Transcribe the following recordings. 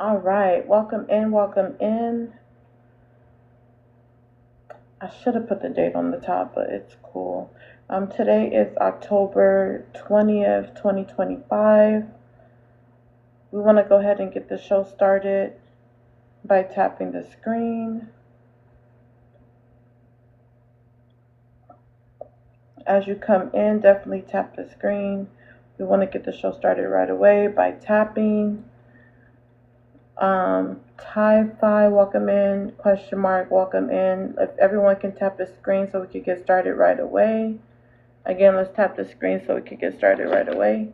All right, welcome in, welcome in. I should have put the date on the top, but it's cool. Today is October 20th, 2025. We want to go ahead and get the show started by tapping the screen. As you come in, definitely tap the screen. We want to get the show started right away by tapping. Fi, welcome in. Question mark, welcome in. If everyone can tap the screen so we can get started right away. Again, let's tap the screen so we can get started right away.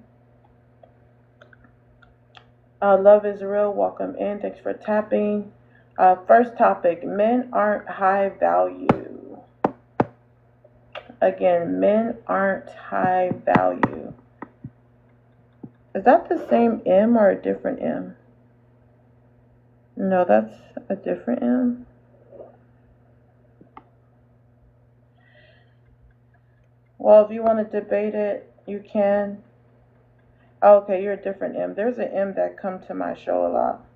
Love is real, welcome in. Thanks for tapping. First topic, men aren't high value. Again, men aren't high value. Is that the same M or a different M? No, that's a different M. Well, if you want to debate it, you can. Oh, okay, you're a different M. There's an M that come to my show a lot.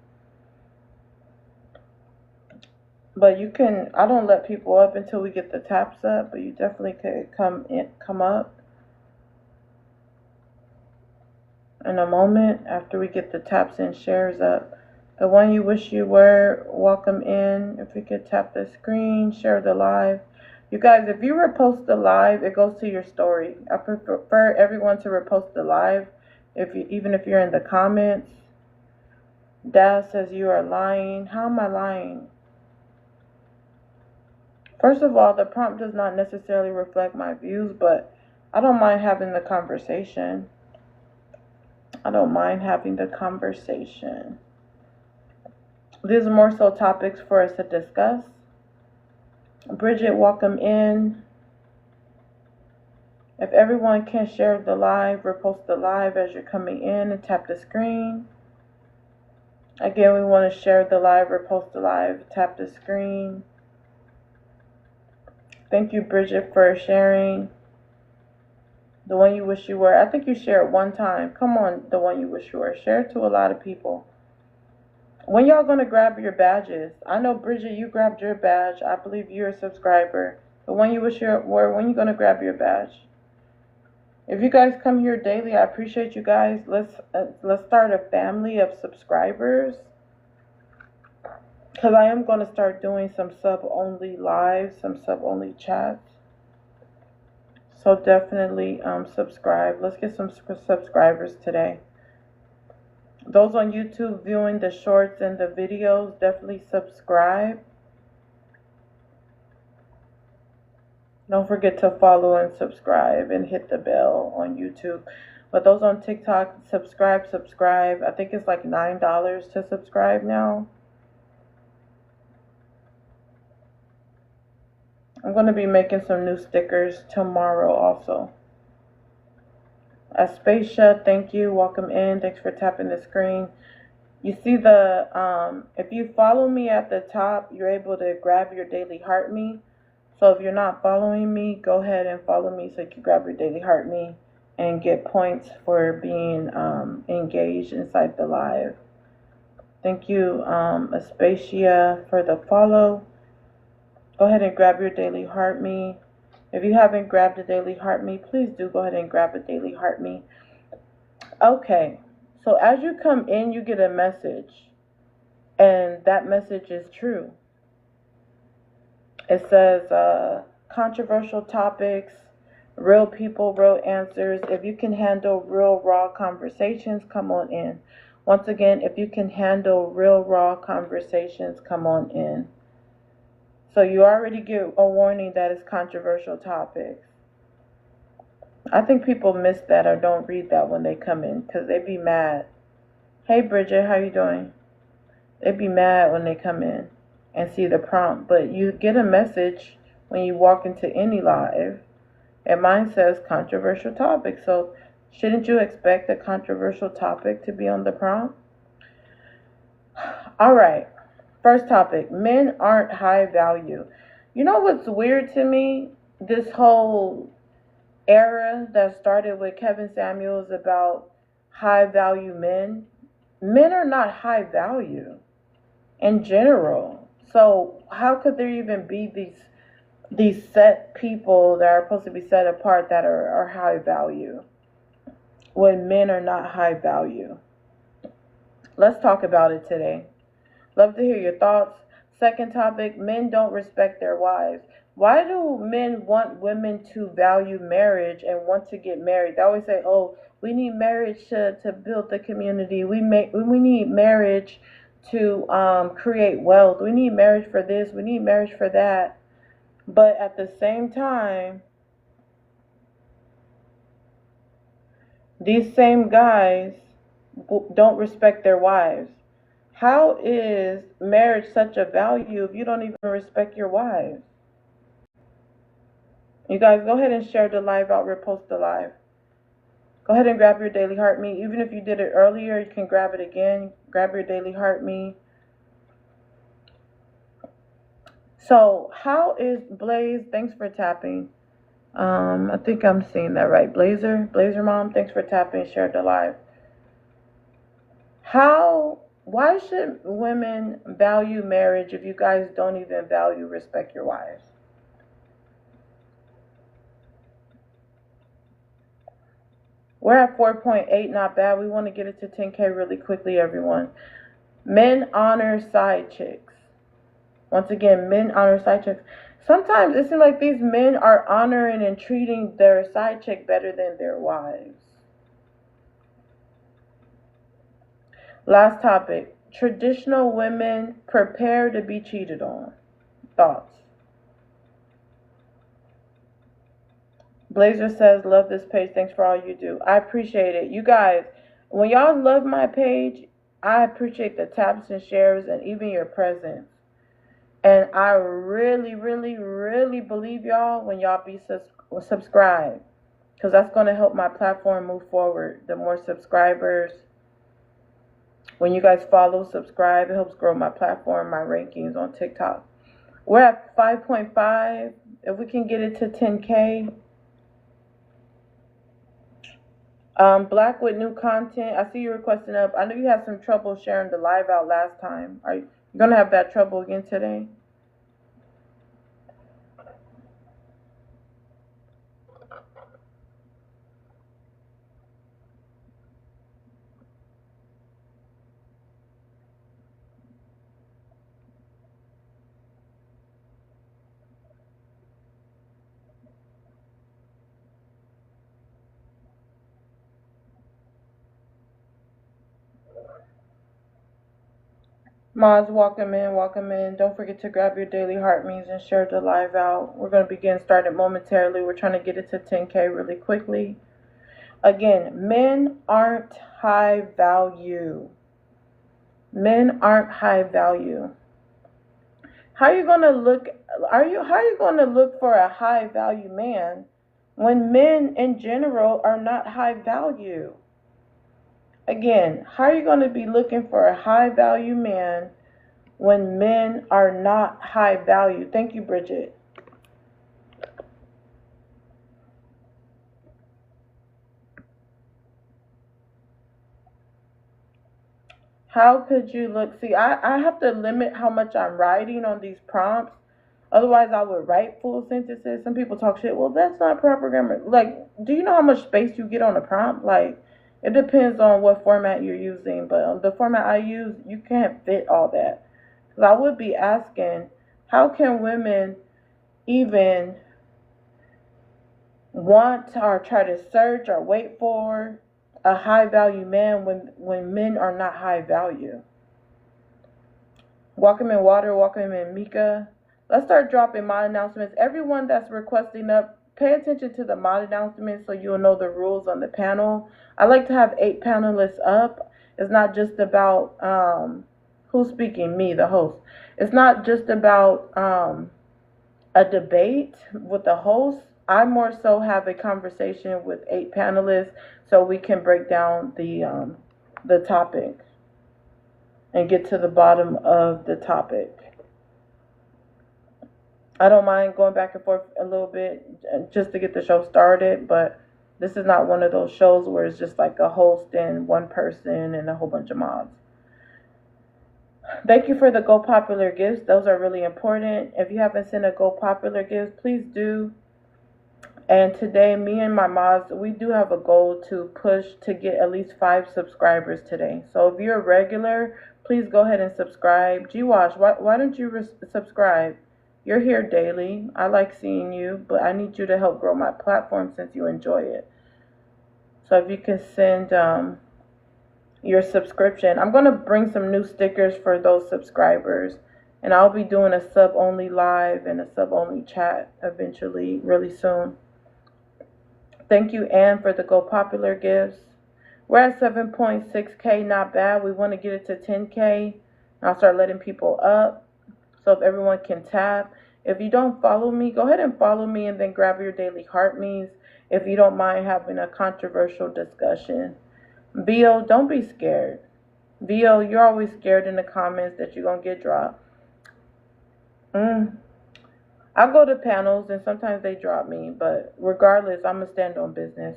But you can, I don't let people up until we get the taps up, but you definitely could come up in a moment after we get the taps and shares up. The one you wish you were, welcome in. If we could tap the screen, share the live. You guys, if you repost the live, it goes to your story. I prefer everyone to repost the live, even if you're in the comments. Daz says you are lying. How am I lying? First of all, the prompt does not necessarily reflect my views, but I don't mind having the conversation. These are more so topics for us to discuss. Bridget, welcome in. If everyone can share the live, repost the live as you're coming in and tap the screen. Again, we want to share the live, repost the live, tap the screen. Thank you, Bridget, for sharing. The one you wish you were. I think you shared one time. Come on, the one you wish you were. Share it to a lot of people. When y'all gonna grab your badges? I know, Bridget, you grabbed your badge. I believe you're a subscriber. The one you wish you were, when you gonna grab your badge? If you guys come here daily, I appreciate you guys. Let's start a family of subscribers. Because I am going to start doing some sub-only lives, some sub-only chats. So definitely subscribe. Let's get some subscribers today. Those on YouTube viewing the shorts and the videos, definitely subscribe. Don't forget to follow and subscribe and hit the bell on YouTube. But those on TikTok, subscribe. I think it's like $9 to subscribe now. I'm going to be making some new stickers tomorrow also. Aspacia, thank you. Welcome in. Thanks for tapping the screen. You see if you follow me at the top, you're able to grab your daily heart me. So if you're not following me, go ahead and follow me so you can grab your daily heart me and get points for being engaged inside the live. Thank you, Aspacia, for the follow. Go ahead and grab your daily heart me. If you haven't grabbed a daily heart me, please do go ahead and grab a daily heart me. Okay, so as you come in, you get a message, and that message is true. It says controversial topics, real people, real answers. If you can handle real, raw conversations, come on in. Once again, if you can handle real, raw conversations, come on in. So you already get a warning that it's controversial topics. I think people miss that or don't read that when they come in because they be mad. Hey Bridget, how you doing? They be mad when they come in and see the prompt, but you get a message when you walk into any live, and mine says controversial topic. So shouldn't you expect a controversial topic to be on the prompt? All right. First topic, men aren't high value. You know what's weird to me? This whole era that started with Kevin Samuels about high value men. men are not high value in general. So how could there even be these set people that are supposed to be set apart that are high value when men are not high value? Let's talk about it today. Love to hear your thoughts. Second topic, men don't respect their wives. Why do men want women to value marriage and want to get married? They always say, oh, we need marriage to build the community. We need marriage to create wealth. We need marriage for this. We need marriage for that. But at the same time, these same guys don't respect their wives. How is marriage such a value if you don't even respect your wives? You guys go ahead and share the live out, repost the live. Go ahead and grab your daily heart me. Even if you did it earlier, you can grab it again. Grab your daily heart me. So how is Blaze? Thanks for tapping. I think I'm seeing that right. Blazer Mom, thanks for tapping. Share the live. Why should women value marriage if you guys don't even value respect your wives? We're at 4.8, not bad. We want to get it to 10K really quickly, everyone. Men honor side chicks. Once again, men honor side chicks. Sometimes it seems like these men are honoring and treating their side chick better than their wives. Last topic. Traditional women prepare to be cheated on. Thoughts? Blazer says, love this page. Thanks for all you do. I appreciate it. You guys, when y'all love my page, I appreciate the taps and shares and even your presence. And I really, really, really believe y'all when y'all be subscribed. Because that's going to help my platform move forward. The more subscribers, when you guys follow, subscribe, it helps grow my platform, my rankings on TikTok. We're at 5.5. If we can get it to 10K. Black with new content. I see you requesting up. I know you had some trouble sharing the live out last time. Are you going to have that trouble again today? Mods, welcome in, welcome in. Don't forget to grab your daily heart means and share the live out. We're going to begin started momentarily. We're trying to get it to 10K really quickly. Again, men aren't high value. Men aren't high value. How are you going to look for a high value man when men in general are not high value? Again, how are you going to be looking for a high value man when men are not high value? Thank you, Bridget. How could you look? See, I have to limit how much I'm writing on these prompts. Otherwise, I would write full sentences. Some people talk shit. Well, that's not proper grammar. Like, do you know how much space you get on a prompt? Like, it depends on what format you're using. But the format I use, you can't fit all that. Because I would be asking, how can women even want or try to search or wait for a high value man when men are not high value? Welcome in Water, welcome in Mika. Let's start dropping mod announcements. Everyone that's requesting up, pay attention to the mod announcements so you'll know the rules on the panel. I like to have 8 panelists up. It's not just about who's speaking, me, the host. It's not just about a debate with the host. I more so have a conversation with 8 panelists so we can break down the topic and get to the bottom of the topic. I don't mind going back and forth a little bit just to get the show started, but This is not one of those shows where it's just like a host and one person and a whole bunch of mods. Thank you for the Go Popular gifts. Those are really important. If you haven't sent a Go Popular gift, please do. And today, me and my mods, we do have a goal to push to get at least 5 subscribers today. So if you're a regular, please go ahead and subscribe. G-Wash, why don't you subscribe? You're here daily. I like seeing you, but I need you to help grow my platform since you enjoy it. So if you can send your subscription. I'm going to bring some new stickers for those subscribers. And I'll be doing a sub only live and a sub only chat eventually, really soon. Thank you, Ann, for the Go Popular gifts. We're at 7.6K, not bad. We want to get it to 10K. I'll start letting people up so if everyone can tap. If you don't follow me, go ahead and follow me and then grab your daily heart me's if you don't mind having a controversial discussion. VO, don't be scared. VO, you're always scared in the comments that you're going to get dropped. I go to panels and sometimes they drop me, but regardless, I'm going to stand on business.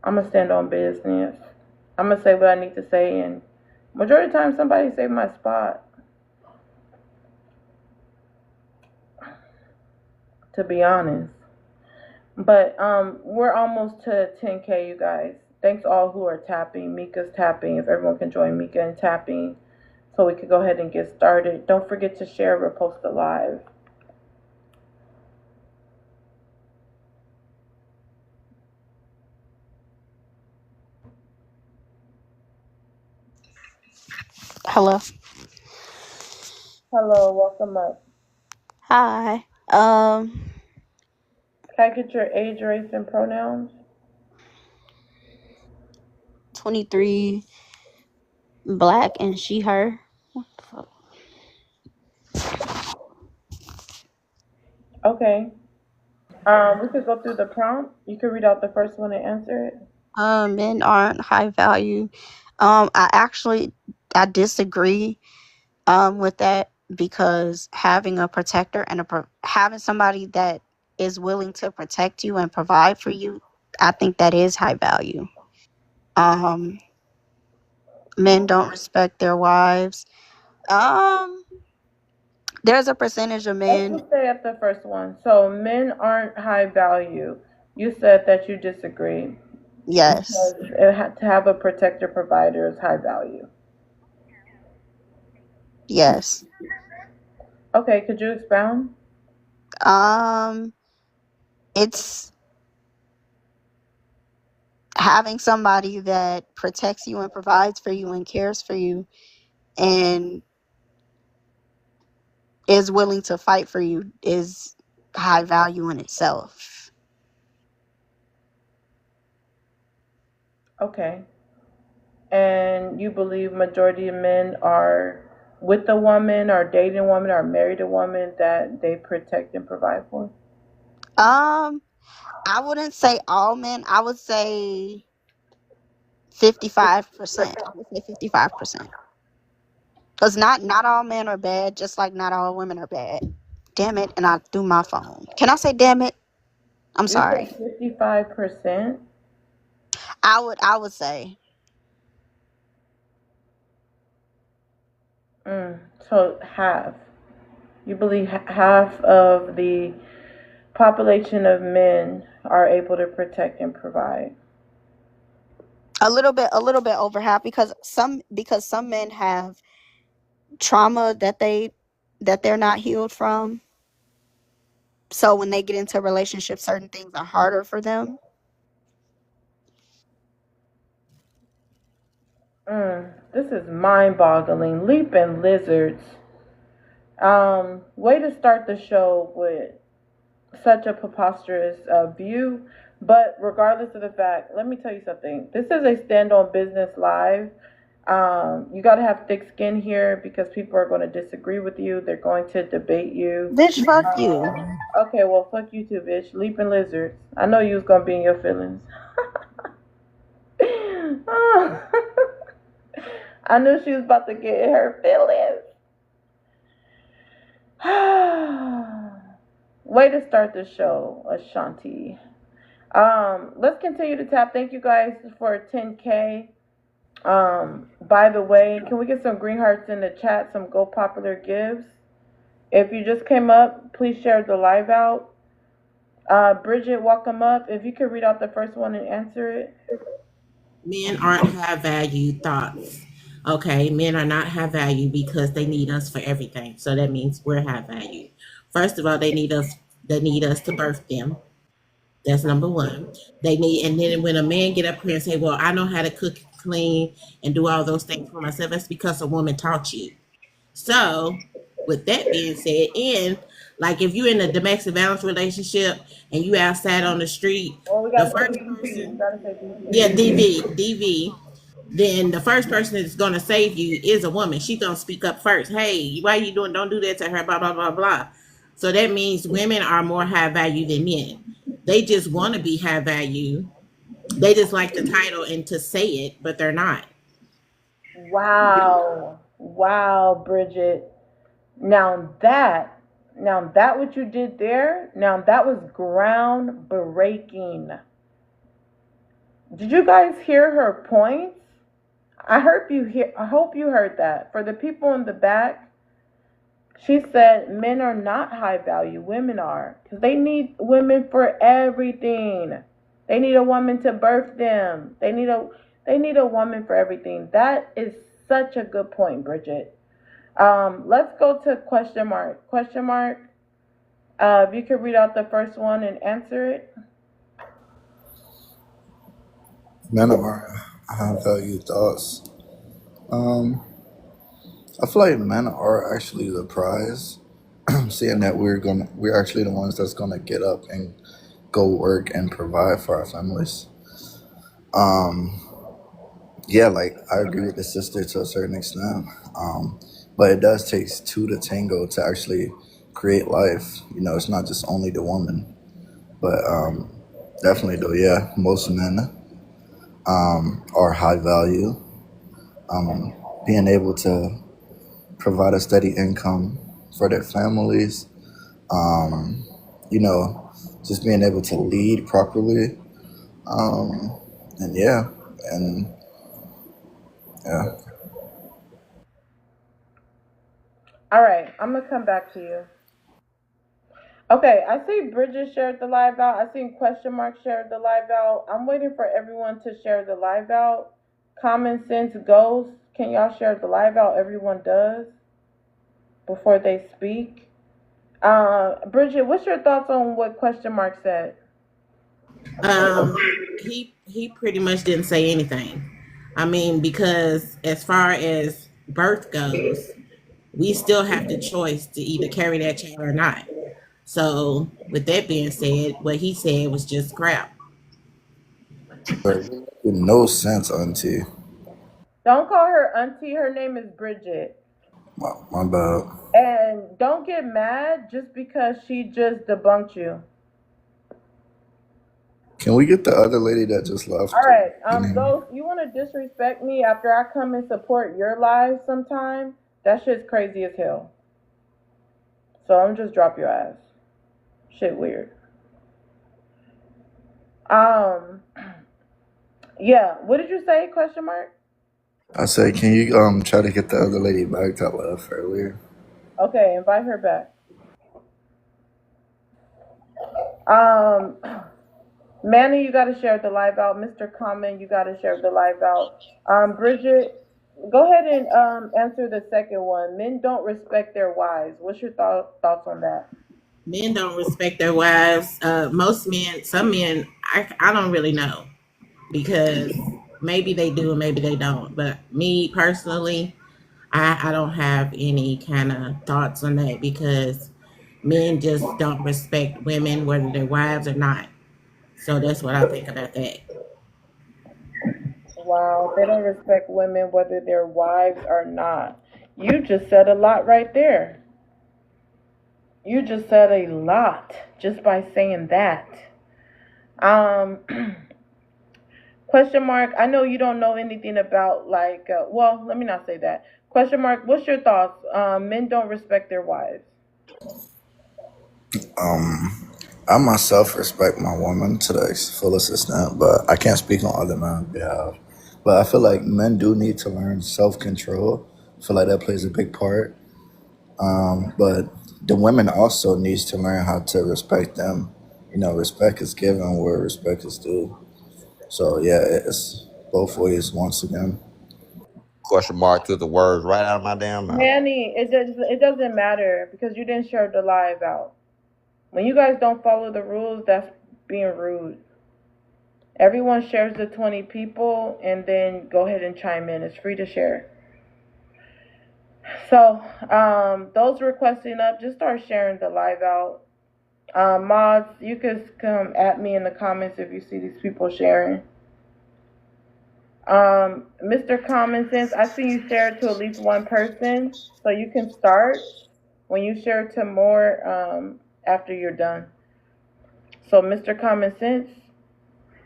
I'm going to stand on business. I'm going to say what I need to say, and majority of the time somebody saved my spot. To be honest. But we're almost to 10K, you guys. Thanks all who are tapping. Mika's tapping. If everyone can join Mika in tapping so we could go ahead and get started. Don't forget to share, repost the live. Hello. Hello, welcome up. Hi. Can I get your age, race, and pronouns? 23, black, and she, her. What the fuck? Okay. We could go through the prompt. You could read out the first one and answer it. Men aren't high value. I disagree with that because having a protector and having somebody that is willing to protect you and provide for you, I think that is high value. Um, Men don't respect their wives. Um, there's a percentage of Let's men. just stay at the first one. So men aren't high value. You said that you disagree Yes. because to have a protector provider is high value. Yes. Okay, could you expound? Um, it's having somebody that protects you and provides for you and cares for you and is willing to fight for you is high value in itself. Okay. And you believe majority of men are with a woman or dating a woman or married a woman that they protect and provide for? Um, I wouldn't say all men. I would say 55%. I would say 55%. Because not all men are bad, just like not all women are bad. Damn it, and I threw my phone. Can I say damn it? I'm You sorry. said 55%? I would say. So half. You believe half of the population of men are able to protect and provide. A little bit over half because some men have trauma that they're not healed from. So when they get into relationships, certain things are harder for them. This is mind-boggling. Leaping lizards. Way to start the show with such a preposterous view. But regardless of the fact, let me tell you something. This is a stand on business live. You got to have thick skin here because people are going to disagree with you. They're going to debate you. Bitch, fuck you. Okay, well, fuck you too, bitch. Leaping lizards. I know you was going to be in your feelings. I knew she was about to get in her feelings. Way to start the show, Ashanti. Let's continue to tap. Thank you guys for 10K. By the way, can we get some green hearts in the chat, some Go Popular gives? If you just came up, please share the live out. Bridget, welcome up. If you could read out the first one and answer it. Men aren't high value thoughts. Okay, men are not high value because they need us for everything. So that means we're high value. First of all, they need us. They need us to birth them. That's number one. They need, and then when a man get up here and say, "Well, I know how to cook, clean, and do all those things for myself," that's because a woman taught you. So, with that being said, and like if you're in a domestic violence relationship and you outside on the street, Well, we the gotta say first DV. We person, gotta say DV. yeah, DV, then the first person that's gonna save you is a woman. She's gonna speak up first. Hey, why you doing? Don't do that to her. Blah blah blah blah. So that means women are more high value than men. They just want to be high value. They just like the title and to say it, but they're not. Wow. Wow, Bridget. Now that what you did there, now that was groundbreaking. Did you guys hear her points? I hope you heard that. For the people in the back, she said men are not high value, women are. Because they need women for everything. They need a woman to birth them. They need a woman for everything. That is such a good point, Bridget. Let's go to question mark. Question mark. If you could read out the first one and answer it. Men are high value thoughts. Um, I feel like men are actually the prize. Seeing that we're actually the ones that's gonna get up and go work and provide for our families. Um, yeah, like I agree with the sister to a certain extent. But it does take two to tango to actually create life. It's not just only the woman, but definitely though, yeah, most men are high value. Being able to provide a steady income for their families, um, you know, just being able to lead properly, um, and yeah, and yeah. All right, I'm gonna come back to you. Okay, I see Bridget shared the live out. I see question mark shared the live out. I'm waiting for everyone to share the live out. Common sense goes. Can y'all share the live out? Everyone does before they speak. Bridget, what's your thoughts on what question mark said? Um, he pretty much didn't say anything. I mean, because as far as birth goes, we still have the choice to either carry that child or not. So, with that being said, what he said was just crap. But with no sense, auntie. Don't call her auntie. Her name is Bridget. My bad. And don't get mad just because she just debunked you. Can we get the other lady that just left? All right. The name? Ghost, you want to disrespect me after I come and support your live sometime? That shit's crazy as hell. So I'm just drop your ass. Shit weird. Um, yeah. What did you say? Question mark. I said, can you try to get the other lady back that left earlier? Okay, invite her back. Um, Manny, you gotta share the live out. Mr. Common, you gotta share the live out. Bridget, go ahead and answer the second one. Men don't respect their wives. What's your thoughts on that? Men don't respect their wives. Most men, some men, I don't really know because maybe they do and maybe they don't. But me personally, I don't have any kind of thoughts on that because men just don't respect women, whether they're wives or not. So that's what I think about that. Wow, they don't respect women whether they're wives or not. You just said a lot right there. You just said a lot just by saying that. Um, question mark. I know you don't know anything about well, let me not say that. Question mark. What's your thoughts? Men don't respect their wives. Um, I myself respect my woman to the fullest extent, but I can't speak on other men's behalf. But I feel like men do need to learn self control. I feel like that plays a big part. But the women also needs to learn how to respect them. You know, respect is given where respect is due. So yeah, it's both ways once again. Question mark took the words right out of my damn mouth. Manny, it doesn't matter because you didn't share the live out. When you guys don't follow the rules, that's being rude. Everyone shares the 20 people and then go ahead and chime in. It's free to share. So, those requesting up, just start sharing the live out. Mods, you can come at me in the comments if you see these people sharing. Mr. Common Sense, I see you share it to at least one person, so you can start when you share to more after you're done. So, Mr. Common Sense,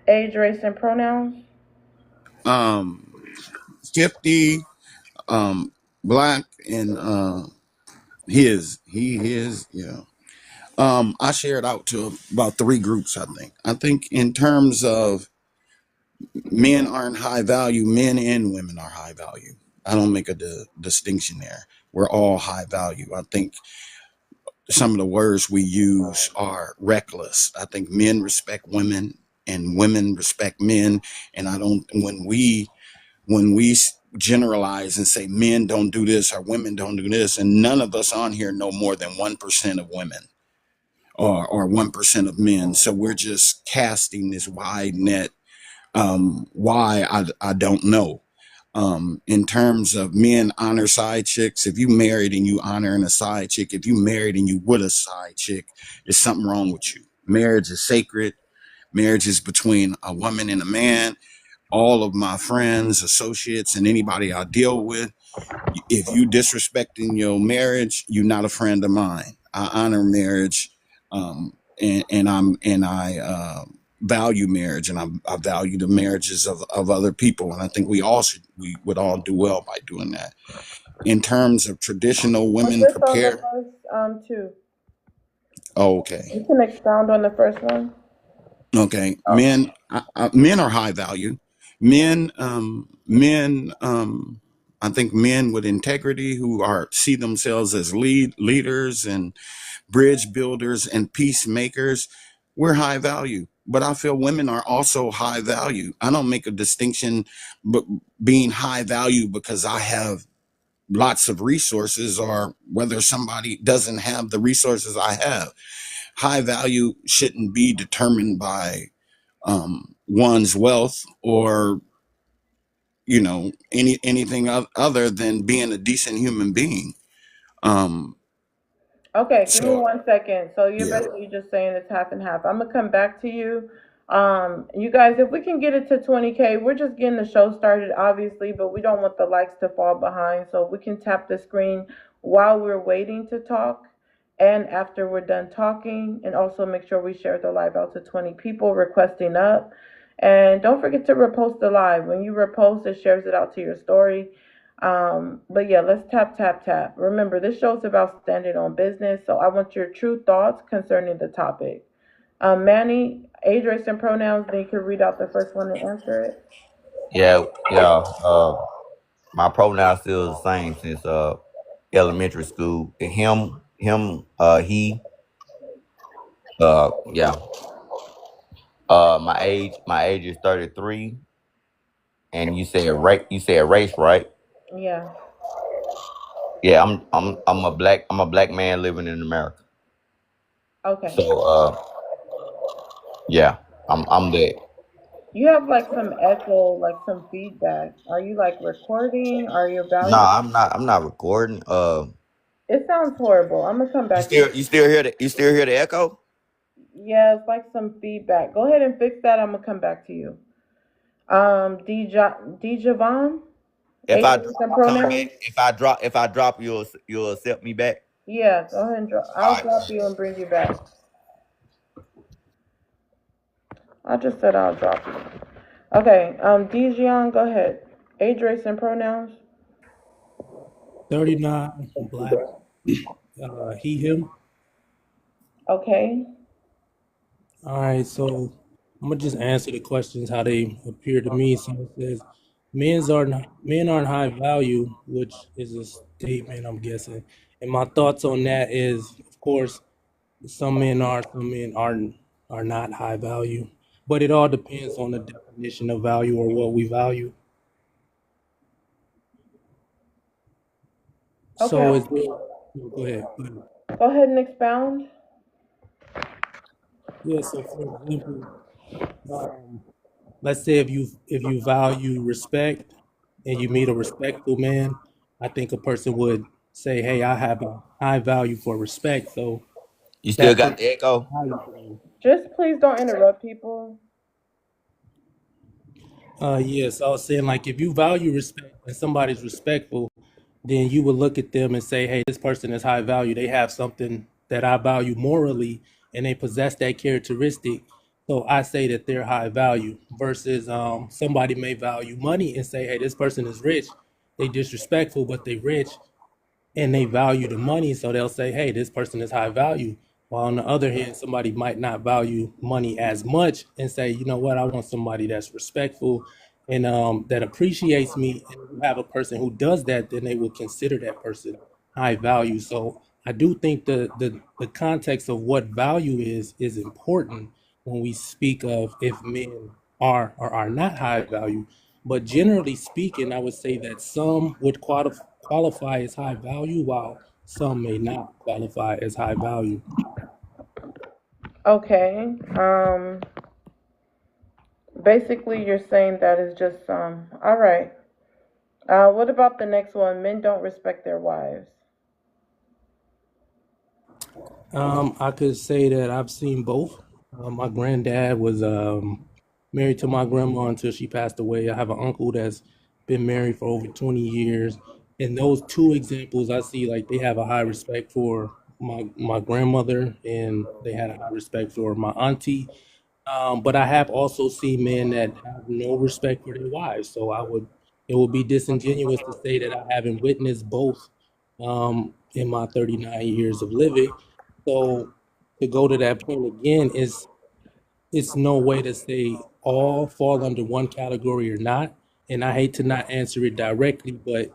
age, race, and pronouns. 50, black, and his, yeah. I shared out to about three groups, I think. I think in terms of men aren't high value, men and women are high value. I don't make a distinction there. We're all high value. I think some of the words we use are reckless. I think men respect women and women respect men. And I don't, when we generalize and say men don't do this or women don't do this, and none of us on here know more than 1% of women or 1% of men. So we're just casting this wide net. Why I don't know. In terms of men honor side chicks, if you married and you honoring a side chick, if you married and you with a side chick, there's something wrong with you. Marriage is sacred. Marriage is between a woman and a man. All of my friends, associates, and anybody I deal with, if you disrespecting your marriage, you're not a friend of mine. I honor marriage, and I value marriage, and I value the marriages of other people, and I think we would all do well by doing that. In terms of traditional I'm women just on the prepare, first two. okay, You can expound on the first one. okay, Oh. men are high value. Men, I think men with integrity who are see themselves as leaders and bridge builders and peacemakers, we're high value. But I feel women are also high value. I don't make a distinction, but being high value because I have lots of resources or whether somebody doesn't have the resources I have. High value shouldn't be determined by one's wealth or anything other than being a decent human being. Um, Okay, give me so 1 second. So you're yeah. basically just saying it's half and half. I'm gonna come back to you. You guys, if we can get it to 20K, we're just getting the show started, obviously, but we don't want the likes to fall behind. So we can tap the screen while we're waiting to talk and after we're done talking, and also make sure we share the live out to 20 people requesting up. And don't forget to repost the live. When you repost, it shares it out to your story. But yeah, let's tap, tap, tap. Remember, this show is about standing on business, so I want your true thoughts concerning the topic. Manny, age, race, and pronouns, then you can read out the first one and answer it. Yeah, yeah. My pronoun still the same since elementary school. He. Yeah. My age is 33, and you said race, right? Yeah. Yeah, I'm a black man living in America. Okay. So yeah, I'm that. You have like some echo, like some feedback. Are you like recording? Are you No, evaluating? I'm not recording. It sounds horrible. I'm gonna come You back to still you. you still hear the echo? Yeah, it's like some feedback. Go ahead and fix that. I'm gonna come back to you. Dijavon, If age, I race, and come back, pronouns. if I drop, you'll accept me back. Yeah, go ahead and drop. All I'll right. drop you and bring you back. I just said I'll drop you. Okay, Dijon, go ahead. Age, race, and pronouns. 39, black, he, him. Okay. All right, so I'm gonna just answer the questions how they appear to me. So it says, men aren't high value, which is a statement, I'm guessing. And my thoughts on that is, of course, some men are, some men are not high value, but it all depends on the definition of value or what we value. Okay, So is there? Go ahead. Go ahead. go ahead and expound. Yeah. So for example, um, let's say if you value respect and you meet a respectful man, I think a person would say, "Hey, I have a high value for respect." So You still that got person the echo? value for you. Just please don't interrupt people. Yes, I was saying like if you value respect and somebody's respectful, then you would look at them and say, "Hey, this person is high value. They have something that I value morally, and they possess that characteristic." So I say that they're high value. Versus somebody may value money and say, "Hey, this person is rich. They disrespectful, but they rich." And they value the money, so they'll say, "Hey, this person is high value." While on the other hand, somebody might not value money as much and say, "You know what? I want somebody that's respectful and that appreciates me." And if you have a person who does that, then they will consider that person high value. So I do think the context of what value is important when we speak of if men are or are not high value. But generally speaking, I would say that some would qualify as high value, while some may not qualify as high value. Okay. Basically, you're saying that is just some. All right. What about the next one? Men don't respect their wives. I could say that I've seen both. My granddad was married to my grandma until she passed away. I have an uncle that's been married for over 20 years. And those two examples, I see like they have a high respect for my grandmother and they had a high respect for my auntie. But I have also seen men that have no respect for their wives. So it would be disingenuous to say that I haven't witnessed both in my 39 years of living. So to go to that point again is it's no way to say all fall under one category or not. And I hate to not answer it directly, but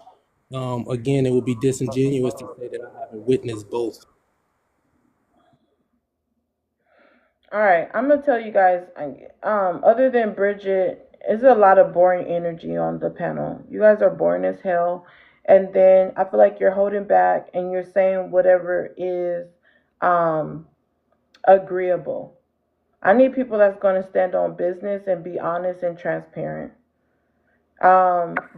again, it would be disingenuous to say that I haven't witnessed both. All right, I'm gonna tell you guys. Other than Bridget, there's a lot of boring energy on the panel. You guys are boring as hell, and then I feel like you're holding back and you're saying whatever is um agreeable. I need people that's gonna stand on business and be honest and transparent.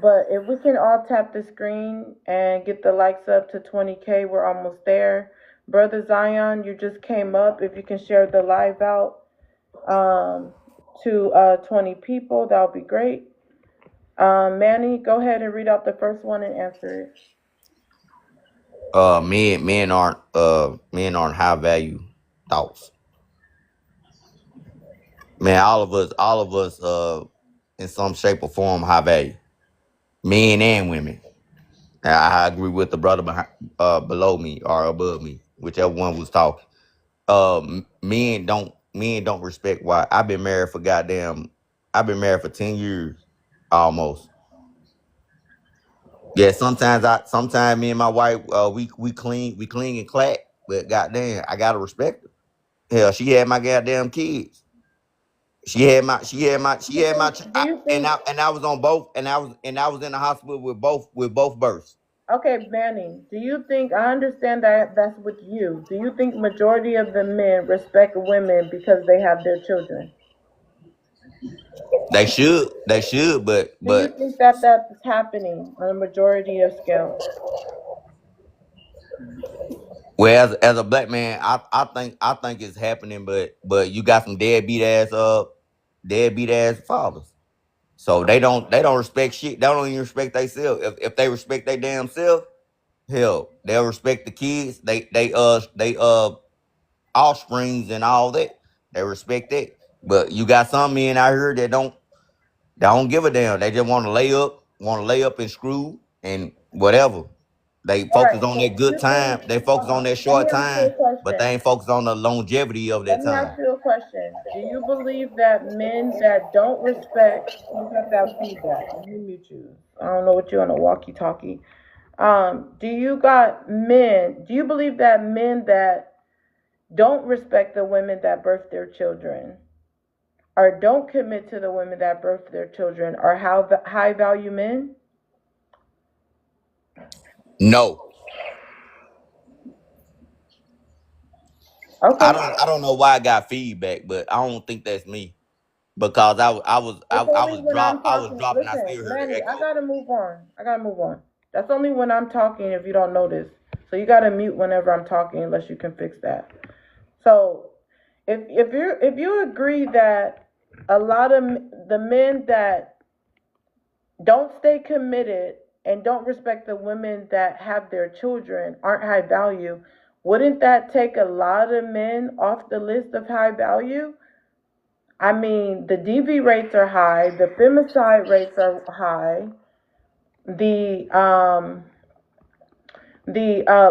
But if we can all tap the screen and get the likes up to 20K, we're almost there. Brother Zion, you just came up. If you can share the live out um, to 20 people, that would be great. Manny, go ahead and read out the first one and answer it. Men aren't high value thoughts. Man, all of us in some shape or form high value. Men and women. I agree with the brother below me or above me, whichever one was talking. Men don't respect why I've been married for 10 years almost. Yeah, sometimes me and my wife we clean and clack, but goddamn, I gotta respect her. Hell, she had my goddamn kids. Do you think? Do you think? And I was on both and I was in the hospital with both births. Okay, Manny. Do you think? I understand that that's with you. Do you think majority of the men respect women because they have their children? They should, Do you but think that that's happening on a majority of scale? well, as a black man, I think it's happening, but you got some deadbeat ass fathers. So they don't respect shit. They don't even respect themselves. If they respect their damn self, hell, they'll respect the kids. They offsprings and all that. They respect that. But you got some men out here that don't give a damn. They just want to lay up and screw and whatever. They All right. focus on So that do good you believe? time. They Hold focus on on. that Let me short ask you a time, but they question. ain't focused on the longevity of Let that me ask time. you a question. Do you believe that men that don't respect, you have to have feedback. Let me mute you. I don't know what you're on a walkie-talkie. Do you believe that men that don't respect the women that birth their children or don't commit to the women that birth their children are high value men? No, Okay. I don't know why I got feedback, but I don't think that's me because It's I only was when I'm I was talking. dropping. I Listen, still heard the Manny, I echo. gotta move on. I gotta move on. That's only when I'm talking if you don't notice. So you gotta mute whenever I'm talking unless you can fix that. So if you agree that a lot of the men that don't stay committed and don't respect the women that have their children aren't high value, wouldn't that take a lot of men off the list of high value? I mean, the DV rates are high, the femicide rates are high, the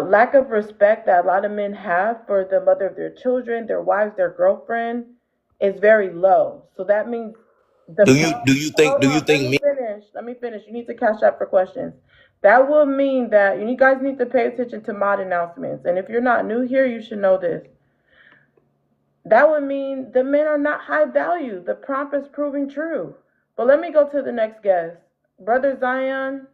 lack of respect that a lot of men have for the mother of their children, their wives, their girlfriend, is very low. So that means the hold Do you on, let think me me? finish. Let me finish. You need to cash out for questions. That will mean that you guys need to pay attention to mod announcements. And if you're not new here, you should know this. That would mean the men are not high value. The prompt is proving true. But let me go to the next guest. Brother Zion,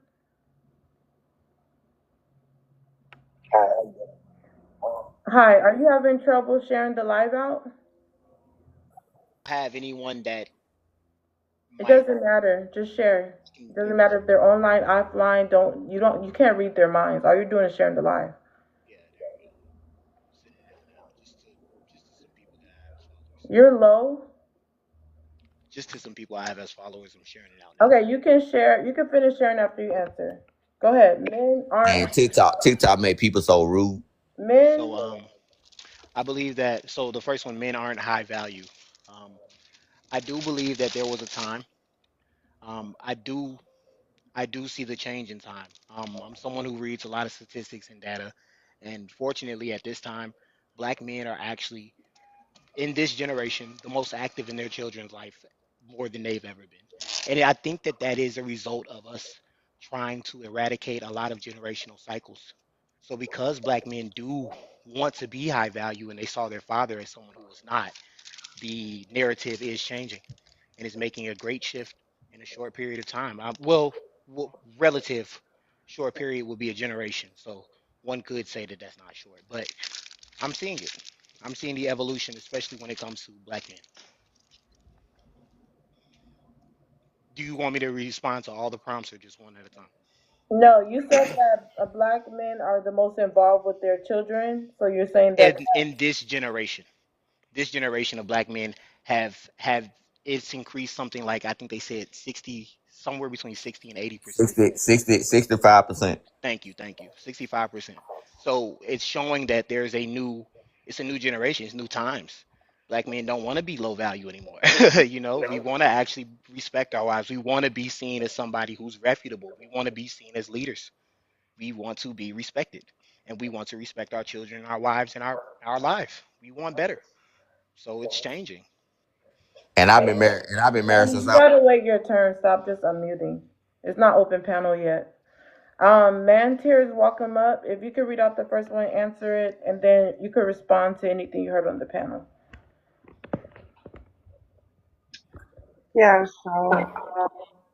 hi. Are you having trouble sharing the live out? Have anyone that It might doesn't matter. Just share. It can doesn't you matter if they're online, offline. You can't read their minds. All you're doing is sharing the live. yeah, there you go. Sending it out now just to some people that I have as followers. You're low. Just to some people I have as followers, I'm sharing it out now. Okay, you can share. You can finish sharing after you answer. Go ahead. Men Man, aren't TikTok made people so rude. So men. I believe that the first one, men aren't high value. Um I do believe that there was a time. Um I do I do see the change in time. I'm someone who reads a lot of statistics and data, and fortunately at this time, black men are actually in this generation the most active in their children's life more than they've ever been. And I think that that is a result of us trying to eradicate a lot of generational cycles. So because black men do want to be high value and they saw their father as someone who was not, the narrative is changing and is making a great shift in a short period of time. Relative short period will be a generation. So one could say that that's not short, but I'm seeing it. I'm seeing the evolution, especially when it comes to black men. Do you want me to respond to all the prompts or just one at a time? No, you said that black men are the most involved with their children. So you're saying that In this generation of black men have it's increased something like I think they said 60, somewhere between 60 and 80%. 65%. Thank you. 65%. So it's showing that it's a new generation, it's new times. Black men don't want to be low value anymore. We want to actually respect our wives. We want to be seen as somebody who's reputable. We want to be seen as leaders. We want to be respected. And we want to respect our children, our wives, and our life. We want better. So it's changing. And I've been married Manny, since you I gotta wait your turn. Stop just unmuting. It's not open panel yet. Man Tears, welcome up. If you could read out the first one, answer it, and then you could respond to anything you heard on the panel. Yeah, so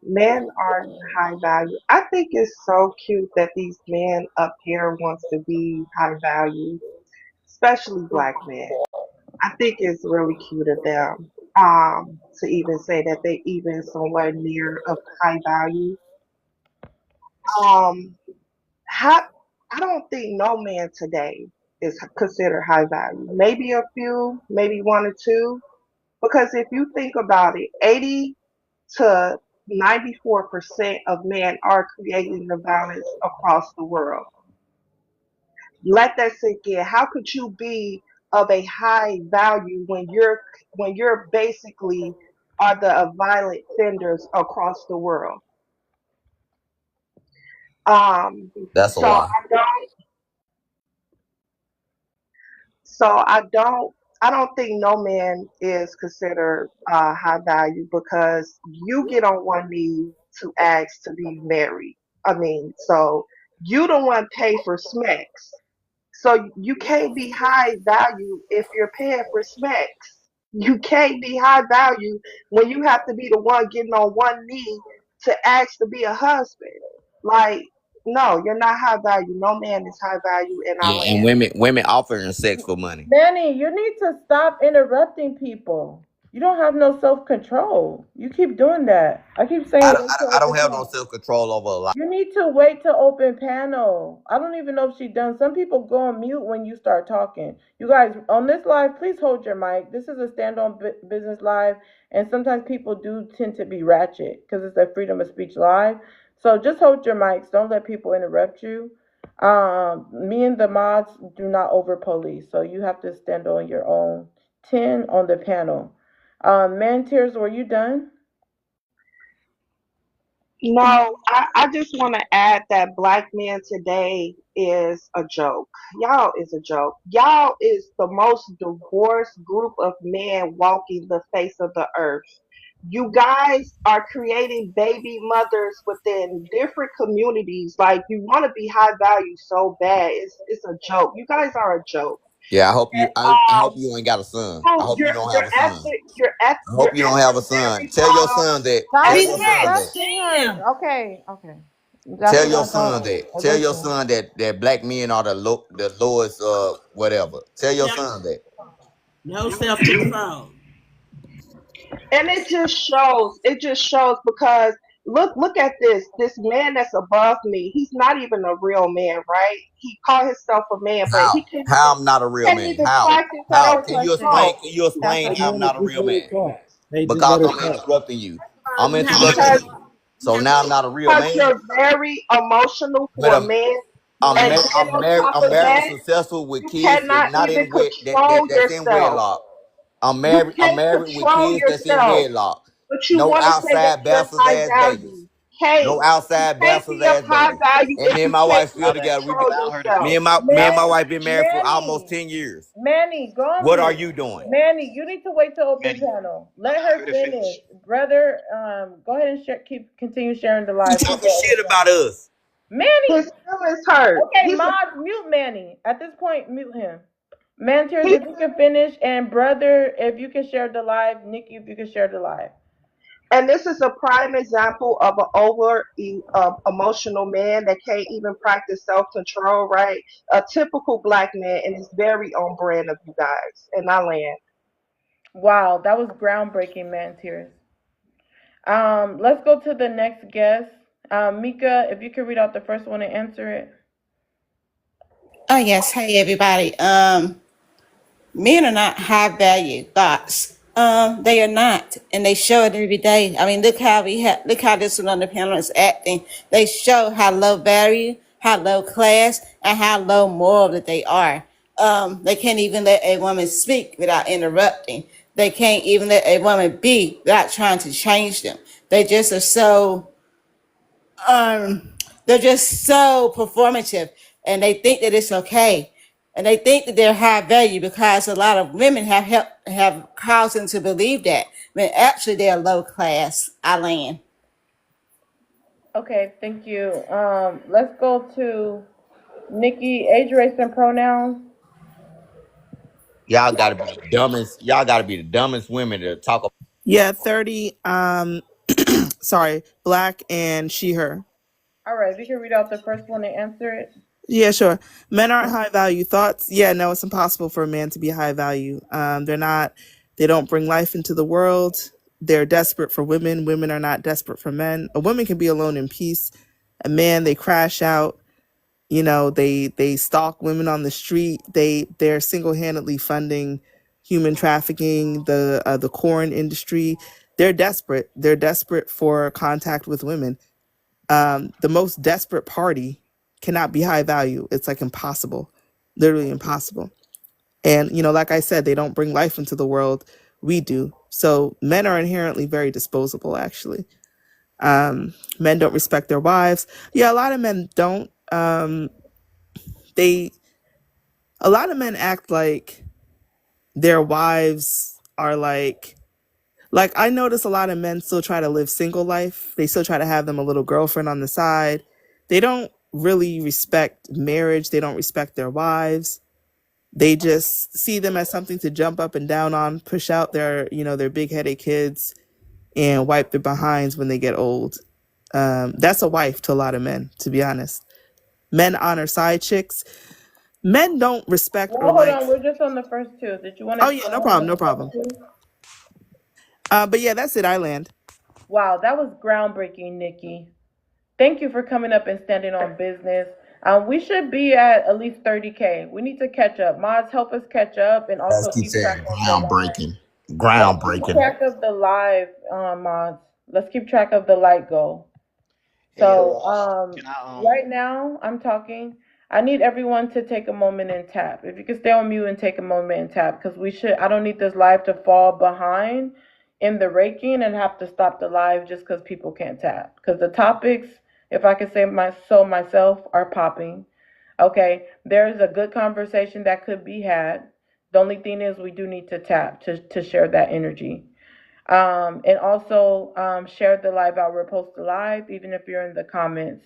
men are high value. I think it's so cute that these men up here wants to be high value, especially black men. I think it's really cute of them to even say that they even somewhere near of high value. Um how I don't think no man today is considered high value. Maybe a few, maybe one or two. Because if you think about it, 80 to 94% of men are creating the violence across the world. Let that sink in. How could you be of a high value when you're basically are the violent offenders across the world? Um, That's a so lie. I don't, so I don't think no man is considered high value because you get on one knee to ask to be married. I mean, so you don't want to pay for smacks. So you can't be high value if you're paying for smacks. You can't be high value when you have to be the one getting on one knee to ask to be a husband. Like, no, you're not high value. No man is high value in our Yeah, and land. women offering sex for money. Manny, you need to stop interrupting people. You don't have no self control. You keep doing that. I keep saying wait till I don't open have no panel. self control over a lot. You need to wait to open panel. I don't even know if she done. Some people go on mute when you start talking. You guys on this live, please hold your mic. This is a stand on business live, and sometimes people do tend to be ratchet because it's a freedom of speech live. So just hold your mics. Don't let people interrupt you. Me and the mods do not over police, so you have to stand on your own 10 on the panel. Man Tears, were you done? No, I just want to add that black men today is a joke. Y'all is a joke. Y'all is the most divorced group of men walking the face of the earth. You guys are creating baby mothers within different communities. Like you want to be high value so bad. It's a joke. You guys are a joke. Yeah, And, I hope you ain't got a son. I no, hope you don't have a son. I you're hope you don't at the have a son. very bottom. Stop At Tell your the son that. interrupting her. Okay, okay. That's Tell what your I son thought. that. Tell your Listen. son that black men are the lowest whatever. Tell your son that. No self control. And it just shows because look at this man that's above me. He's not even a real man, right? He called himself a man, but How? How I'm not a real can't man? even How? practice That's How? the self Can you question. explain? control Can you That's explain the how I'm Man, not a just real let her man? talk. Hey, just Because let her I'm talk. interrupting you. I'm Because you have interrupting because you. you So have now I'm not a real man. you're very emotional But for a man, and then on top I'm of married and that, successful with you kids that's cannot not even in control that's in yourself. wedlock. You I'm can't married with control kids that's in yourself, wedlock. but you No want to say that outside you're bastards high ass babies. value. Can't. No You outside can't bastards be of ass high babies. value And if me and you my can't wife even still together. control yourself. Me and my Man, wife been married for almost Manny, 10 years. Manny, go on What are mute. you doing? Manny, you need to wait to open panel. Let her finish, brother. Go ahead and continue sharing the You live. We'll talking go open shit about panel. us. His Manny, feelings hurt. okay, mod, mute Manny. At this point, mute him. Manteers, He if you can finish, and brother, if you can share the live. Nikki, if you can share the live. and this is a prime example of an emotional man that can't even practice self control. Right, a typical black man, and it's very on brand of you guys. And I land. Wow, that was groundbreaking, Manteers. Let's go to the next guest. Mika, if you could read out the first one and answer it. Oh yes, hey everybody. Men are not high value thoughts. They are not, and they show it every day. I mean, look how this one on the panel is acting. They show how low value, how low class, and how low moral that they are. They can't even let a woman speak without interrupting. They can't even let a woman be without trying to change them. They just are so um they're just so performative, and they think that it's okay, and they think that they're high value because a lot of women have caused them to believe that when actually they're low class. I land. Okay, thank you. Let's go to Nikki. Age, race, and pronouns. Y'all gotta be the dumbest women to talk about. Yeah, 30, sorry, black and she, her. All right, if you can read out the first one and answer it. Yeah, sure. Men aren't high value. Thoughts? Yeah, no, it's impossible for a man to be high value. They don't bring life into the world. They're desperate for women. Women are not desperate for men. A woman can be alone in peace. A man, they crash out. You know, they stalk women on the street. They're single-handedly funding human trafficking, the corn industry. They're desperate. They're desperate for contact with women. The most desperate party cannot be high value. It's like impossible, literally impossible. And, you know, like I said, they don't bring life into the world. We do. So men are inherently very disposable, actually. Men don't respect their wives. Yeah, a lot of men don't. A lot of men act like their wives are like I notice a lot of men still try to live single life. They still try to have them a little girlfriend on the side. They don't really respect marriage. They don't respect their wives. They just see them as something to jump up and down on, push out their big headed kids and wipe their behinds when they get old. That's a wife to a lot of men, to be honest. Men honor side chicks. Men don't respect Well, or hold like. on. We're just on the first two. Did you want to? Oh yeah, no problem. But yeah, that's it. I land. Wow, that was groundbreaking, Nikki. Thank you for coming up and standing on business. We should be at least 30K. We need to catch up. Mods, help us catch up and Guys also keep keep track saying of the live. groundbreaking. Yeah, keep Groundbreaking. track of the live, mods. Let's keep track of the light goal. Hey, So, can I right now I'm talking. I need everyone to take a moment and tap. If you could stay on mute and take a moment and tap, because I don't need this live to fall behind in the raking and have to stop the live just because people can't tap. Because the topics, if I could say myself, are popping. Okay, there's a good conversation that could be had. The only thing is we do need to tap to share that energy. And also share the live out, repost the live, even if you're in the comments.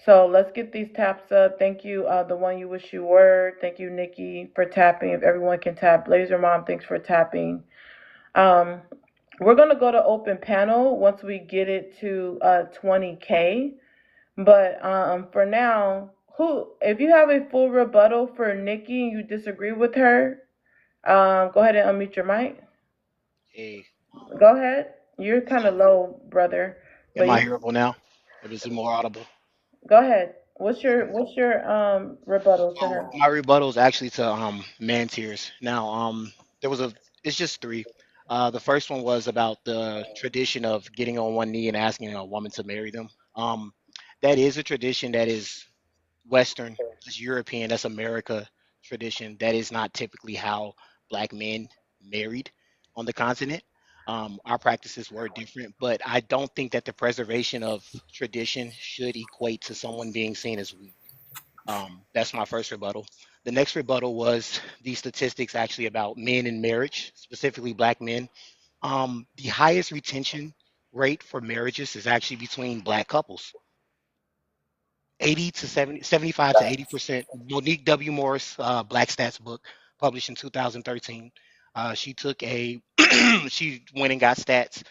So let's get these taps up. Thank you, the one you wish you were. Thank you, Nikki, for tapping. If everyone can tap. Blazer Mom, thanks for tapping. We're going to go to open panel once we get it to 20K. But for now, if you have a full rebuttal for Nikki and you disagree with her, go ahead and unmute your mic. hey, Go ahead. You're kind of low, brother. am I But hearable now? Or is it more audible? go ahead. What's your rebuttal to So her? my rebuttal is actually to man tears. Now it's just three. The first one was about the tradition of getting on one knee and asking a woman to marry them. That is a tradition that is Western, that's European, that's America tradition. That is not typically how black men married on the continent. Our practices were different, but I don't think that the preservation of tradition should equate to someone being seen as weak. That's my first rebuttal. The next rebuttal was the statistics actually about men in marriage, specifically black men. The highest retention rate for marriages is actually between black couples. 80 to 70, 75 to 80%. Monique W. Morris, Black Stats book, published in 2013. She took she went and got stats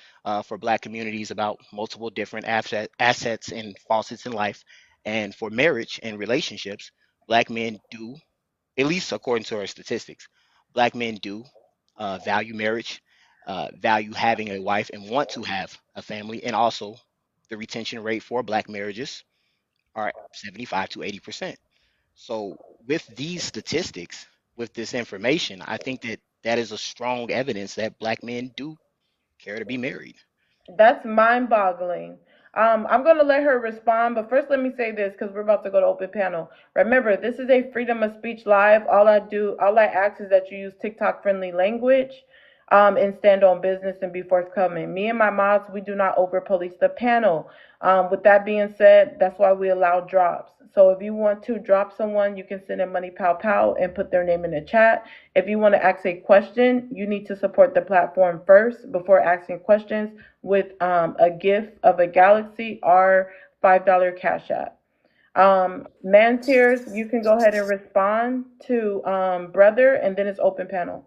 for black communities about multiple different assets and faucets in life. And for marriage and relationships, black men do, at least according to her statistics, black men do value marriage, value having a wife, and want to have a family. And also, the retention rate for black marriages are 75 to 80%. So, with these statistics, with this information, I think that that is a strong evidence that black men do care to be married. That's mind-boggling. I'm going to let her respond, but first let me say this because we're about to go to open panel. Remember, this is a freedom of speech live. All I ask is that you use TikTok-friendly language and stand on business and be forthcoming. Me and my mods, we do not over-police the panel. With that being said, that's why we allow drops. So if you want to drop someone, you can send in money pow pow and put their name in the chat. If you want to ask a question, you need to support the platform first before asking questions with a gift of a galaxy or $5 cash app. Man tears, you can go ahead and respond to brother, and then it's open panel.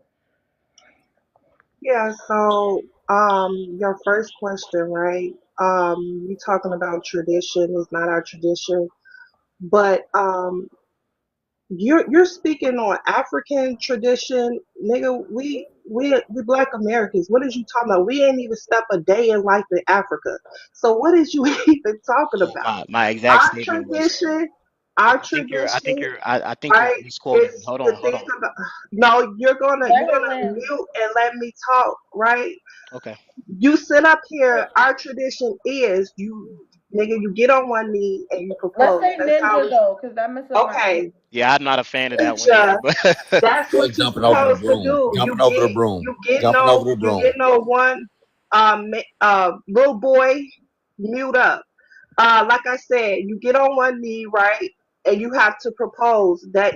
Yeah, so your first question, right? You talking about tradition is not our tradition, but you're speaking on African tradition, nigga. We Black Americans. What is you talking about? We ain't even step a day in life in Africa. So what is you even talking So about? my exact Our statement was, tradition, I think you're right? misquoting. It's Hold to on, hold think on. about. No, you're gonna Let her land. mute and let me talk, right? Okay. You sit up here. Our tradition is you, nigga. You get on one knee and you Let's propose. say That's how ninja it's. though, because that messes up my Okay, Yeah, I'm not a fan of that one either, ninja. but That's Boy, what you're jumping over the supposed to broom. do. Jumping over the broom. You get Jumping over the you broom. get no one. Little boy, mute up. Like I said, you get on one knee, right, and you have to propose. That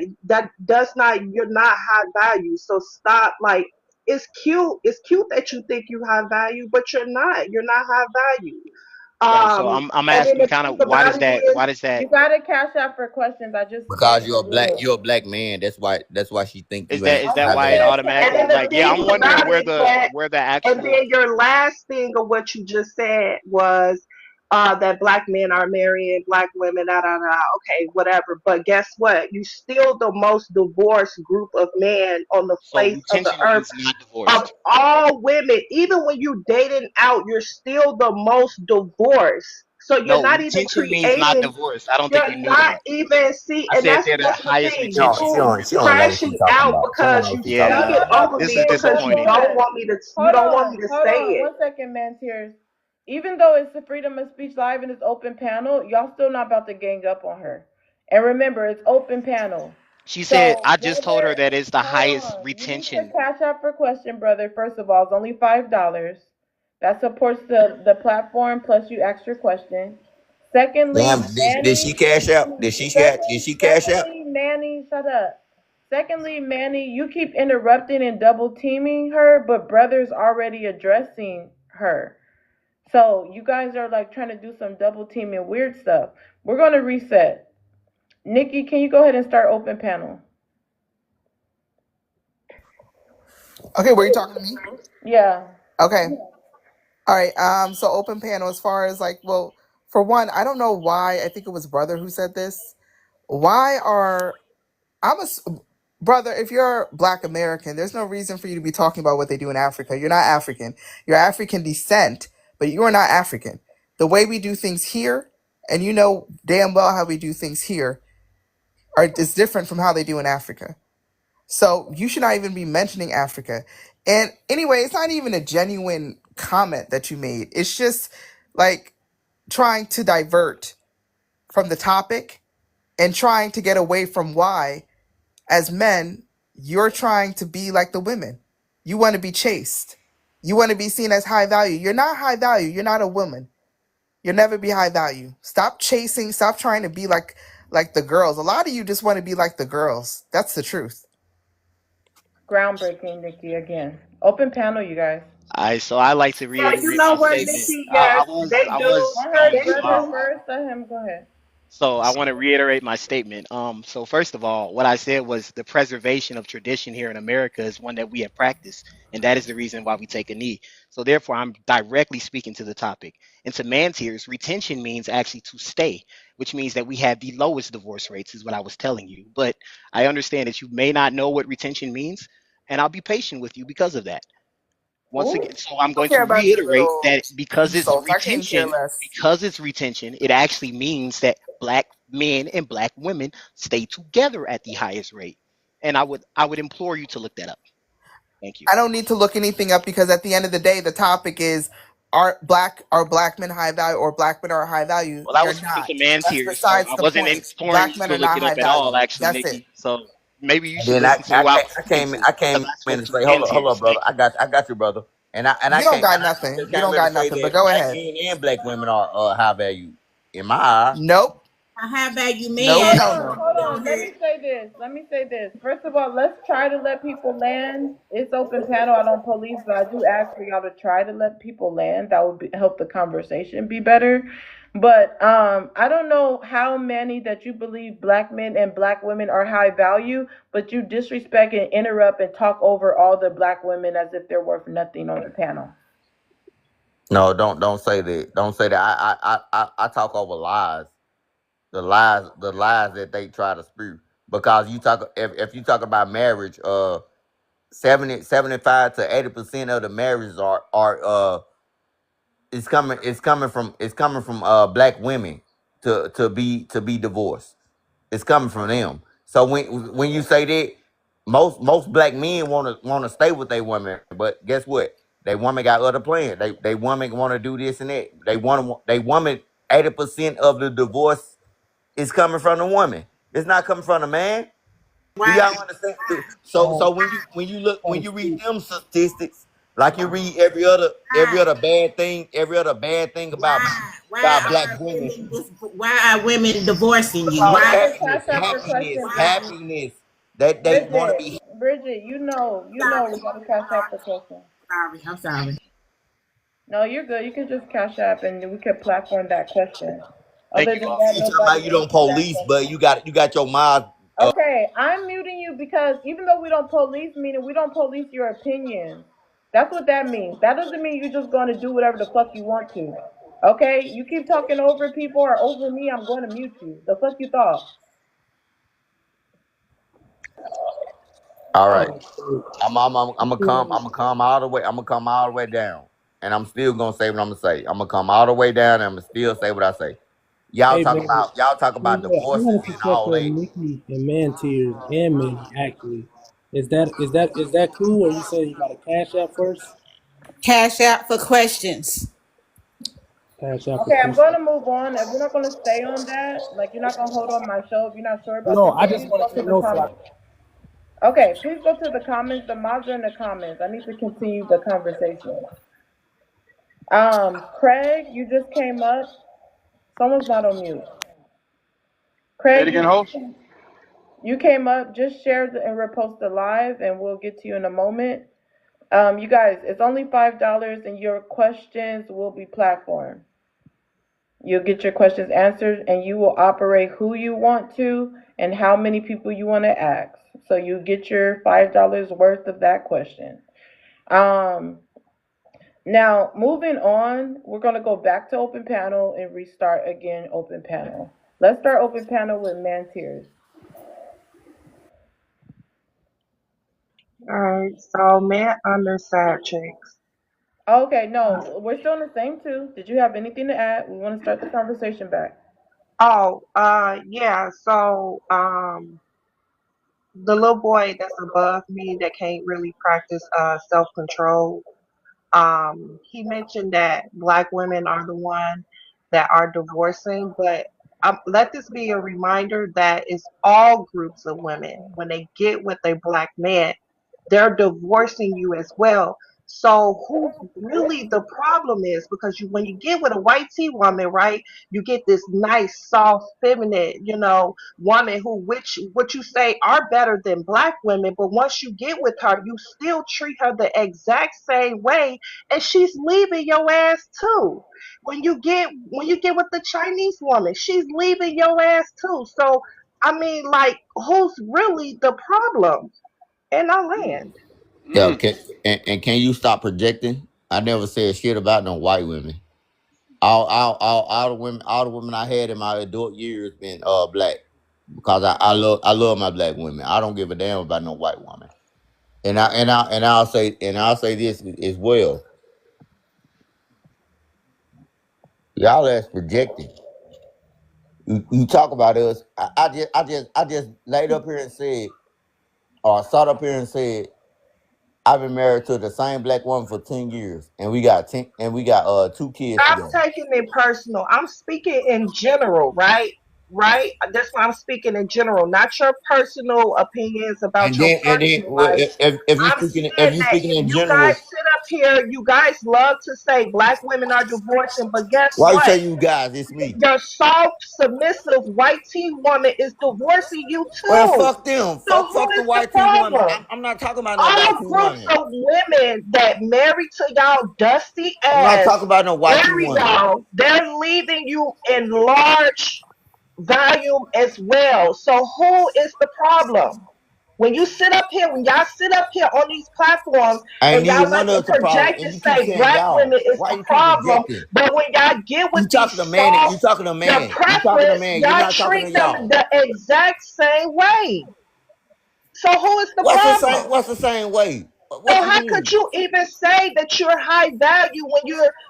does not. You're not high value. So stop. Like it's cute. It's cute that you think you high value, but you're not. You're not high value. Right. So I'm And then asking the kind thing of about it is, why does that You gotta cash out for questions. I just Because scanned the rule. you're a black man. That's why she think you ain't is that high why it value. and automatically then the like yeah, thing I'm wondering about it is that, where the and actual then your last thing of what you just said was that black men are marrying black women, da da da. Okay, whatever. But guess what? You still the most divorced group of men on the so face of the retention earth means not of divorced. all women. Even when you dating out, you're still the most divorced. So you're No, not even retention means not creating. divorced. I don't think You're you knew not that. even see, I and said that's they're the the highest thing. retention. She You don't know what she's crashing talking out about. She don't know because what you she's talking No, speak about. it no, no, over This me is man. because Hold you disappointing. don't on. want me to. You Hold don't want me on. to Hold say on. it. 1 second, man. Tears. Even though it's the Freedom of Speech Live and it's open panel, y'all still not about to gang up on her. And remember, it's open panel. She said So, I just told her brother, that it's the hold highest on. You need to retention. cash out for question, brother. First of all, it's only $5. That supports the platform plus you ask your question. Secondly, Damn, did she Manny. cash out? Did she cash out? Secondly, Manny, shut up. Secondly, Manny, you keep interrupting and double teaming her, but brother's already addressing her. So you guys are like trying to do some double teaming weird stuff. We're gonna reset. Nikki, can you go ahead and start open panel? Okay, were you talking to me? Yeah. Okay. All right. So open panel as far as like, well, for one, I don't know why. I think it was brother who said this. Why are I'm a s- brother? If you're Black American, there's no reason for you to be talking about what they do in Africa. You're not African. You're African descent, but you are not African. The way we do things here, and you know damn well how we do things here, is different from how they do in Africa. So you should not even be mentioning Africa. And anyway, it's not even a genuine comment that you made. It's just like trying to divert from the topic and trying to get away from why, as men, you're trying to be like the women. You want to be chaste. You want to be seen as high value. You're not high value. You're not a woman. You'll never be high value. Stop chasing. Stop trying to be like the girls. A lot of you just want to be like the girls. That's the truth. Groundbreaking, Nikki, again. Open panel, you guys. So I like to So you reiterate know my what, statement. Nikki? Yes, they I do. was I going heard They to brother do. first. Let him go ahead. so I want to reiterate my statement. So first of all, what I said was the preservation of tradition here in America is one that we have practiced, and that is the reason why we take a knee. So therefore, I'm directly speaking to the topic. And to man tiers, retention means actually to stay, which means that we have the lowest divorce rates, is what I was telling you. But I understand that you may not know what retention means, and I'll be patient with you because of that. Once Ooh. again, so I'm I don't going care to about your reiterate little that insults. I couldn't care less. because it's retention, it actually means that black men and black women stay together at the highest rate. And I would implore you to look that up. Thank you. I don't need to look anything up because at the end of the day, the topic is are black men high value or black men are high value? Well, I They're was speaking not. to man That's tiers, so besides I the wasn't point. imploring Black you men to are look not it up high at all, value. actually, That's it. Nikki. So maybe you And should then listen to who I was speaking to I because came I in spoke and to say, man hold up, tiers. brother. Thank you. I got you, brother. You don't got I nothing. just You came don't here to got say nothing. But that go black ahead. men and black women are high value in my eye. Nope. A high value No, man. no. Hold on. Let me say this. Let me say this. First of all, let's try to let people land. It's open panel. I don't police, but I do ask for y'all to try to let people land. That would help the conversation be better. But I don't know how many that you believe black men and black women are high value, but you disrespect and interrupt and talk over all the black women as if they're worth nothing on the panel. No, don't say that. Don't say that. I talk over lies. The lies that they try to spew. Because you talk if you talk about marriage, 75 to 80% of the marriages are it's coming from black women to be divorced. It's coming from them. So when you say that, most black men wanna stay with their woman, but guess what? They woman got other plans. They woman want to do this and that. They woman 80% of the divorce is coming from the woman. It's not coming from the man. Do Why? y'all understand? So when you read them statistics, Like you read every other bad thing about black women. Why are women divorcing you? About Why? Bridget, happiness, cash out your question, Bridget. happiness. That they want to Bridget, be. Bridget, you know, we gotta cash out the question. Sorry, I'm sorry. No, you're good. You can just cash app and we can platform that question. Thank Other you than all. that, You talking nobody about you don't answered that police, but question. you got your mind. Okay, I'm muting you because even though we don't police, meaning we don't police your opinions. That's what that means. That doesn't mean you're just going to do whatever the fuck you want to. Okay? You keep talking over people or over me, I'm going to mute you. The fuck you thought? All right, Oh, so I'm you feel gonna come all the way. I'm gonna come all the way down, and I'm still gonna say what I'm gonna say. I'm gonna come all the way down, and I'm gonna still say what I say. hey, brother. Y'all talk about Yeah, I divorces wanted to and check all on that. Nikki and Man Tears and Manny actually. Is that cool? Or you saying you got a cash app first? Cash out for questions. Cash app for Okay, I'm question. going to move on. If we're not going to stay on that, like you're not going to hold on my show if you're not sure about No, this, I so just please wanted go to to the know so I comments. Okay, please go to the comments. The mods are in the comments. I need to continue the conversation. Craig, you just came up. Someone's not on mute. Say it Craig, again, host. you came up. Just share and repost the live, and we'll get to you in a moment. You guys, it's only $5, and your questions will be platformed. You'll get your questions answered, and you will operate who you want to and how many people you want to ask. So you get your $5 worth of that question. Now, moving on, we're going to go back to open panel and restart again open panel. Let's start open panel with Man Tears. Alright, so men under side chicks. Okay, no, we're still in the same two. Did you have anything to add? We want to start the conversation back. Oh, yeah, so the little boy that's above me that can't really practice self control, he mentioned that black women are the one that are divorcing, but let this be a reminder that it's all groups of women. When they get with a black man, they're divorcing you as well. So who really the problem is? Because when you get with a white tea woman, right, you get this nice, soft, feminine, woman who which what you say are better than black women, but once you get with her, you still treat her the exact same way, and she's leaving your ass too. When you get with the Chinese woman, she's leaving your ass too. So I mean, like, who's really the problem? And I land. Yeah, and can you stop projecting? I never said shit about no white women. All the women I had in my adult years been black because I love my black women. I don't give a damn about no white woman. I'll say this as well. Y'all ass projecting. You talk about us. I just laid up here and said, or sat up here and said, I've been married to the same black woman for 10 years, and we got 2 kids Stop together. taking it personal. I'm speaking in general, right? Right? That's why I'm speaking in general, not your personal opinions about your And then personal life. if you I'm speaking saying that if in you guys general, sit up here, you guys love to say black women are divorcing, but guess why you what? say you guys? It's me. Your soft, submissive white tea woman is divorcing you Well, too. fuck them. So who Fuck the is the white tea woman. problem? I'm not talking about no white All tea groups woman. of women that married to y'all dusty I'm not ass, talking about no white there tea we woman. go. They're leaving you in large volume as well. So who is the problem? When y'all sit up here on these platforms Ain't and neither y'all like one of to us a problem. project And and you keep say saying black y'all. women is Why the you keep problem, projecting? but when y'all get with You these talking to man. soft, You talking to the man. You talking to preference, man. You're y'all not talking to treat them y'all. the exact same way. So who is the problem? What's the same way? So What you how could mean? you even say that you're high value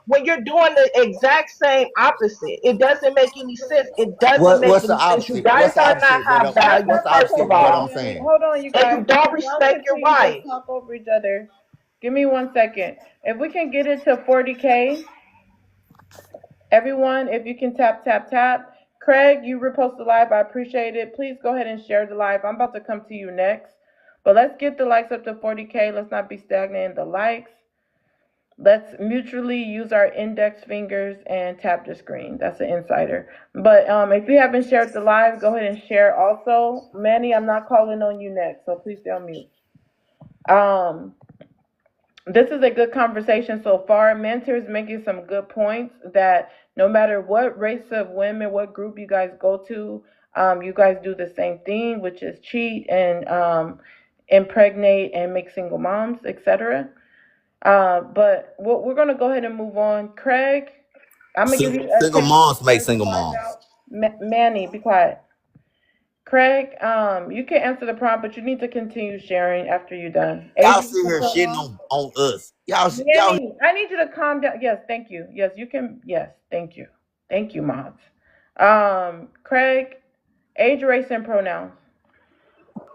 when you're doing the exact same opposite? It doesn't make any sense. It doesn't make What's the any sense. You opposite? guys What's the are not opposite high value, what's Let's the not first opposite of take of what turns, I'm all, man. saying? Hold on, you and guys. you don't Can y'all respect your continue to wife. talk over each other? Give me 1 second. If we can get it to 40K, everyone, if you can tap, tap, tap. Craig, you repost the live. I appreciate it. Please go ahead and share the live. I'm about to come to you next. But let's get the likes up to 40K. Let's not be stagnant in the likes. Let's mutually use our index fingers and tap the screen. That's an insider. But if you haven't shared the live, go ahead and share also. Manny, I'm not calling on you next, so please stay on mute. This is a good conversation so far. Mentor is making some good points that no matter what race of women, what group you guys go to, you guys do the same thing, which is cheat and impregnate and make single moms, etc. But we're going to go ahead and move on. Craig, I'm going to give you a Single chance moms make to single find moms. out. Manny, be quiet. Craig, you can answer the prompt, but you need to continue sharing after you're done. Y'all Adrian, sit here shitting on us. Y'all Manny, I need you to calm down. Yes, thank you. Yes, you can. Yes, thank you. Thank you, moms. Craig, age, race, and pronouns.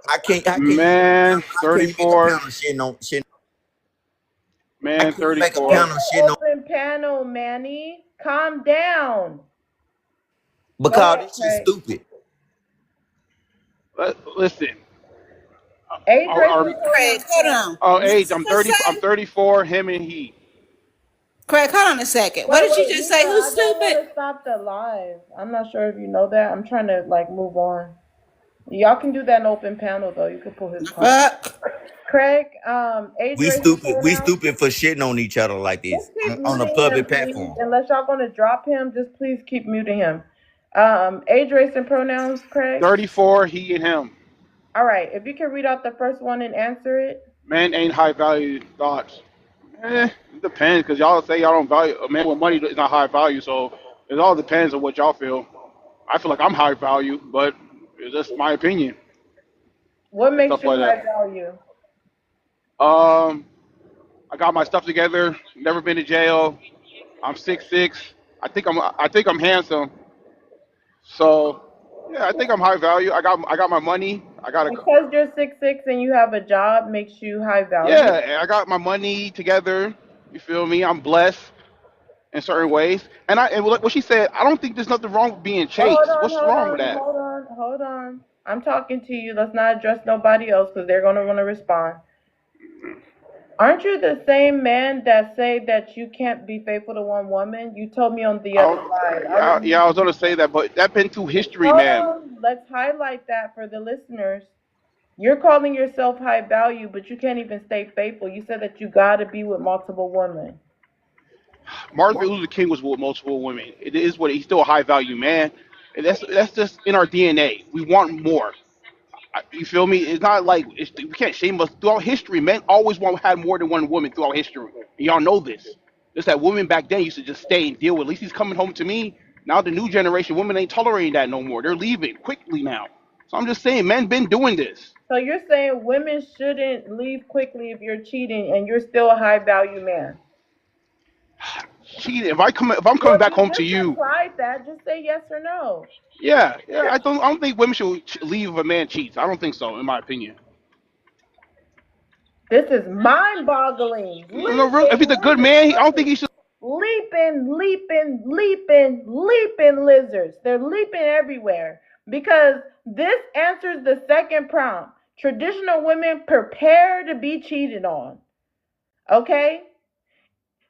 I can't Man, make a 34. panel shitting on shit. I Man, can't make a 34. panel shitting on Open panel, Manny. Calm down. because ahead, this shit Craig. stupid. Listen. Age, race, Are, and Craig, pronouns. hold on. oh, What age. did I'm you just 30. I'm say? 34. Him and he. Craig, hold on a second. What did you just say? Mika, Who's I don't want stupid? to stop the live. I'm not sure if you know that. I'm trying to move on. Y'all can do that in open panel though. You can pull his card. Fuck. Craig, age, We race, and stupid. We pronouns. stupid for shitting on each other like this Just keep on a muting him, public please. platform. Unless y'all gonna drop him, just please keep muting him. Age, race, and pronouns, Craig. 34. He and him. All right. If you can read out the first one and answer it. Men ain't high value thoughts. It depends because y'all say y'all don't value a man with money is not high value. So it all depends on what y'all feel. I feel like I'm high value, but it's just my opinion What and makes stuff you like high that. value? I got my stuff together. Never been to jail. I'm 6'6". I think I'm handsome. So yeah, I think I'm high value. I got my money. I got a Because you're 6'6" and you have a job makes you high value. yeah. And I got my money together. You feel me? I'm blessed in certain ways. And what she said, I don't think there's nothing wrong with being Oh, chased. What's wrong with that? hold on. I'm talking to you. Let's not address nobody else because they're gonna want to respond. Aren't you the same man that say that you can't be faithful to one woman? You told me on the other side. Yeah, I was gonna say that, but that been through history, Hold man. on. Let's highlight that for the listeners. You're calling yourself high value, but you can't even stay faithful. You said that you gotta be with multiple women. Martin Luther King was with multiple women. It is what he's still a high value man. And that's just in our DNA. We want more. You feel me? It's not like we can't shame us. Throughout history, men always had more than one woman throughout history. And y'all know this. Just that women back then used to just stay and deal with. At least he's coming home to me. Now the new generation, women ain't tolerating that no more. They're leaving quickly now. So I'm just saying, men been doing this. So you're saying women shouldn't leave quickly if you're cheating and you're still a high value man? Cheating. If I'm coming back home to Just you, implied that. Just say yes or no. yeah. I don't think women should leave if a man cheats. I don't think so, in my opinion. This is mind-boggling. No, really, if he's a good man, I don't think he should. Leaping lizards. They're leaping everywhere because this answers the second prompt. Traditional women prepare to be cheated on. Okay?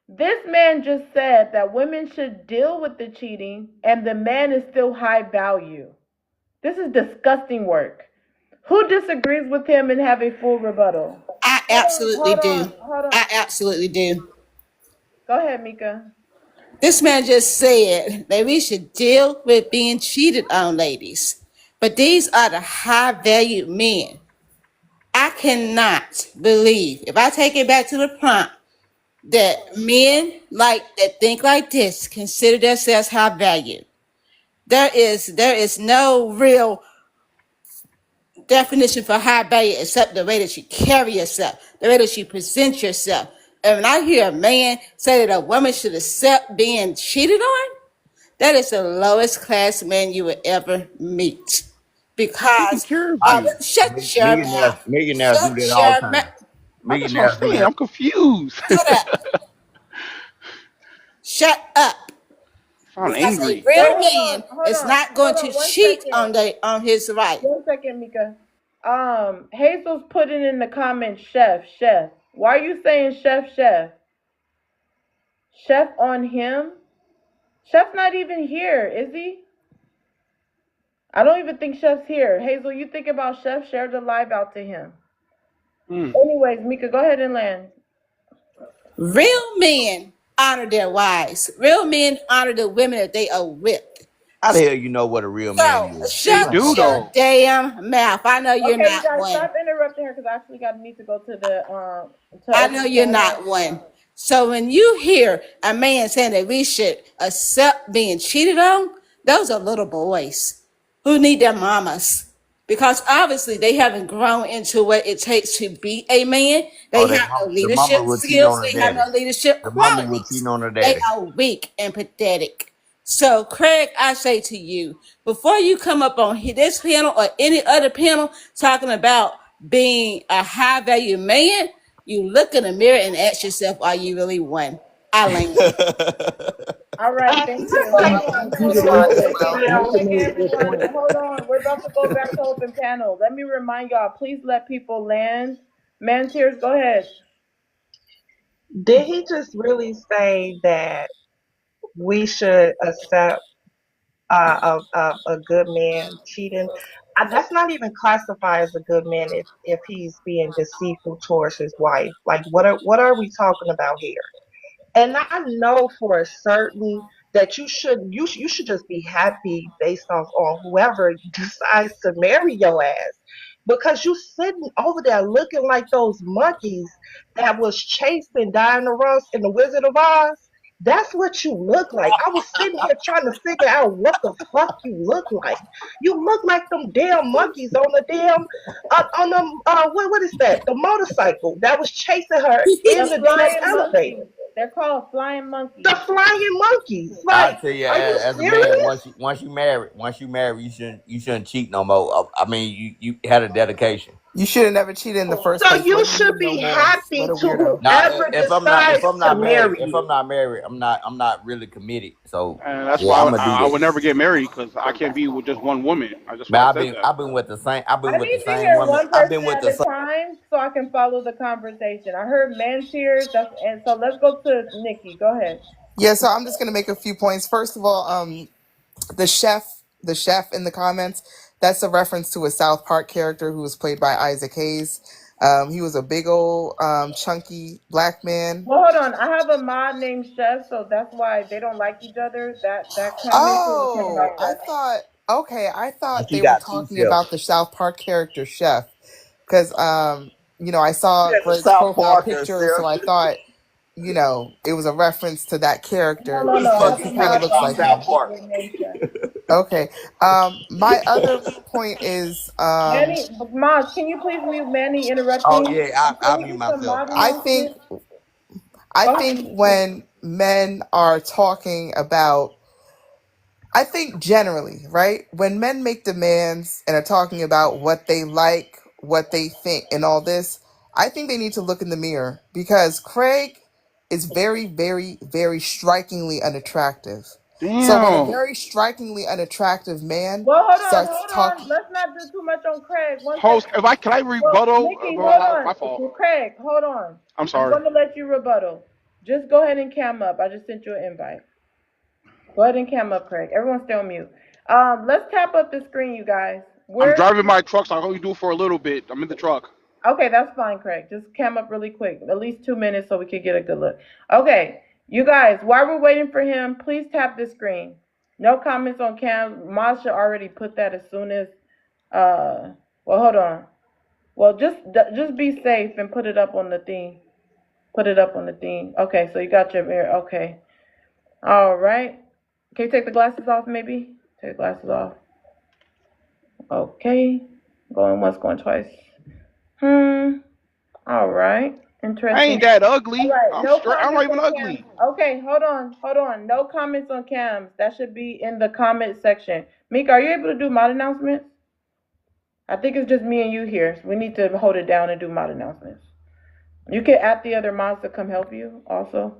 This man just said that women should deal with the cheating and the man is still high value. This is disgusting work. Who disagrees with him and have a full rebuttal? I absolutely do. Hold on. I absolutely do. Go ahead, Mika. This man just said that we should deal with being cheated on, ladies. But these are the high value men. I cannot believe, if I take it back to the prompt, that men that think like this consider themselves high value. There is no real definition for high value except the way that you carry yourself, the way that you present yourself. And when I hear a man say that a woman should accept being cheated on, that is the lowest class man you would ever meet. Because shut your mouth. Millionaires do Shut that all the your time. mouth. That's what I'm saying. I'm confused. Shut up. Shut up. I'm Because a angry. real man is not going to One cheat second. on his wife. 1 second, Mika. Hazel's putting in the comments, chef. Why are you saying chef? Chef on him. Chef's not even here, is he? I don't even think Chef's here. Hazel, you think about Chef? Share the live out to him. Anyways, Mika, go ahead and land. Real men honor their wives. Real men honor the women that they are with. How the hell you know what a real man So is? They shut do your though. damn mouth. I know you're Okay, you not guys, one. stop interrupting her because I actually need to go to the to I open know the you're panel. not one. So when you hear a man saying that we should accept being cheated on, those are little boys who need their mamas. Because obviously they haven't grown into what it takes to be a man. Oh, They have no the mama leadership will cheat on skills. her They have daddy. no leadership The mama will qualities. cheat on her They daddy. are weak and pathetic. So, Craig, I say to you, before you come up on this panel or any other panel talking about being a high value man, you look in the mirror and ask yourself, are you really one? I land. All right, thank you. Like, Hold on real quick. now, One second, everyone. Hold on. We're about to go back to open panel. Let me remind y'all, please let people land. Man Tears, go ahead. did he just really say that we should accept a good man cheating? That's not even classified as a good man if he's being deceitful towards his wife. Like, what are we talking about here? And I know for a certain that you should just be happy based off on whoever decides to marry your ass, because you sitting over there looking like those monkeys that was chasing Diana Ross in The Wizard of Oz. That's what you look like. I was sitting here trying to figure out what the fuck you look like. You look like them damn monkeys on the damn on the what is that? The motorcycle that was chasing her in The the damn flying elevator. monkeys. They're called flying monkeys. The flying monkeys. I Like, tell you, are you as a man, serious? once you marry, you shouldn't cheat no more. I mean, you had a dedication. You should have never cheated in the first So place. you What do you should need no be more? What happy a to weirdo. Now, whoever decides to marry if you. I'm not married, I'm not really committed. So And that's yeah, why I'm gonna do I would that. never get married because I can't be with just one woman. That's Man, why I said that. I've been I with the need to same hear woman. one I've person been with at the a same. time so I can follow the conversation. I heard Man Tears, and so let's go to Nikki. Go ahead. Yeah, so I'm just gonna make a few points. First of all, the chef in the comments, that's a reference to a South Park character who was played by Isaac Hayes. He was a big old chunky black man. Well, hold on. I have a mod named Chef, so that's why they don't like each other. That commentary was talking Oh, about I Chef. thought I And thought she they were got two talking about chefs. the South Park character Chef, because I saw Yeah, the Greg's South profile Park picture, so herself. I thought it was a reference to that No, character no, Who the no. I fuck because have he a you kind of talking mod looks about, like named South him. Park? named Chef. Okay. My other point is Manny, Maz, can you please mute Manny Oh interrupting? yeah, Can I we mean get some myself. mod I think announcements? I Go think ahead. when men are talking about, I think generally, right? When men make demands and are talking about what they like, what they think, and all this, I think they need to look in the mirror because Craig is very, very, very strikingly unattractive. So when a Damn. very strikingly unattractive man Well, starts hold on. talking, Let's not do too much on Craig. One Host, second. if I can I Well, rebuttal? Nikki, hold Well, on. my fault. Craig, hold on. I'm I'm sorry. going to let you rebuttal. Just go ahead and cam up. I just sent you an invite. Go ahead and cam up, Craig. Everyone stay on mute. Let's tap up the screen, you guys. I'm We're driving my truck, so I can only do it for a little bit. I'm in the truck. Okay, that's fine, Craig. Just cam up really quick, at least 2 minutes so we can get a good look. Okay, you guys, while we're waiting for him, please tap the screen. No comments on cam. Masha already put that as soon as, well, hold on. Well, just be safe and put it up on the thing. Put it up on the thing. Okay, so you got your mirror. Okay. All right. Can you take the glasses off, maybe? Take the glasses off. Okay. Going once, going twice. All right. I Interesting. ain't that All ugly. right. I'm No straight. I'm not comments even on cams. ugly. Okay, hold on. No comments on cams. That should be in the comment section. Mika, are you able to do mod announcements? I think it's just me and you here. So we need to hold it down and do mod announcements. You can add the other mods to come help you also.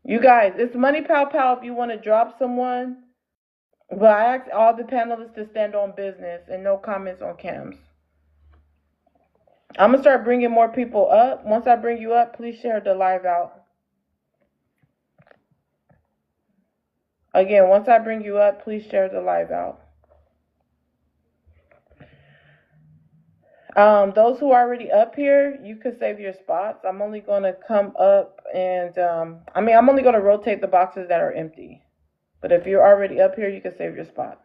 You guys, it's Money Pow Pow if you want to drop someone. But I asked all the panelists to stand on business and no comments on cams. I'm going to start bringing more people up. Once I bring you up, please share the live out. Again, once I bring you up, please share the live out. Those who are already up here, you could save your spots. I'm only going to come up and, I'm only going to rotate the boxes that are empty. But if you're already up here, you can save your spot.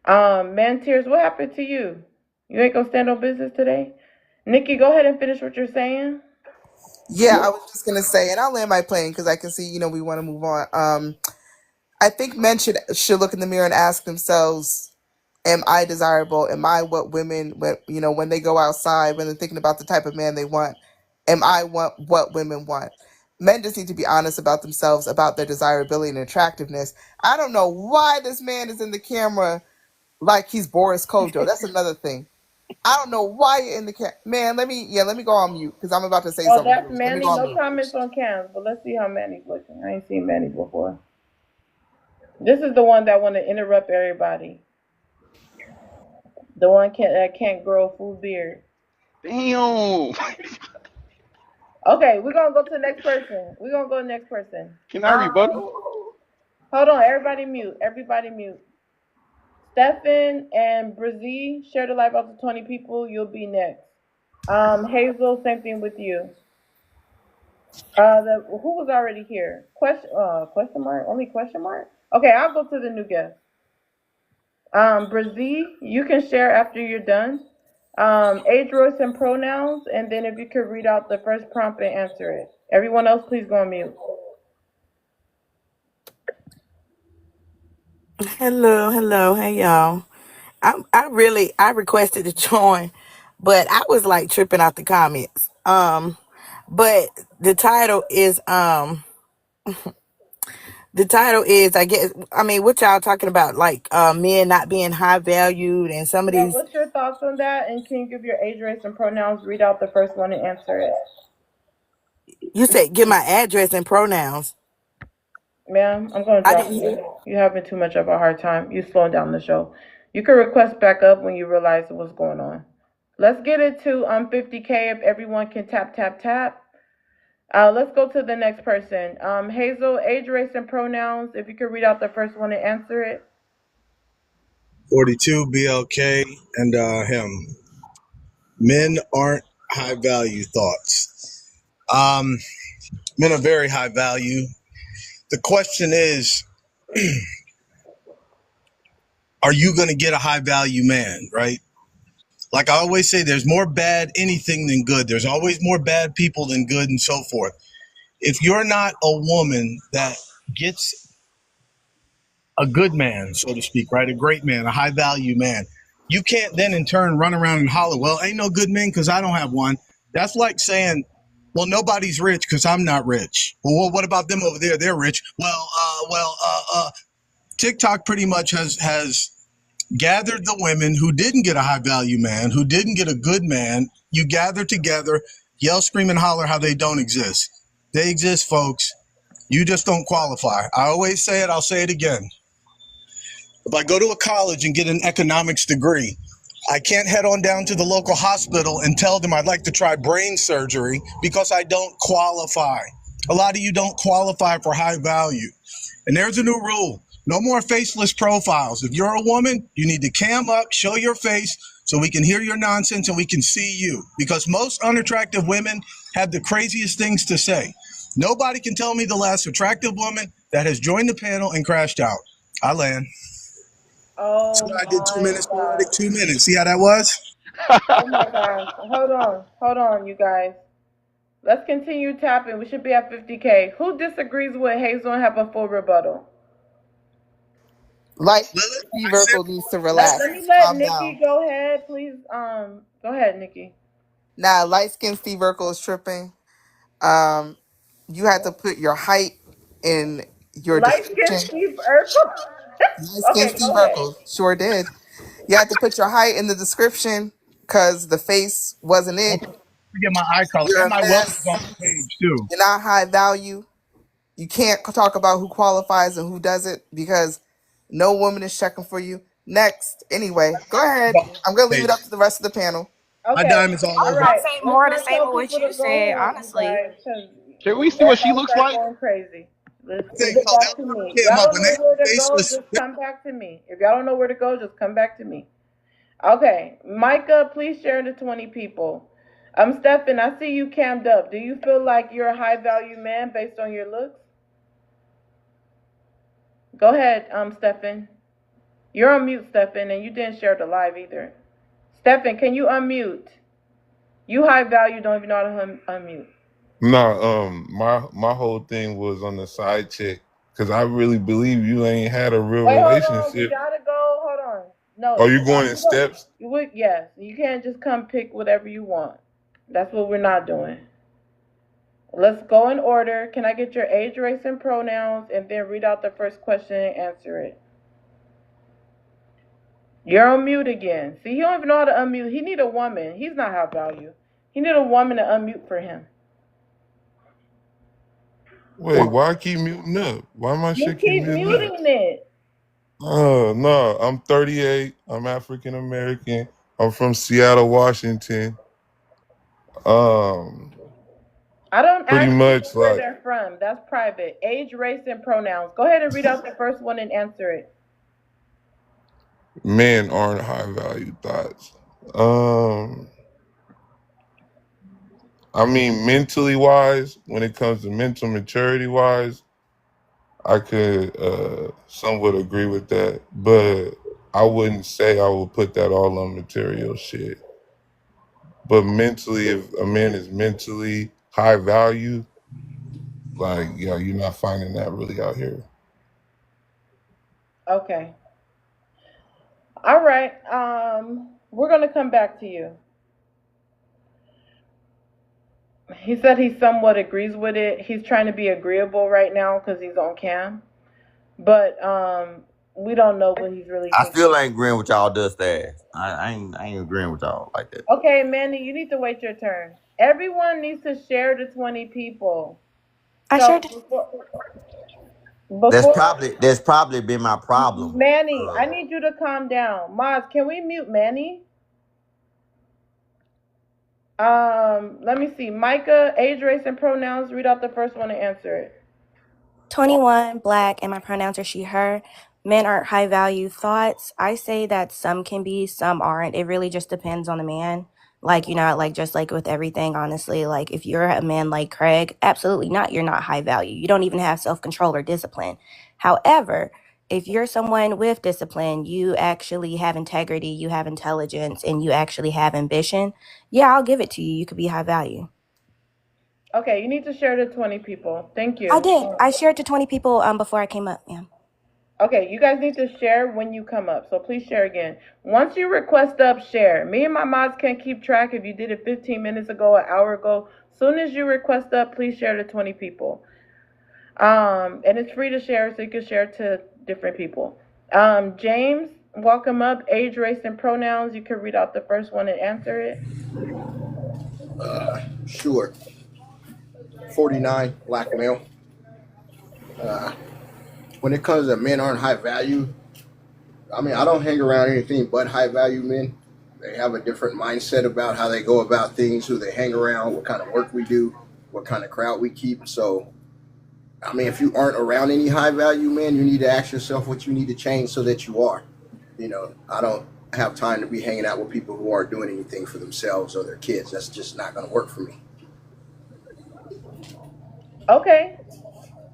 Man Tears, what happened to you? You ain't going to stand on business today? Nikki, go ahead and finish what you're saying. Yeah, I was just gonna say, and I'll land my plane because I can see, we want to move on. I think men should look in the mirror and ask themselves, am I desirable? Am I what women, when they go outside, when they're thinking about the type of man they want, am I what women want? Men just need to be honest about themselves, about their desirability and attractiveness. I don't know why this man is in the camera like he's Boris Kodjoe. That's another thing. I don't know why you're in the camera. Man, let me go on mute because I'm about to say Oh, something. that's Let me Manny. go on No mute. comments on cams, but let's see how Manny's looking. I ain't seen Manny before. This is the one that want to interrupt everybody. The one that can't grow a full beard. Damn. Okay, we're gonna go to the next person. We're gonna go to the next person. Can I rebuttal? Hold on, everybody mute. Everybody mute. Stefan and Brazee, share the live out to 20 people. You'll be next. Hazel, same thing with you. Who was already here? Question mark? Only question mark? Okay, I'll go to the new guest. Brazee, you can share after you're done. Age, race, and pronouns, and then if you could read out the first prompt and answer it. Everyone else, please go on mute. Hello, hey y'all. I requested to join, but I was like tripping out the comments. But the title is what y'all talking about, like men not being high valued and some of Yeah, these. what's your thoughts on that? And can you give your age, race, and pronouns? Read out the first one and answer it. You said give my address and pronouns. Ma'am, I'm going to I drop didn't. you. You're having too much of a hard time. You slowing down the show. You can request back up when you realize what's going on. Let's get it to 50K if everyone can tap, tap, tap. Let's go to the next person. Hazel, age, race, and pronouns. If you could read out the first one and answer it. 42 BLK and him. Men aren't high value thoughts. Men are very high value. The question is, are you going to get a high value man, right? Like I always say, there's more bad anything than good. There's always more bad people than good and so forth. If you're not a woman that gets a good man, so to speak, right? A great man, a high value man, you can't then in turn run around and holler, well, ain't no good men because I don't have one. That's like saying, well, nobody's rich because I'm not rich. Well, what about them over there? They're rich. TikTok pretty much has gathered the women who didn't get a high value man, who didn't get a good man. You gather together, yell, scream, and holler how they don't exist. They exist, folks. You just don't qualify. I always say it. I'll say it again. If I go to a college and get an economics degree, I can't head on down to the local hospital and tell them I'd like to try brain surgery because I don't qualify. A lot of you don't qualify for high value. And there's a new rule. No more faceless profiles. If you're a woman, you need to cam up, show your face so we can hear your nonsense and we can see you. Because most unattractive women have the craziest things to say. Nobody can tell me the last attractive woman that has joined the panel and crashed out. I land. Oh, So I did 2 minutes, my poetic gosh. 2 minutes. See how that was? Oh, my gosh. Hold on, you guys. Let's continue tapping. We should be at 50K. Who disagrees with Hazel and have a full rebuttal? Like Lilith, Steve I said, Urkel needs to relax. Let me let Calm Nikki down. go ahead, please. Go ahead, Nikki. Now, light skinned Steve Urkel is tripping. You had to put your height in your Light skin description. Steve Urkel. Light skinned Okay, Steve go ahead. Urkel sure did. You had to put your height in the description because the face wasn't it. okay, forget my eye color. You're And a my wealth is on mess. the page, too. You're not high value. You can't talk about who qualifies and who doesn't because no woman is checking for you. Next, anyway, go ahead. I'm gonna leave it up to the rest of the panel. My Okay. diamond's all All over. right. Say Let's more the not same tell with what people you to go said, home, you honestly. guys, because Can we see what she everybody looks start like? going crazy. Let's I give think it how back to me. If LL came y'all up don't and know where to they go, just come back to me. If y'all don't know where to go, just come back to me. Okay, Micah, please share to 20 people. Stephen, I see you cammed up. Do you feel like you're a high value man based on your looks? Go ahead, Stephen. You're on mute, Stephen, and you didn't share the live either. Stephen, can you unmute? You high value don't even know how to unmute. No, my whole thing was on the side chick because I really believe you ain't had a real Wait, hold on. We relationship. gotta go. Hold on. No, Are you going in steps? You would, yes. You can't just come pick whatever you want. That's what we're not doing. Let's go in order. Can I get your age, race, and pronouns, and then read out the first question and answer it? You're on mute again. See, he don't even know how to unmute. He need a woman. He's not high value. He need a woman to unmute for him. Wait, why I keep muting up? Why my You shit keep keep muting up? muting it. Oh no, I'm 38. I'm African American. I'm from Seattle, Washington. I don't Pretty ask much people where like they're from. That's private. Age, race, and pronouns. Go ahead and read out the first one and answer it. men aren't high value thoughts. I mean, mentally wise, when it comes to mental maturity wise, I could somewhat agree with that, but I wouldn't say I would put that all on material shit. But mentally, if a man is mentally high value, like, yeah, you're not finding that really out here. Okay. All right. We're gonna come back to you. He said he somewhat agrees with it. He's trying to be agreeable right now because he's on cam. But we don't know what he's really I thinking. still ain't agreeing with y'all dust ass. I ain't agreeing with y'all like that. Okay, Manny, you need to wait your turn. Everyone needs to share to 20 people. I So shared it. That's probably been my problem. Manny, I need you to calm down. Maz, can we mute Manny? Let me see. Micah, age, race, and pronouns. Read out the first one and answer it. 21, black, and my pronouns are she, her. Men aren't high value thoughts. I say that some can be, some aren't. It really just depends on the man. Like, like just like with everything, honestly, like if you're a man like Craig, absolutely not. You're not high value. You don't even have self-control or discipline. However, if you're someone with discipline, you actually have integrity, you have intelligence, and you actually have ambition, yeah, I'll give it to you. You could be high value. Okay, you need to share to 20 people. Thank you. I did. I shared to 20 people before I came up. Yeah. Okay, you guys need to share when you come up, so please share again. Once you request up, share. Me and my mods can't keep track if you did it 15 minutes ago, an hour ago. Soon as you request up, please share to 20 people. And it's free to share, so you can share to different people. James, welcome up. Age, race, and pronouns. You can read out the first one and answer it. Sure. 49, black male. When it comes to men aren't high value, I mean, I don't hang around anything but high value men. They have a different mindset about how they go about things, who they hang around, what kind of work we do, what kind of crowd we keep. So, I mean, if you aren't around any high value men, you need to ask yourself what you need to change so that you are. I don't have time to be hanging out with people who aren't doing anything for themselves or their kids. That's just not going to work for me. Okay.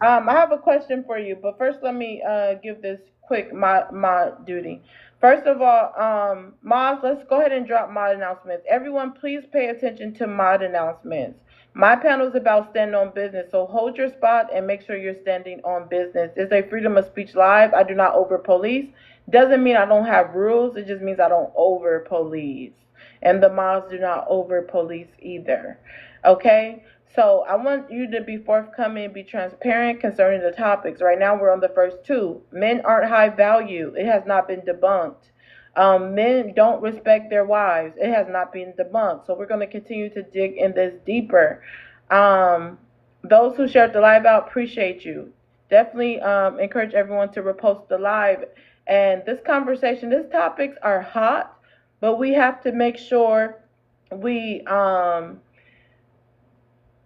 I have a question for you, but first let me give this quick my duty. First of all, mods, let's go ahead and drop mod announcements. Everyone, please pay attention to mod announcements. My panel is about standing on business, so hold your spot and make sure you're standing on business. It's a freedom of speech live. I do not over police. Doesn't mean I don't have rules. It just means I don't over police. And the mods do not over police either. Okay? So I want you to be forthcoming and be transparent concerning the topics. Right now we're on the first two. Men aren't high value. It has not been debunked. Men don't respect their wives. It has not been debunked. So we're going to continue to dig in this deeper. Those who shared the live out, appreciate you. Definitely encourage everyone to repost the live. And this conversation, these topics are hot, but we have to make sure we...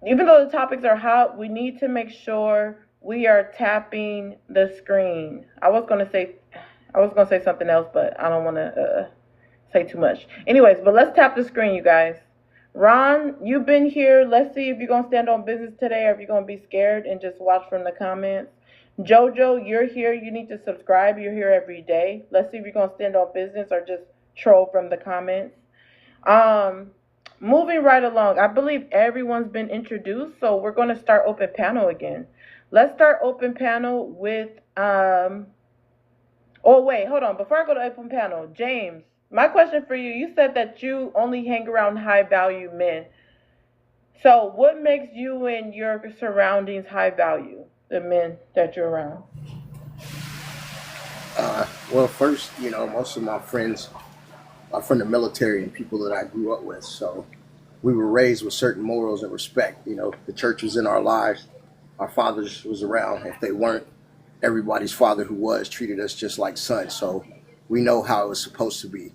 even though the topics are hot, we need to make sure we are tapping the screen. I was gonna say something else, but I don't want to say too much. Anyways, but let's tap the screen, you guys. Ron, you've been here. Let's see if you're gonna stand on business today, or if you're gonna be scared and just watch from the comments. Jojo, you're here. You need to subscribe. You're here every day. Let's see if you're gonna stand on business or just troll from the comments. Moving right along, I believe everyone's been introduced, so we're going to start open panel again. Let's start open panel with, oh wait, hold on. Before I go to open panel, James, my question for you, you said that you only hang around high value men. So what makes you and your surroundings high value, the men that you're around? Well, first, most of my friends are from the military and people that I grew up with. So we were raised with certain morals and respect. The church was in our lives. Our fathers was around. If they weren't, everybody's father who was treated us just like sons. So we know how it was supposed to be.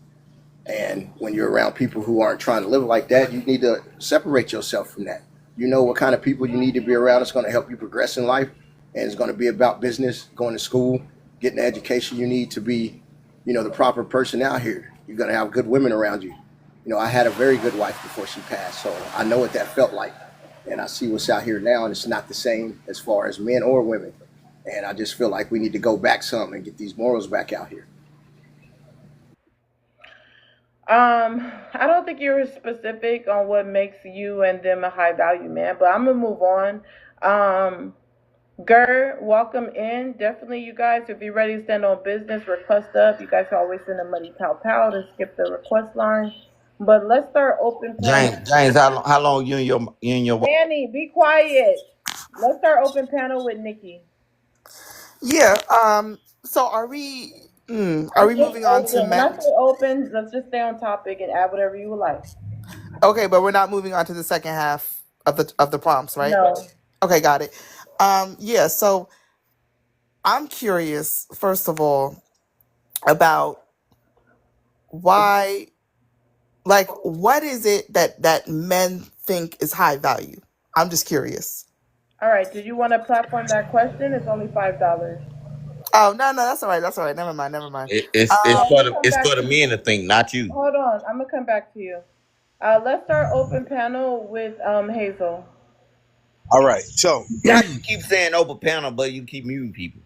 And when you're around people who aren't trying to live like that, you need to separate yourself from that. You know what kind of people you need to be around. It's going to help you progress in life. And it's going to be about business, going to school, getting the education you need to be, the proper person out here. You're going to have good women around you. I had a very good wife before she passed, so I know what that felt like. And I see what's out here now, and it's not the same as far as men or women. And I just feel like we need to go back some and get these morals back out here. I don't think you're specific on what makes you and them a high value man, but I'm going to move on. Gur, welcome in. Definitely, you guys, if you're ready to stand on business, request up. You guys can always send a money pow pow to skip the request line. But let's start open. James, how long you and your wife? Manny, be quiet. Let's start open panel with Nikki. Yeah. So are we moving on to When I men? say open, let's just stay on topic and add whatever you would like. Okay, but we're not moving on to the second half of the prompts, right? No. Okay, got it. Yeah, so I'm curious, first of all, about why, like, what is it that men think is high value? I'm just curious. All right. Did you want to platform that question? It's only $5. Oh, no, that's all right. That's all right. Never mind. It's for the men to think, not you. Hold on. I'm going to come back to you. Let's start open panel with Hazel. All right. So Yeah, you keep saying open panel, but you keep muting people.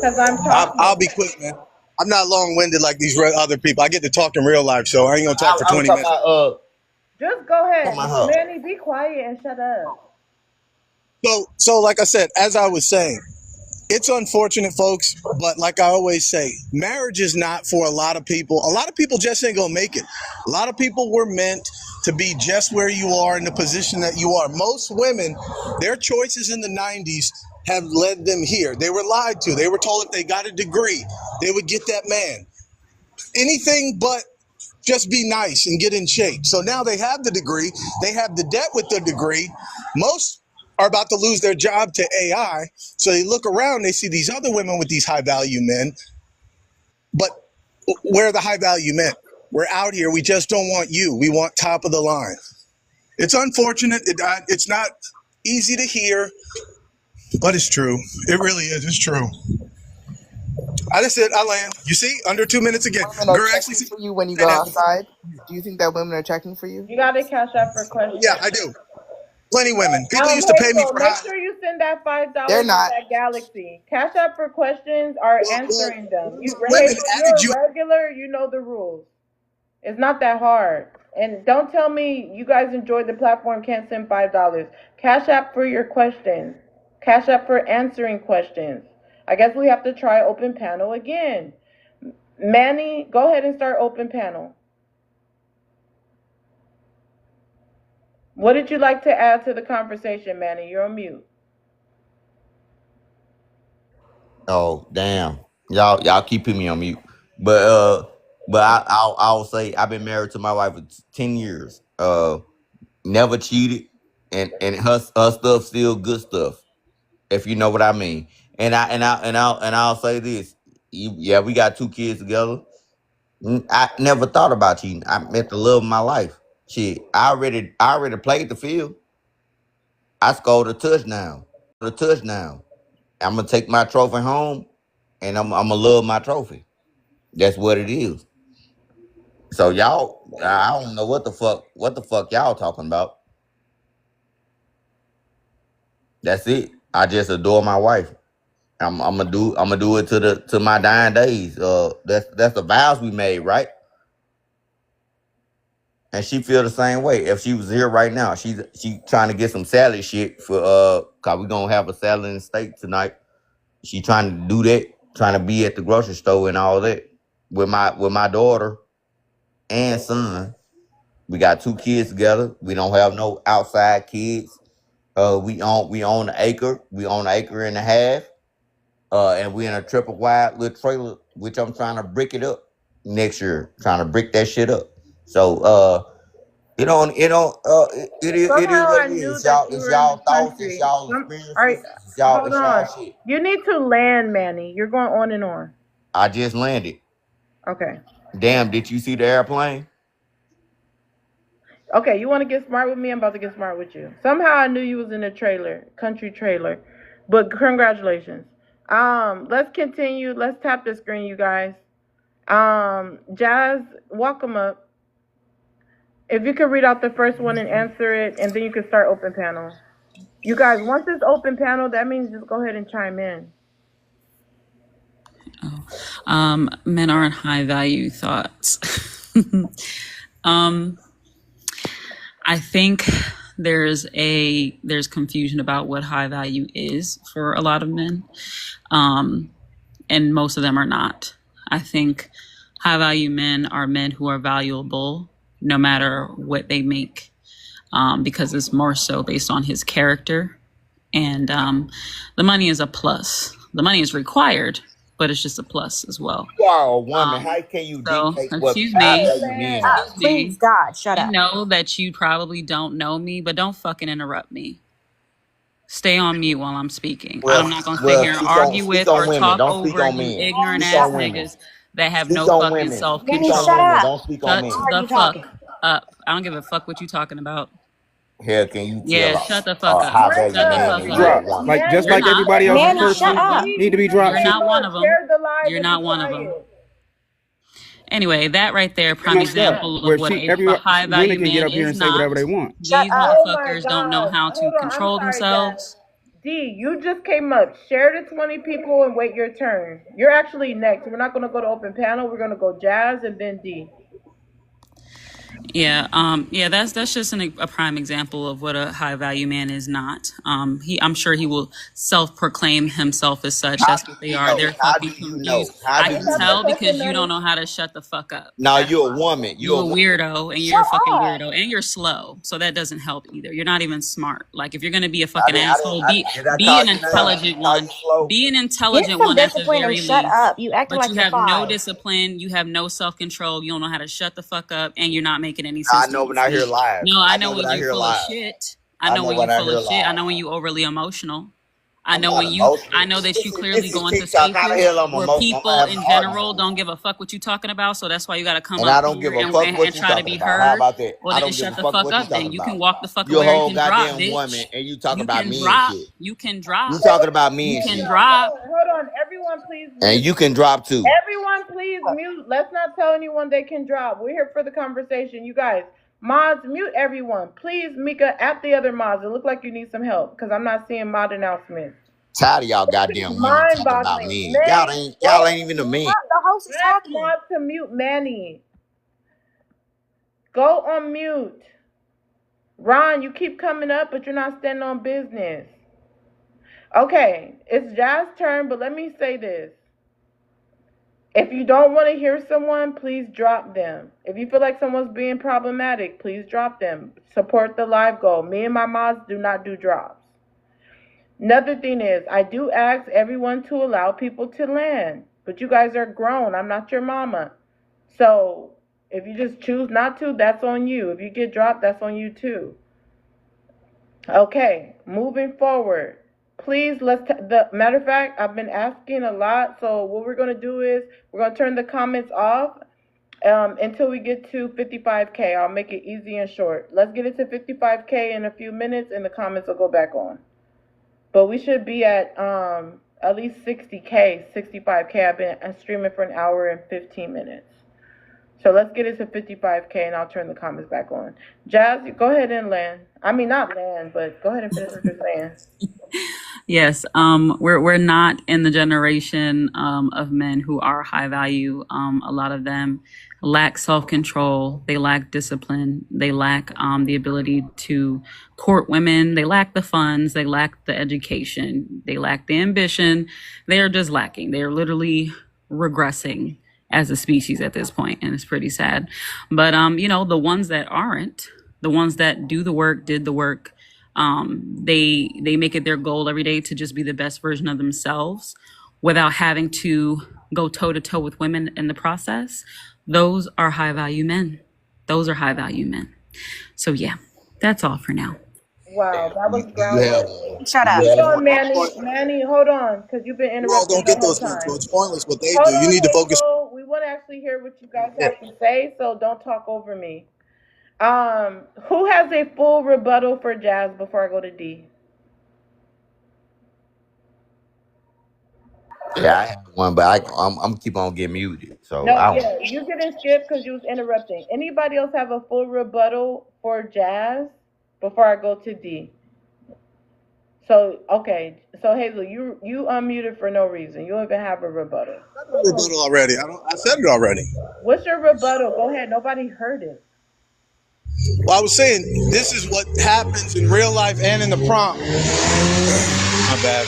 Because I'm talking. I'll be quick, man. I'm not long-winded like these other people. I get to talk in real life, so I ain't gonna talk for 20 minutes. Just go ahead, my house. Manny. Be quiet and shut up. So like I said, as I was saying, it's unfortunate, folks, but like I always say, marriage is not for a lot of people. A lot of people just ain't gonna make it. A lot of people were meant to be just where you are in the position that you are. Most women, their choices in the 90s have led them here. They were lied to. They were told if they got a degree, they would get that man. Anything but just be nice and get in shape. So now they have the degree. They have the debt with the degree. Most are about to lose their job to AI. So they look around, they see these other women with these high value men. But where are the high value men? We're out here. We just don't want you. We want top of the line. It's unfortunate. It's not easy to hear, but it's true. It really is. It's true. I just said, I land. You see, under 2 minutes again. Women are checking for you when you go outside? Do you think that women are checking for you? You got to cash out for questions. Yeah, I do. Plenty women. People used to pay me for Make sure you send that $5 They're not. to that Galaxy. Cash out for questions or answering them. You're regular, you know the rules. It's not that hard. And don't tell me you guys enjoy the platform, can't send $5. Cash app for your questions. Cash app for answering questions. I guess we have to try open panel again. Manny, go ahead and start open panel. What did you like to add to the conversation, Manny? You're on mute. Oh, damn. Y'all keep putting me on mute. But I'll say I've been married to my wife for 10 years. Never cheated, and her stuff still good stuff, if you know what I mean. And I'll say this. Yeah, we got 2 kids together. I never thought about cheating. I met the love of my life. Shit, I already played the field. I scored a touchdown. I'm gonna take my trophy home, and I'm gonna love my trophy. That's what it is. So y'all, I don't know what the fuck y'all talking about. That's it. I just adore my wife. I'm gonna do it to my dying days. That's the vows we made, right? And she feel the same way. If she was here right now, she trying to get some salad shit for cause we gonna have a salad and steak tonight. She trying to do that, trying to be at the grocery store and all that with my daughter and son. We got 2 kids together. We don't have no outside kids. We own an acre. We own an acre and a half. And we in a triple wide little trailer, which I'm trying to brick it up next year. Trying to brick that shit up. So it is Somehow what I it knew is. that Y'all, you it's were in the y'all thoughts, it's country. y'all All right, experiences, hold it's y'all on. shit. You need to land, Manny. You're going on and on. I just landed. Okay. Damn, did you see the airplane? Okay, you want to get smart with me? I'm about to get smart with you. Somehow I knew you was in a country trailer. But congratulations. Let's continue. Let's tap the screen, you guys. Jazz, welcome up. If you could read out the first one and answer it, and then you can start open panel. You guys, once it's open panel, that means just go ahead and chime in. Men aren't high value thoughts. I think there's confusion about what high value is for a lot of men. And most of them are not. I think high value men are men who are valuable no matter what they make, because it's more so based on his character. And the money is a plus. The money is required, but it's just a plus as well. You are a woman. How can you dictate what Excuse high me. value men are? Please, God, shut I up. know that you probably don't know me, but don't fucking interrupt me. Stay on mute while I'm speaking. I'm not gonna sit here and argue with or women. talk Don't speak over on you men. ignorant Speak ass on women. niggas that have Speak no on fucking women. self Manny, Speak on shut control. women. up. Don't speak on Shut men. Why are the you fuck talking? up. I don't give a fuck what you talking about. Hell, can you Yeah, tell shut the fuck up. high Shut value the man fuck that Be you're a up. dropped. woman? Like just You're like not. everybody else, this Manny, You're shut person not up. one. need to be dropped You're too. not one of them. Share the live You're and not be one of them. quiet. Anyway, that right there, It's prime messed up. example of Where what every a high women value can get man up here is and say not. whatever they want. Shut These up. Oh my motherfuckers don't know God. how to Hold on. I'm control sorry, Jazz. themselves. D, you just came up. Share to 20 people and wait your turn. You're actually next. We're not going to go to open panel. We're going to go Jazz and then D. Yeah, that's just a prime example of what a high value man is not. I'm sure he will self-proclaim himself as such. How That's do what they you are. know? They're How fucking do you know? confused. How I do can you That's the tell know? question, because you Manny. don't know how to shut the fuck up. Now That's you're a why. woman. You You're a a woman. weirdo, and you're a Shut fucking up. weirdo, and you're slow. So that doesn't help either. You're not even smart. Like if you're gonna be a fucking asshole, Did I be call an you names? intelligent Call one. you slow? Be an Get intelligent some one at the discipline and very shut least. up. You acting But like you you're have no 5. discipline. You have no self control. You don't know how to shut the fuck up, and you're not making any I sense when know you when I hear speak. live. No, I I know know when when I you're hear full of live. shit. I I know know when you're when I full hear of shit. I live. know when you're overly emotional. I I'm know not when you. I emotional. know that you This clearly is go into TikTok. How the spaces hell I'm where emotional? I'm people having in an general argument. don't give a fuck what you talking about. So that's why you got to come And up I don't here give a fuck and what you try to talking be about. How heard. about that? Well, I then don't give a shut the fuck fuck what you up. Then talking you can about. walk the fuck You're a away. You whole can drop, goddamn woman bitch. and you talking You about can men drop. shit. You can You drop. talking about You men can shit. drop. Hold on. Everyone, please And mute. you can drop too. Everyone, please mute. Let's not tell anyone they can drop. We're here for the conversation. You guys, mods, mute everyone. Please, Mika, at the other mods. It look like you need some help because I'm not seeing mod announcements. Tired of y'all goddamn women talking about Mind-boggling. men. Manny, Y'all ain't even a man. The host is ask talking. mods to mute Manny. Go on mute. Ron, you keep coming up, but you're not standing on business. Okay, it's Jazz's turn, but let me say this. If you don't want to hear someone, please drop them. If you feel like someone's being problematic, please drop them. Support the live goal. Me and my mods do not do drops. Another thing is, I do ask everyone to allow people to land, but you guys are grown. I'm not your mama. So if you just choose not to, that's on you. If you get dropped, that's on you too. Okay, moving forward. Please, the matter of fact, I've been asking a lot, so what we're going to do is we're going to turn the comments off until we get to 55K. I'll make it easy and short. Let's get it to 55K in a few minutes, and the comments will go back on. But we should be at at least 60K, 65K. I've been streaming for an hour and 15 minutes. So let's get it to 55K, and I'll turn the comments back on. Jazz, go ahead and land. I mean, not land, but go ahead and finish what you're saying. Yes, we're not in the generation of men who are high value. A lot of them lack self-control. They lack discipline. They lack the ability to court women. They lack the funds. They lack the education. They lack the ambition. They are just lacking. They are literally regressing as a species at this point, and it's pretty sad. But the ones that aren't, the ones that do the work, did the work, they make it their goal every day to just be the best version of themselves without having to go toe to toe with women in the process. Those are high value men. Those are high value men. So yeah, that's all for now. Wow, that was groundbreaking. Shut up. Hold on, Manny, hold on, because you've been You all interrupting don't the get whole those points, time. so it's pointless what they Hold do. You on, need to focus. Hazel. We want to actually hear what you guys have to say, so don't talk over me. Who has a full rebuttal for Jazz before I go to D? Yeah, I have one, but I'm keep on getting muted. So No, I don't. yeah, you didn't skip because you was interrupting. Anybody else have a full rebuttal for Jazz before I go to D? So, okay. So, Hazel, you unmuted for no reason. You don't even have a rebuttal. Rebuttal already. I said it already. What's your rebuttal? Go ahead. Nobody heard it. Well, I was saying this is what happens in real life and in the prompt. My bad.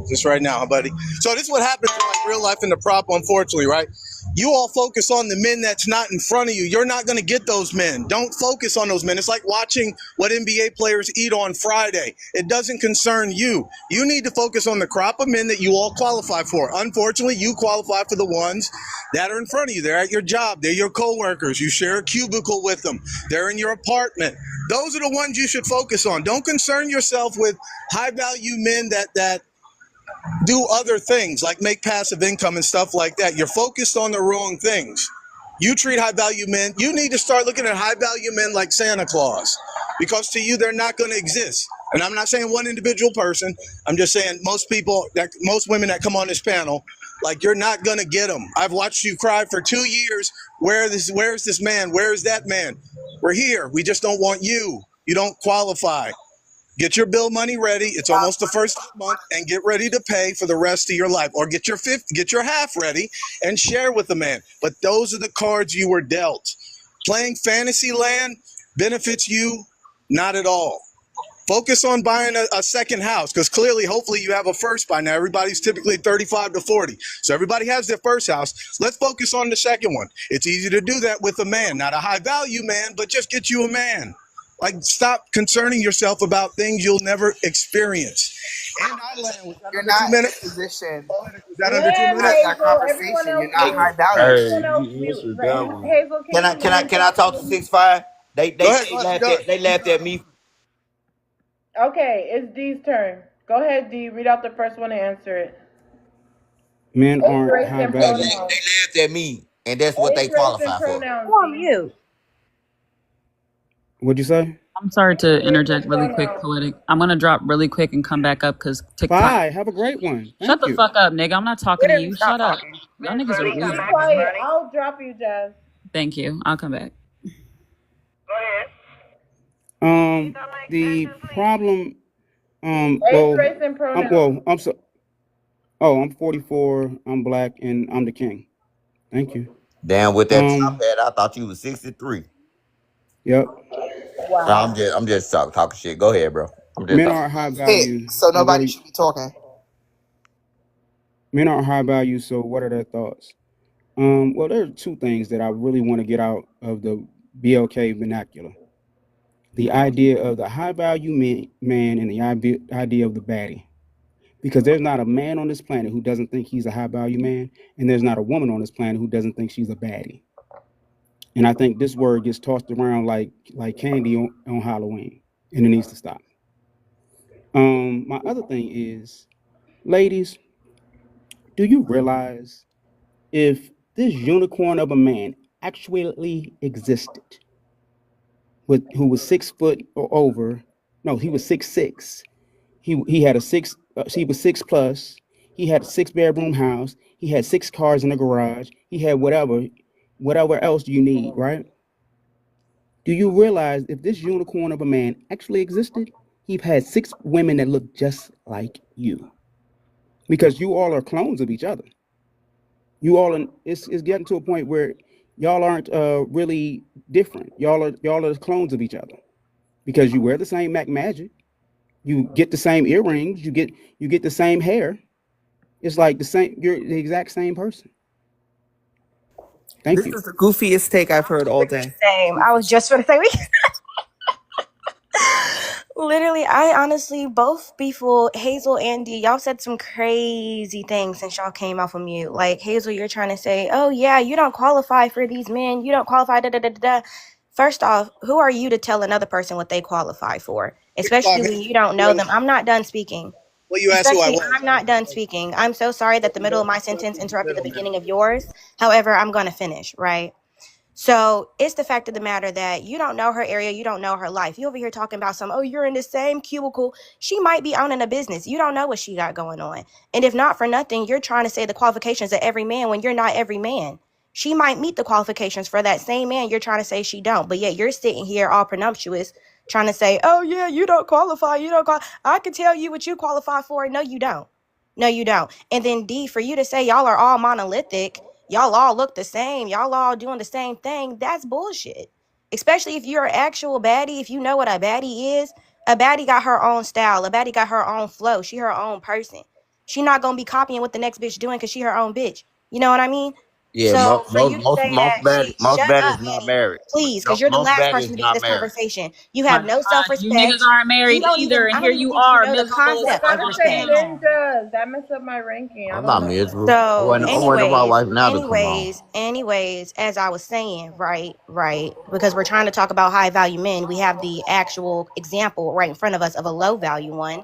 Just right now, buddy. So this is what happens in like real life in the prop, unfortunately, right? You all focus on the men that's not in front of you. You're not going to get those men. Don't focus on those men. It's like watching what NBA players eat on Friday. It doesn't concern you. You need to focus on the crop of men that you all qualify for. Unfortunately, you qualify for the ones that are in front of you. They're at your job. They're your coworkers. You share a cubicle with them. They're in your apartment. Those are the ones you should focus on. Don't concern yourself with high value men that do other things like make passive income and stuff like that. You're focused on the wrong things. You treat high value men. You need to start looking at high value men like Santa Claus, because to you, they're not going to exist. And I'm not saying one individual person. I'm just saying most women that come on this panel, like, you're not going to get them. I've watched you cry for 2 years. Where's this man? Where is that man? We're here. We just don't want you. You don't qualify. Get your bill money ready. It's almost the first month, and get ready to pay for the rest of your life. Or get your half ready and share with the man. But those are the cards you were dealt. Playing Fantasyland benefits you not at all. Focus on buying a second house, because clearly, hopefully, you have a first by now. Everybody's typically 35 to 40. So everybody has their first house. Let's focus on the second one. It's easy to do that with a man, not a high value man, but just get you a man. Like, stop concerning yourself about things you'll never experience. And I land with You're under not 2 in minutes. a position Is that under 2 Yeah, minutes? that Hazel. Everyone conversation. else You're not mute. high value. Everyone Hey, else he mute. answered that one. Hazel, Can I talk to 6'5"? They Go ahead. laughed at me. Okay, it's D's turn. Go ahead, D. Read out the first one and answer it. Men Age, aren't race, high and They value. pronouns. laughed at me, and that's what they Age, race, and qualify for. pronouns. Who are D. you? What'd you say? I'm sorry to Age, race, interject and really quick, pronouns. Poetic. I'm gonna drop really quick and come back up because TikTok. Bye. Have a great one. Shut Thank the you. fuck up, nigga. I'm not talking to you. Stop Shut up. talking. Y'all niggas are Be weird. quiet. I'll drop you, Jazz. Thank you. I'll come back. The problem. Age, Well, race, and pronouns. I'm so. Oh, I'm 44. I'm black, and I'm the king. Thank you. Damn, with that top hat, I thought you was 63. Yep. Wow. I'm just talking shit. Go ahead, bro. Men are high value. So nobody should be talking. Men are high value. So what are their thoughts? Well, there are two things that I really want to get out of the BLK vernacular. The idea of the high value man and the idea of the baddie. Because there's not a man on this planet who doesn't think he's a high value man, and there's not a woman on this planet who doesn't think she's a baddie. And I think this word gets tossed around like candy on Halloween, and it needs to stop. My other thing is, ladies, do you realize if this unicorn of a man actually existed, who was 6 foot or over? No, he was 6'6". He had a 6. He was 6+. He had a 6-bedroom house. He had 6 cars in the garage. He had whatever else you need, right? Do you realize if this unicorn of a man actually existed, he'd had 6 women that look just like you? Because you all are clones of each other. You all, it's getting to a point where y'all aren't really different. Y'all are clones of each other because you wear the same Mac Magic, you get the same earrings, you get the same hair. It's like the same. You're the exact same person. Thank This you. is the goofiest take I've heard all day. Same. I was just going to say, literally, I honestly, both people, Hazel and Dee, y'all said some crazy things since y'all came off of mute. Like, Hazel, you're trying to say, oh, yeah, you don't qualify for these men. You don't qualify, da-da-da-da-da. First off, who are you to tell another person what they qualify for? Especially when you don't know them. I'm not done speaking. Well, you asked who I Especially, was. I'm not done speaking. I'm so sorry that the middle of my sentence interrupted the beginning of yours. However, I'm going to finish, right? So it's the fact of the matter that you don't know her area. You don't know her life. You over here talking about some, oh, you're in the same cubicle. She might be owning a business. You don't know what she got going on. And if not for nothing, you're trying to say the qualifications of every man when you're not every man. She might meet the qualifications for that same man. You're trying to say she don't. But yet you're sitting here all presumptuous trying to say, oh, yeah, you don't qualify. You don't qualify. I can tell you what you qualify for. No, you don't. No, you don't. And then D, for you to say y'all are all monolithic, y'all all look the same, y'all all doing the same thing, that's bullshit. Especially if you're an actual baddie, if you know what a baddie is, a baddie got her own style, a baddie got her own flow, she her own person. She not gonna be copying what the next bitch doing because she her own bitch. You know what I mean? Yeah, So for you to say that, most shut baddies up, not Manny, married. please, because you're the Most last person baddies to be in not this married. conversation. You have no You self-respect. niggas aren't You married don't either, even, and I here don't even you think you are, know the miserable as I concept of fuck gotta on say the respect. panel. ninjas. That messed up my ranking. I I'm don't not know. miserable. So I'm waiting on my wife now to come on. anyways, as I was saying, right, because we're trying to talk about high value men, we have the actual example right in front of us of a low value one.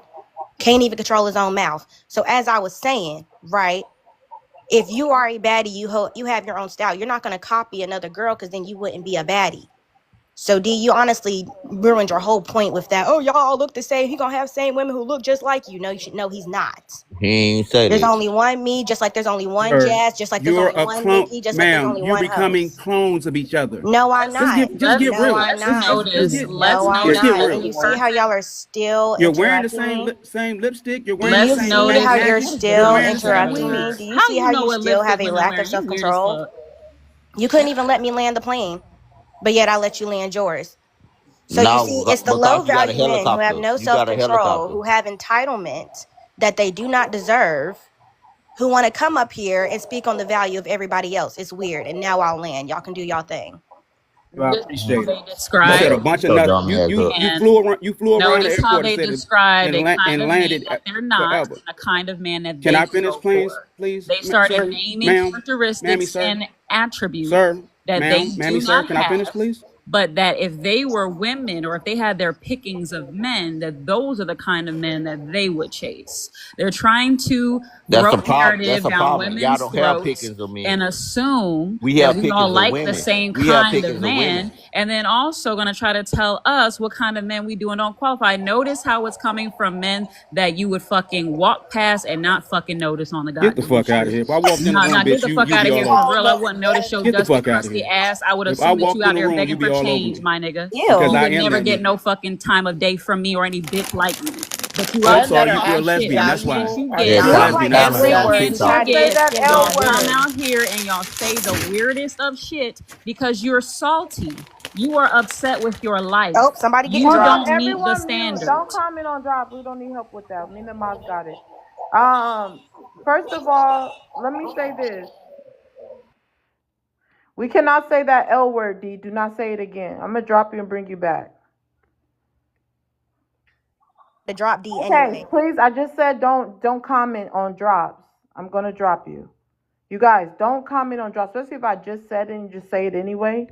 Can't even control his own mouth. So as I was saying, right, if you are a baddie, you have your own style. You're not going to copy another girl because then you wouldn't be a baddie. So D, you honestly ruined your whole point with that. Oh, y'all all look the same. He gonna have same women who look just like you. No, you should know he's not. He ain't say There's that. only one me, just like there's only one Sir, Jazz, just like there's you're only a one clone, Nikki, just like there's ma'am. only You're one becoming host. clones of each other. No, I'm not. Just get No, real. I'm not. Let's No, I'm Just get not. notice. And real. you see how y'all are still You're wearing the interrupting me? same lipstick. You're Do wearing the you Let's same see Mac how notice. you're Magic. You're still wearing the same interrupting me? wigs. Do you How see you how know you what still lipstick have a women lack wear? of You weird as self-control? fuck. You couldn't even let me land the plane, but yet I let you land yours. So you see, No, it's the low because you got a value men who have helicopter. no You got a self-control, helicopter. who have entitlement that they do not deserve, who want to come up here and speak on the value of everybody else. It's weird. And now I'll land. Y'all can do y'all thing. Well, I Notice how appreciate it. they You said describe a bunch of Your nothing. dumb ass up. and You flew around the notice how airport and they said describe a kind and of man landed that they're not forever. and a kind of man that Can they I can finish, go for. please, They started sir, naming ma'am, mammy, characteristics sir, and attributes sir, that they ma'am, do mammy, sir? not Can I finish, have, please? but that if they were women or if they had their pickings of men, that those are the kind of men that they would chase. They're trying to That's throw the a problem. That's narrative the down problem. Y'all women's don't have throats pickings of and men. assume We that have we all pickings of like the women. same We have kind of pickings of women. man, and then also going to try to tell us what kind of men we do and don't qualify. Notice how it's coming from men that you would fucking walk past and not fucking notice on the Get the goddamn fuck out of street. here. If I walked in the room, Nah, get bitch, the fuck you out be of here all for over. real. I wouldn't notice your Get the dusty, fuck out of crusty here. ass. I would If I assume that you walked in out the there room, begging you be for all over change, me my nigga. because Ew. You I would am never that get nigga. no fucking time of day from me or any bitch like me. But you Oh, I'm out there sorry. Gender You're a talking shit. lesbian. But the That's actually why. chance you are Yeah, get, You're a not time. like lesbian. the That's Time why. to swear go. second Get words. you Not time. say get, that L y'all come word. out here and y'all say the weirdest of shit because you're salty. You are upset with your life. Oh, somebody getting You Hold on, don't dropped. meet the everyone mute. Don't standard. comment on drops. We don't need help with that. Me and the mods got it. First of all, let me say this. We cannot say that L word, D. Do not say it again. I'm gonna drop you and bring you back. The drop D Okay, anyway. please. I just said don't comment on drops. I'm gonna drop you. You guys don't comment on drops, especially if I just said it and you just say it anyway.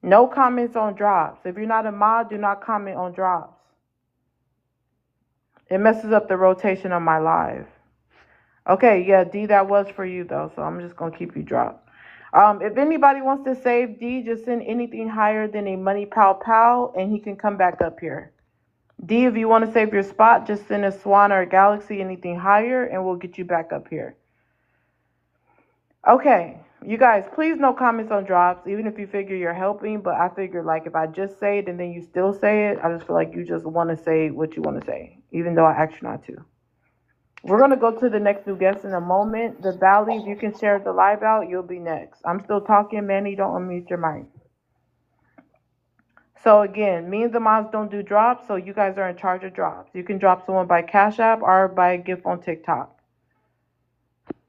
No comments on drops. If you're not a mod, do not comment on drops. It messes up the rotation of my live. Okay, yeah, D, that was for you though, so I'm just gonna keep you dropped. If anybody wants to save D, just send anything higher than a money pow pow, and he can come back up here. D, if you want to save your spot, just send a swan or a galaxy, anything higher, and we'll get you back up here. Okay, you guys, please no comments on drops, even if you figure you're helping, but I figure like if I just say it and then you still say it, I just feel like you just want to say what you want to say, even though I asked you not to. We're going to go to the next new guest in a moment. The Valley, if you can share the live out, you'll be next. I'm still talking, Manny, don't unmute your mic. So again, me and the moms don't do drops, so you guys are in charge of drops. You can drop someone by Cash App or by a gift on TikTok.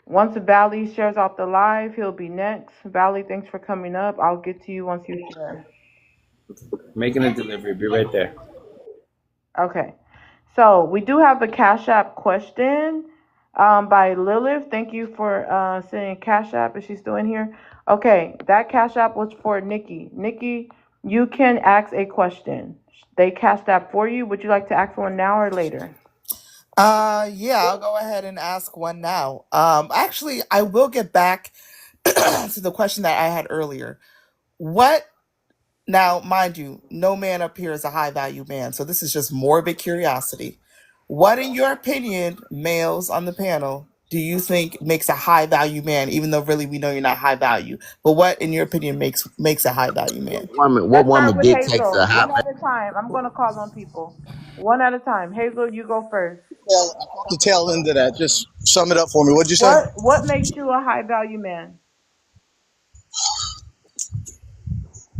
Once Valley shares off the live, he'll be next. Valley, thanks for coming up. I'll get to you once you share. Making a delivery. Be right there. Okay. So we do have a Cash App question by Lilith. Thank you for sending Cash App. Is she still in here? Okay. That Cash App was for Nikki. Nikki, you can ask a question. They Cash App for you. Would you like to ask one now or later? Yeah, I'll go ahead and ask one now. Actually, I will get back to the question that I had earlier. What now, mind you, no man up here is a high value man, so this is just morbid curiosity. What, in your opinion, males on the panel, do you think makes a high value man, even though really we know you're not high value? But what, in your opinion, makes a high value man? What Let's start woman with dictates Hazel. a high One at a time. I'm going to call on people. One at a time. Hazel, you go first. Well, I caught the tail end of that. Just sum it up for me. What'd you say? What makes you a high value man?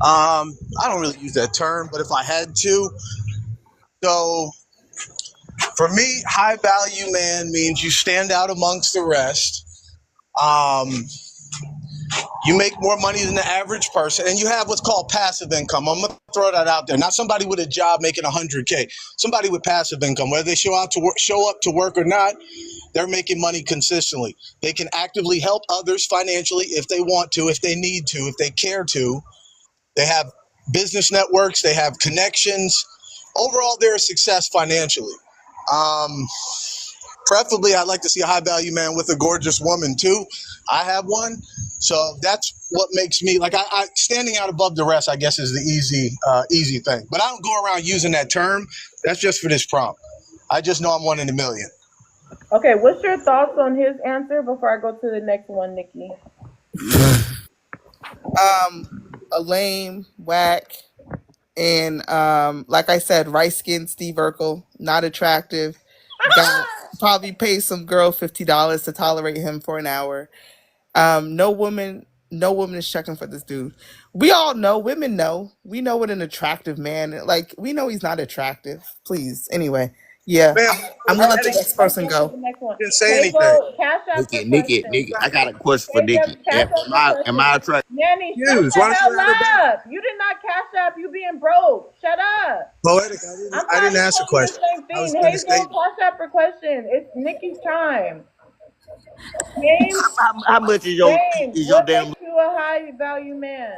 I don't really use that term, but if I had to, so for me, high value man means you stand out amongst the rest. You make more money than the average person, and you have what's called passive income. I'm gonna throw that out there. Not somebody with a job making $100K. Somebody with passive income, whether they show up to work or not, they're making money consistently. They can actively help others financially if they want to, if they need to, if they care to. They have business networks. They have connections. Overall, they're a success financially. Preferably, I'd like to see a high value man with a gorgeous woman too. I have one, so that's what makes me like I standing out above the rest. I guess is the easy thing. But I don't go around using that term. That's just for this prompt. I just know I'm one in a million. Okay, what's your thoughts on his answer before I go to the next one, Nikki? A lame, whack, and like I said, rice skinned Steve Urkel, not attractive. Got probably pay some girl $50 to tolerate him for an hour. No woman is checking for this dude. We all know, women know. We know what an attractive man, like we know he's not attractive. Please. Anyway, yeah. Man, I'm gonna let the next person Let's go to go. the next one. didn't say anything. Cash App for Nikki, questions. I got a question for Nikki. Cash App for questions. Am I attractive? Nanny, shut Use. the Why don't you hell let her be? up. You did not Cash App. You being broke. Shut up. Poetic. I didn't ask a I'm trying to question. tell you the I was same doing a thing. Hazel, statement. Cash App for questions. It's Nikki's time. James, How much is your what damn? makes you a high value man?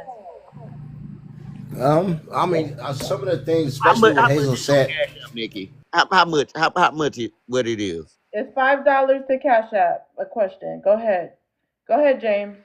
I mean, some of the things, especially what Hazel said. Nikki? How much? How much? What it is? It's $5 to Cash App. A question. Go ahead. Go ahead, James.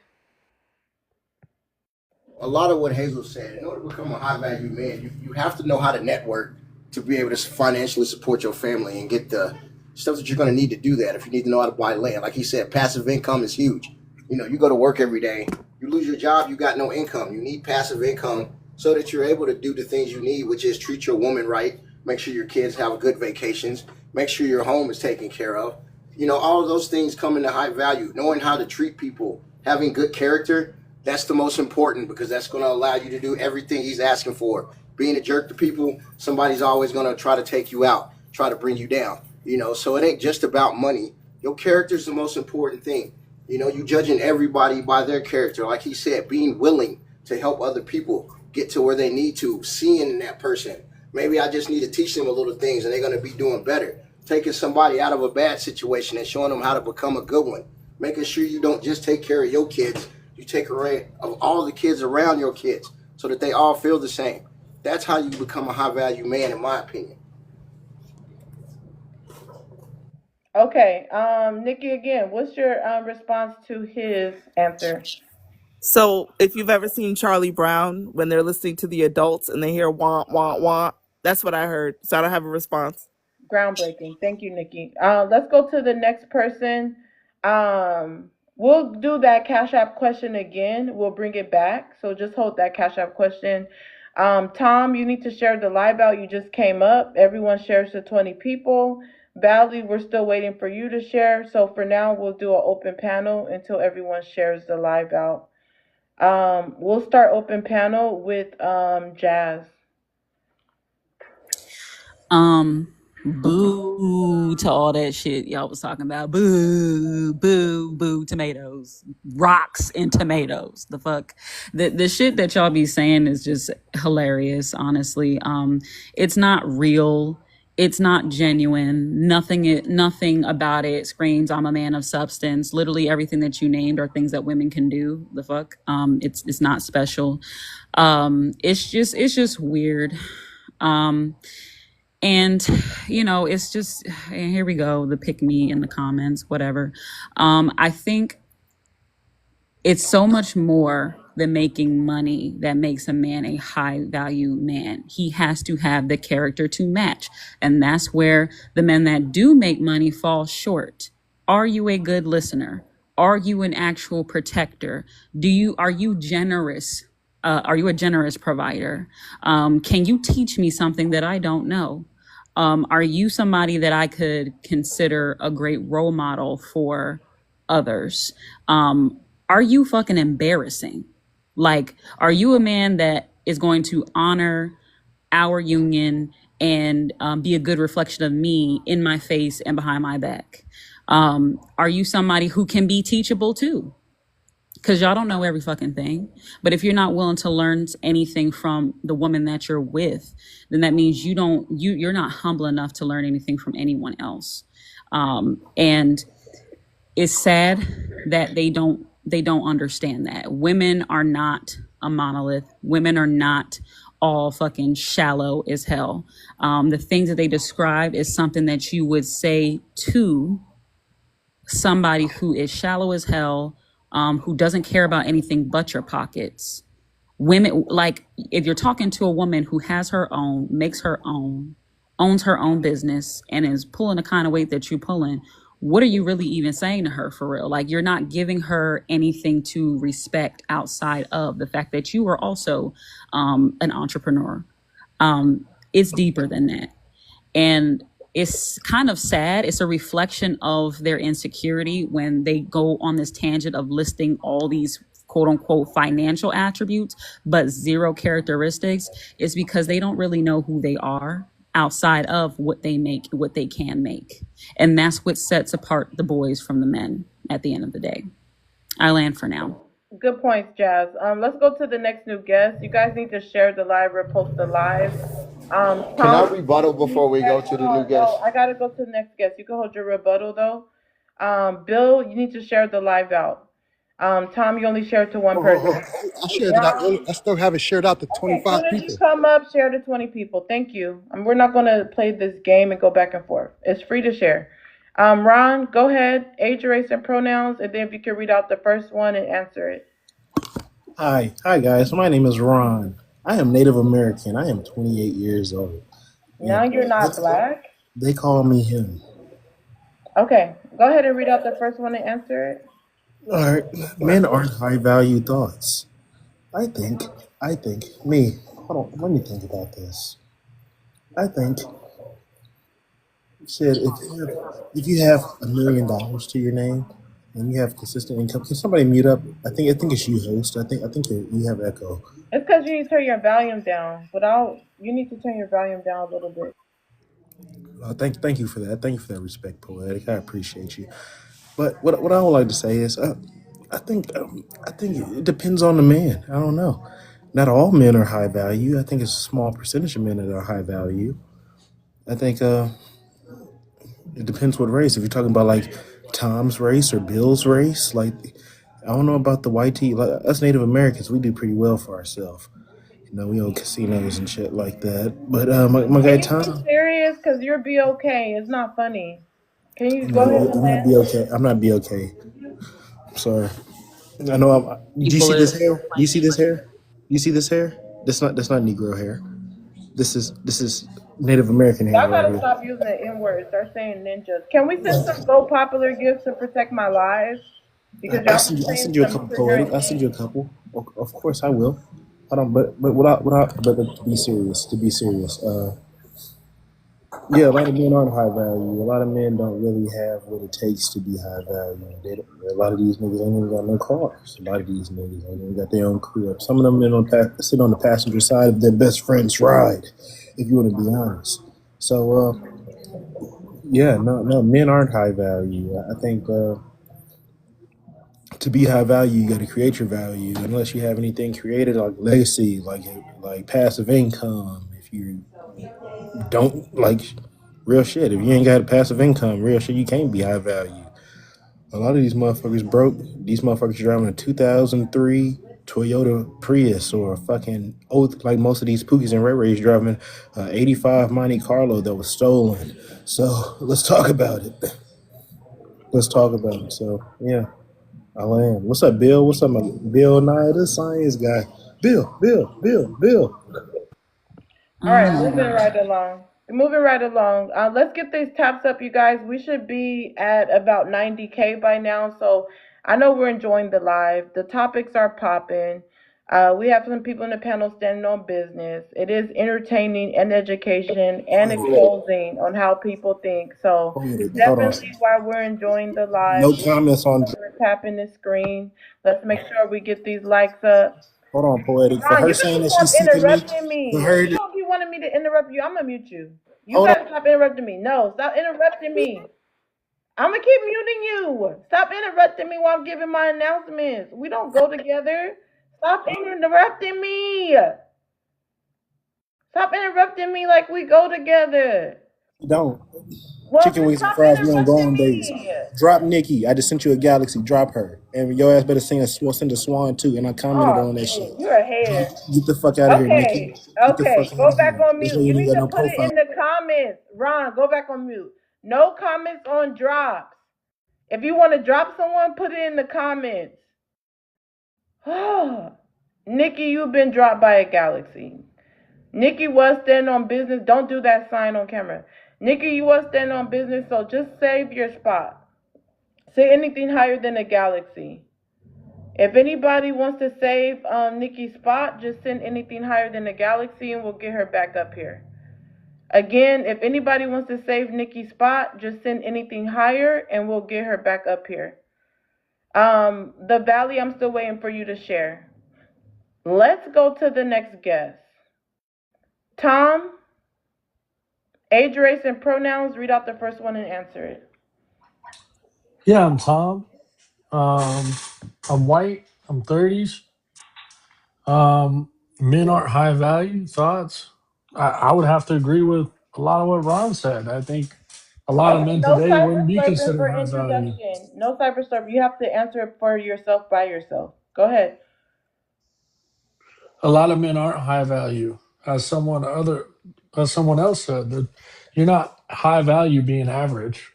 A lot of what Hazel said. In order to become a high value man, you have to know how to network to be able to financially support your family and get the stuff that you're going to need to do that. If you need to know how to buy land, like he said, passive income is huge. You know, you go to work every day, you lose your job, you got no income. You need passive income so that you're able to do the things you need, which is treat your woman right, make sure your kids have good vacations, make sure your home is taken care of. You know, all of those things come into high value. Knowing how to treat people, having good character, that's the most important, because that's going to allow you to do everything he's asking for. Being a jerk to people, somebody's always going to try to take you out, try to bring you down. You know, so it ain't just about money. Your character is the most important thing. You know, you judging everybody by their character. Like he said, being willing to help other people get to where they need to, seeing in that person. Maybe I just need to teach them a little things and they're going to be doing better. Taking somebody out of a bad situation and showing them how to become a good one. Making sure you don't just take care of your kids, you take care of all the kids around your kids so that they all feel the same. That's how you become a high value man, in my opinion. Okay, Nikki, again, what's your response to his answer? So if you've ever seen Charlie Brown, when they're listening to the adults and they hear wah, wah, wah, That's what I heard. So I don't have a response. Groundbreaking. Thank you, Nikki. Let's go to the next person. We'll do that Cash App question again. We'll bring it back. So just hold that Cash App question. Tom, you need to share the live out. You just came up. Everyone shares to 20 people. Valley, we're still waiting for you to share. So for now, we'll do an open panel until everyone shares the live out. We'll start open panel with Jazz. Boo to all that shit y'all was talking about. Boo, boo, boo, tomatoes, rocks and tomatoes. The fuck, the shit that y'all be saying is just hilarious. Honestly, it's not real. It's not genuine. Nothing about it screams I'm a man of substance. Literally everything that you named are things that women can do. The fuck, it's not special. It's just weird. And, you know, it's just, and here we go, the pick me in the comments, whatever. I think it's so much more than making money that makes a man a high value man. He has to have the character to match. And that's where the men that do make money fall short. Are you a good listener? Are you an actual protector? Are you generous? Are you a generous provider? Can you teach me something that I don't know? Are you somebody that I could consider a great role model for others? Are you fucking embarrassing? Like, are you a man that is going to honor our union and be a good reflection of me in my face and behind my back? Are you somebody who can be teachable too? Because y'all don't know every fucking thing. But if you're not willing to learn anything from the woman that you're with, then that means you're not humble enough to learn anything from anyone else. And it's sad that they don't understand that. Women are not a monolith. Women are not all fucking shallow as hell. The things that they describe is something that you would say to somebody who is shallow as hell, who doesn't care about anything but your pockets. Women, like, if you're talking to a woman who has her own, makes her own, owns her own business, and is pulling the kind of weight that you're pulling, what are you really even saying to her for real? Like, you're not giving her anything to respect outside of the fact that you are also an entrepreneur. It's deeper than that. And it's kind of sad. It's a reflection of their insecurity when they go on this tangent of listing all these quote unquote financial attributes, but zero characteristics. It's because they don't really know who they are outside of what they make, what they can make. And that's what sets apart the boys from the men at the end of the day. I land for now. Good points, Jazz. Let's go to the next new guest. You guys need to share the live, repost the live. Can I rebuttal before we go to the new guest? No, I gotta go to the next guest. You can hold your rebuttal though. Bill, you need to share the live out. Tom, you only share it to one person. I shared it out. I still have it shared out to 25 people. people. You come up, share to 20 people. Thank you. We're not gonna play this game and go back and forth. It's free to share. Ron, go ahead. Age, race, and pronouns, and then if you can read out the first one and answer it. Hi guys. My name is Ron. I am Native American. I am 28 years old. Now you're not black? They call me him. Okay, go ahead and read out the first one and answer it. All right. Men aren't high value thoughts. I think, hold on, let me think about this. I think, said if you have $1 million to your name and you have consistent income, can somebody mute up? I think it's you, host. I think you have echo. It's because you need to turn your volume down. You need to turn your volume down a little bit. Thank you for that. Thank you for that respect, Poetic. I appreciate you. But what I would like to say is, I think it depends on the man. I don't know. Not all men are high value. I think it's a small percentage of men that are high value. I think it depends what race. If you're talking about like Tom's race or Bill's race, like I don't know about the white tea. Like us Native Americans, we do pretty well for ourselves. You know, we own casinos and shit like that. But my guy Tom. Are you serious? Because you're BOK. It's not funny. Can you go ahead and land? I'm not BOK. I'm sorry. I know. Do you see this hair? Do you see this hair? You see this hair? That's not Negro hair. this is Native American hair Y'all right gotta here. stop using the N word. Start saying ninjas. Can we send some Go Popular gifts to protect my lives? Because y'all be I saying send you a some couple triggering poetic. I send you a things. couple. Of course I will. Hold on, but to be serious, yeah, a lot of men aren't high value. A lot of men don't really have what it takes to be high value. A lot of these niggas ain't even got no cars. A lot of these niggas ain't even got their own crib. Some of them sit on the passenger side of their best friend's ride, if you want to be honest. So, yeah, no, men aren't high value. I think to be high value, you got to create your value. Unless you have anything created like legacy, like passive income. If you don't like real shit, if you ain't got passive income, real shit, you can't be high value. A lot of these motherfuckers broke. These motherfuckers driving a 2003 Toyota Prius or a fucking old, like most of these Pookies and Ray Rays driving a 85 Monte Carlo that was stolen. So let's talk about it. So yeah. I land. What's up, Bill? What's up, my Bill Nye, the science guy? Bill. All right, moving right along. Moving right along. Let's get these taps up, you guys. We should be at about 90K by now. So I know we're enjoying the live. The topics are popping. We have some people in the panel standing on business. It is entertaining and education and exposing on how people think. So Hold on. definitely while we're enjoying the live, No comments on. we're tapping the screen. Let's make sure we get these likes up. Hold on, poetic. For Ron, her you can saying keep that on she's sick of me, interrupting me. for her You to, don't keep wanting me to interrupt you. I'm gonna mute you. You hold on. gotta stop interrupting me. No, stop interrupting me. I'm gonna keep muting you. Stop interrupting me while I'm giving my announcements. We don't go together. Stop interrupting me. Stop interrupting me like we go together. You don't. Well, Chicken then wings and stop fries, we don't go on interrupting dates. me. Drop Nikki. I just sent you a galaxy. Drop her. And your ass better send a swan too. And I commented Oh, on that shit. shit. You're a hater. Get the fuck out of here, Nikki. Okay, Get the fuck okay. out Go of back here. on This mute. way You you ain't need got to no put it profile. in the comments. Ron, go back on mute. No comments on drops. If you want to drop someone, put it in the comments. Nikki, you've been dropped by a galaxy. Nikki was standing on business. Don't do that sign on camera. Nikki, you was standing on business, so just save your spot. Say anything higher than a galaxy. If anybody wants to save Nikki's spot, just send anything higher than a galaxy and we'll get her back up here. Again, if anybody wants to save Nikki's spot, just send anything higher and we'll get her back up here. The Valley, I'm still waiting for you to share. Let's go to the next guest. Tom, age, race, and pronouns. Read out the first one and answer it. Yeah, I'm Tom. I'm white. I'm 30s. Men aren't high value. Thoughts? I would have to agree with a lot of what Ron said. I think a lot of Okay, men no today cyber wouldn't be slurping considered for high value. introduction. No cyber slurping. You have to answer it for yourself by yourself. Go ahead. A lot of men aren't high value. As someone else said, that you're not high value being average.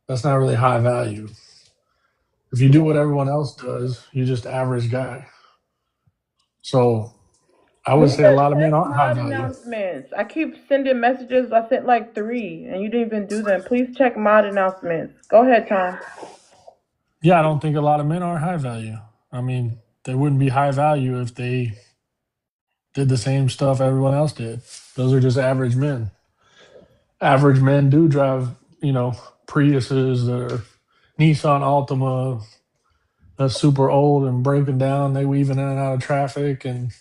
That's not really high value. If you do what everyone else does, you're just average guy. So I would Move say a the lot of men text aren't high mod value. announcements. I keep sending messages. I sent like 3, and you didn't even do them. Please check mod announcements. Go ahead, Tom. Yeah, I don't think a lot of men are high value. I mean, they wouldn't be high value if they did the same stuff everyone else did. Those are just average men. Average men do drive, Priuses or Nissan Altima that's super old and broken down. They weaving in and out of traffic and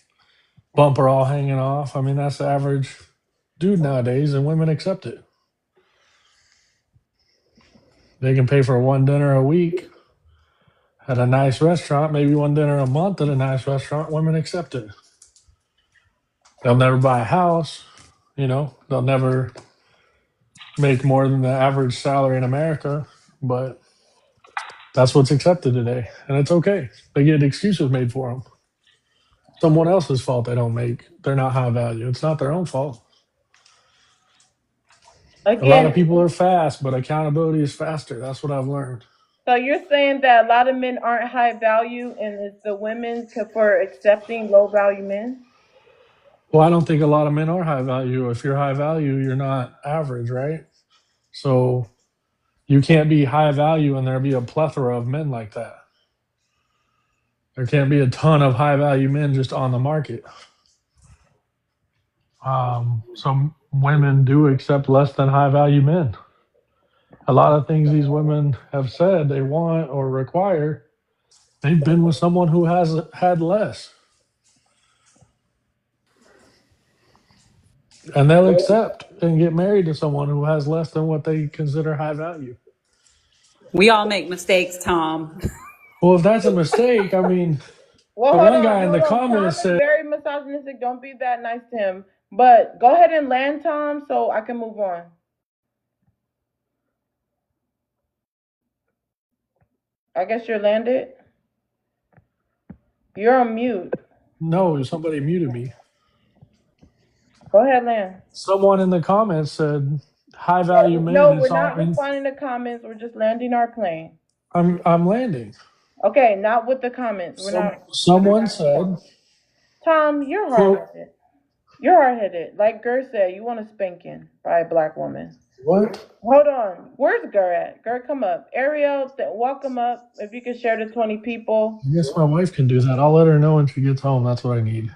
bumper all hanging off. I mean, that's the average dude nowadays, and women accept it. They can pay for one dinner a week at a nice restaurant, maybe one dinner a month at a nice restaurant. Women accept it. They'll never buy a house, they'll never make more than the average salary in America, but that's what's accepted today. And it's okay. They get excuses made for them. Someone else's fault they don't make. They're not high value. It's not their own fault. A lot of Again, people are fast, but accountability is faster. That's what I've learned. so you're saying that a lot of men aren't high value, and it's the women for accepting low value men? Well, I don't think a lot of men are high value. If you're high value, you're not average, right? So you can't be high value and there be a plethora of men like that. There can't be a ton of high value men just on the market. Some women do accept less than high value men. A lot of things these women have said they want or require, they've been with someone who has had less. And they'll accept and get married to someone who has less than what they consider high value. We all make mistakes, Tom. Well, if that's a mistake, I mean, Well, the hold one on, guy in the hold on. Tom comments is said, very misogynistic. Don't be that nice to him. But go ahead and land, Tom, so I can move on. I guess you're landed. You're on mute. no, somebody muted me. Go ahead, land. Someone in the comments said, high value men. No, It's we're not all in, responding to comments. We're just landing our plane. I'm landing. Okay, not with the comments. Someone said, Tom, you're hard-headed. You're hard-headed. Like Gur said, you want a spanking by a black woman. what? Hold on. Where's Gur at? Gur, come up. Ariel, welcome up. If you could share to 20 people. I guess my wife can do that. I'll let her know when she gets home. That's what I need.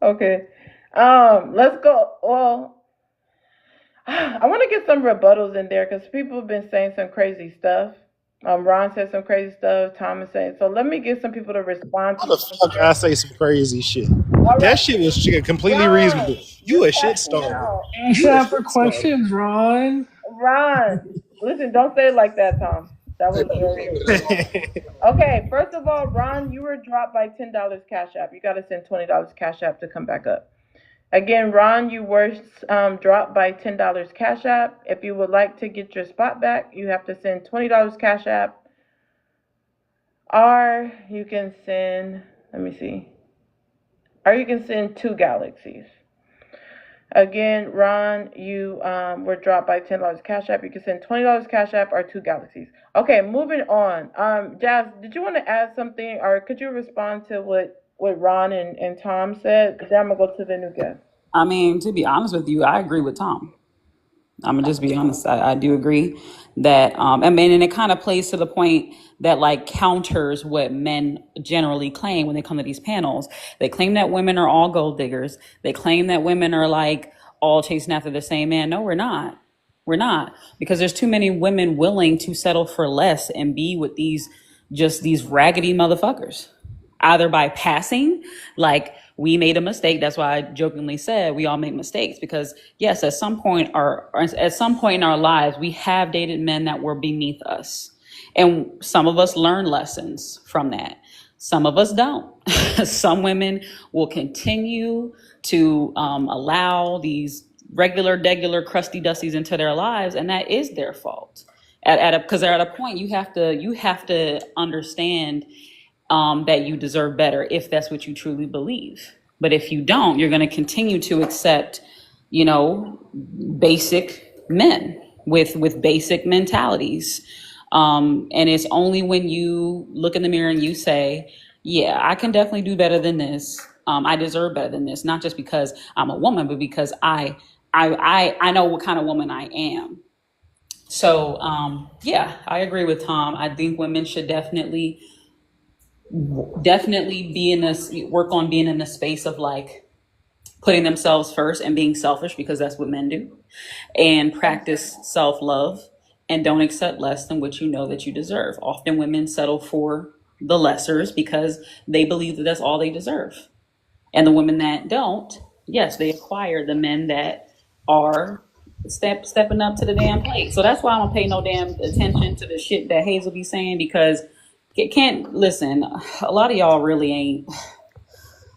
Okay. Let's go. Well, I want to get some rebuttals in there because people have been saying some crazy stuff. Ron said some crazy stuff. Thomas said. So let me get some people to respond to. How the fuck I say some crazy shit? That shit was completely Ron, reasonable. You a shitstorm. Ask out for questions, Ron. Ron, listen, don't say it like that, Tom. That was very Okay, first of all, Ron, you were dropped by $10 Cash App. You got to send $20 Cash App to come back up. Again, Ron, you were dropped by $10 Cash App. If you would like to get your spot back, you have to send $20 Cash App. Or you can send, let me see. Or you can send 2 galaxies. Again, Ron, you were dropped by $10 Cash App. You can send $20 Cash App or 2 galaxies. Okay, moving on. Jazz, did you want to add something, or could you respond to what Ron and Tom said? Then I'm gonna go to the new guest. I mean, to be honest with you, I agree with Tom. I'm gonna just be honest. I do agree that, and it kind of plays to the point that like counters what men generally claim when they come to these panels. They claim that women are all gold diggers. They claim that women are like all chasing after the same man. No, we're not. We're not, because there's too many women willing to settle for less and be with these raggedy motherfuckers, either by passing, like we made a mistake. That's why I jokingly said we all make mistakes, because yes, at some point in our lives, we have dated men that were beneath us. And some of us learn lessons from that. Some of us don't. Some women will continue to allow these regular, crusty dusties into their lives, and that is their fault. Because they're at a point you have to understand that you deserve better if that's what you truly believe. But if you don't, you're going to continue to accept, basic men with basic mentalities. And it's only when you look in the mirror and you say, yeah, I can definitely do better than this. I deserve better than this, not just because I'm a woman, but because I know what kind of woman I am. So, yeah, I agree with Tom. I think women should definitely be in this, work on being in the space of like putting themselves first and being selfish, because that's what men do, and practice self-love and don't accept less than what you know that you deserve. Often women settle for the lessers because they believe that that's all they deserve. And the women that don't, yes, they acquire the men that are stepping up to the damn plate. So that's why I don't pay no damn attention to the shit that Hazel be saying, because it can't, listen, a lot of y'all really ain't,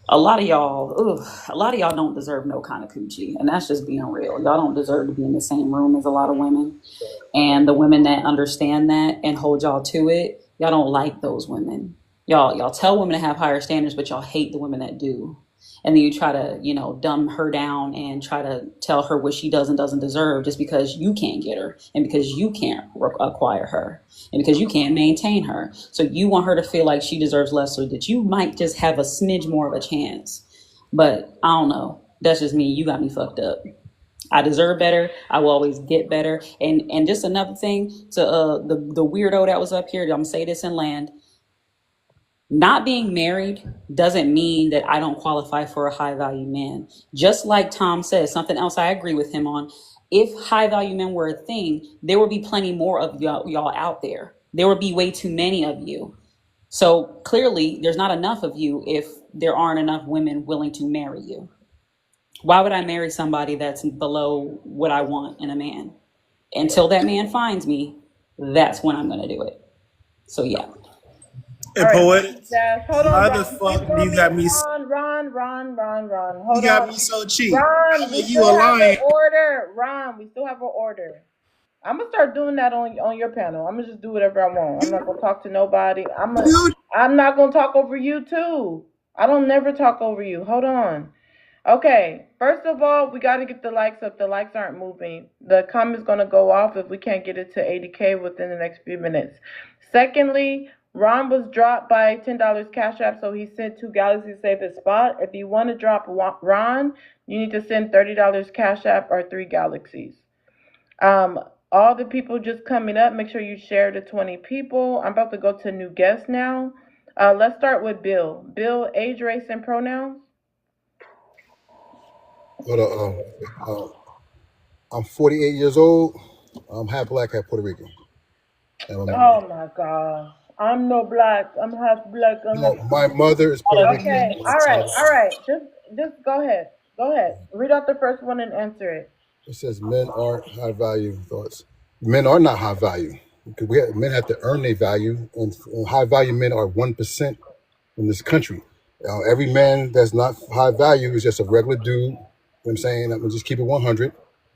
a lot of y'all don't deserve no kind of coochie. And that's just being real. Y'all don't deserve to be in the same room as a lot of women. And the women that understand that and hold y'all to it, y'all don't like those women. Y'all tell women to have higher standards, but y'all hate the women that do. And then you try to, dumb her down and try to tell her what she does and doesn't deserve just because you can't get her, and because you can't acquire her, and because you can't maintain her. So you want her to feel like she deserves less, so that you might just have a smidge more of a chance. But I don't know. That's just me. You got me fucked up. I deserve better. I will always get better. And just another thing to the weirdo that was up here. I'm gonna say this in land. Not being married doesn't mean that I don't qualify for a high value man. Just like Tom says, something else I agree with him on. If high value men were a thing, there would be plenty more of y'all out there. There would be way too many of you. So clearly, there's not enough of you if there aren't enough women willing to marry you. Why would I marry somebody that's below what I want in a man? Until that man finds me, that's when I'm going to do it. So, yeah. And All right, Poetic, Jazz, hold on, why the Ron. fuck Before you me, got me? Ron. You Hold got on. me so cheap. Ron, we You still a have lion. an order. Ron, we still have an order. I'm gonna start doing that on your panel. I'm gonna just do whatever I want. I'm not gonna talk to nobody. I'm not gonna talk over you too. I don't never talk over you. Hold on. Okay, first of all, we got to get the likes up. The likes aren't moving. The comment's going to go off if we can't get it to 80K within the next few minutes. Secondly, Ron was dropped by $10 Cash App, so he sent 2 Galaxies to save his spot. If you want to drop Ron, you need to send $30 Cash App or 3 Galaxies. All the people just coming up, make sure you share to 20 people. I'm about to go to new guests now. Let's start with Bill. Bill, age, race, and pronouns. I'm 48 years old. I'm half black, half Puerto Rican. Oh my God. I'm no black. I'm half black. My mother is Puerto Rican. Okay. All right. Just go ahead. Read out the first one and answer it. It says men aren't high value thoughts. Men are not high value because men have to earn their value, and high value men are 1% in this country. Every man that's not high value is just a regular dude. You know what I'm saying? I'm gonna just keep it 100,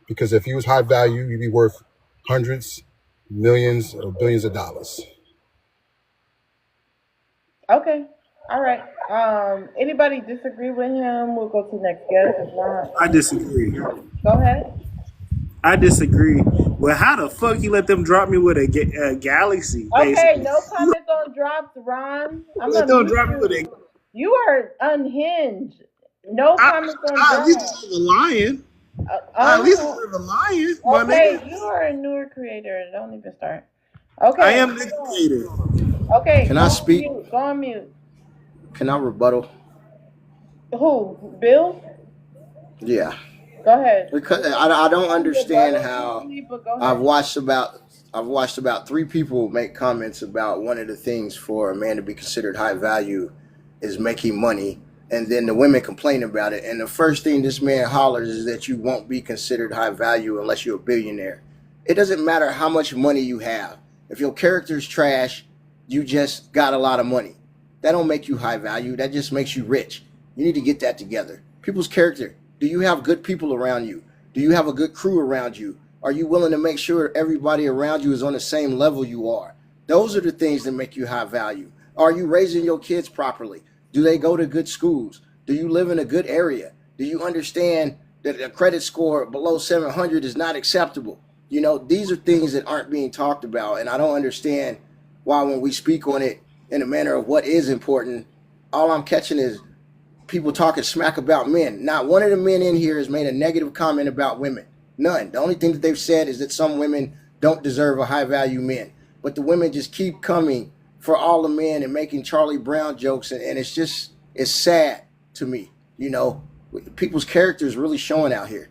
because if he was high value, you'd be worth hundreds, millions, or billions of dollars. Okay. All right. Anybody disagree with him? We'll go to the next guest. If not, I disagree. Go ahead. I disagree. Well, how the fuck you let them drop me with a Galaxy? Okay, Basically? no comments on drops, Ron. I'm Let them drop me with a. You are unhinged. No comments on drops. At least I'm a lion. At least I'm a lion. Okay, you are a newer creator. Don't even start. Okay. I am the creator. Okay. Can I speak? Go on mute. Can I rebuttal? Who? Bill? Yeah. Go ahead. Because I don't understand how I've watched about 3 people make comments about one of the things for a man to be considered high value is making money, and then the women complain about it. And the first thing this man hollers is that you won't be considered high value unless you're a billionaire. It doesn't matter how much money you have. If your character's trash, you just got a lot of money. That don't make you high value. That just makes you rich. You need to get that together. People's character. Do you have good people around you? Do you have a good crew around you? Are you willing to make sure everybody around you is on the same level you are? Those are the things that make you high value. Are you raising your kids properly? Do they go to good schools? Do you live in a good area? Do you understand that a credit score below 700 is not acceptable? You know, these are things that aren't being talked about, and I don't understand why when we speak on it in a manner of what is important, all I'm catching is people talking smack about men. Not one of the men in here has made a negative comment about women. None. The only thing that they've said is that some women don't deserve a high value man. But the women just keep coming for all the men and making Charlie Brown jokes. And it's sad to me. You know, people's character is really showing out here.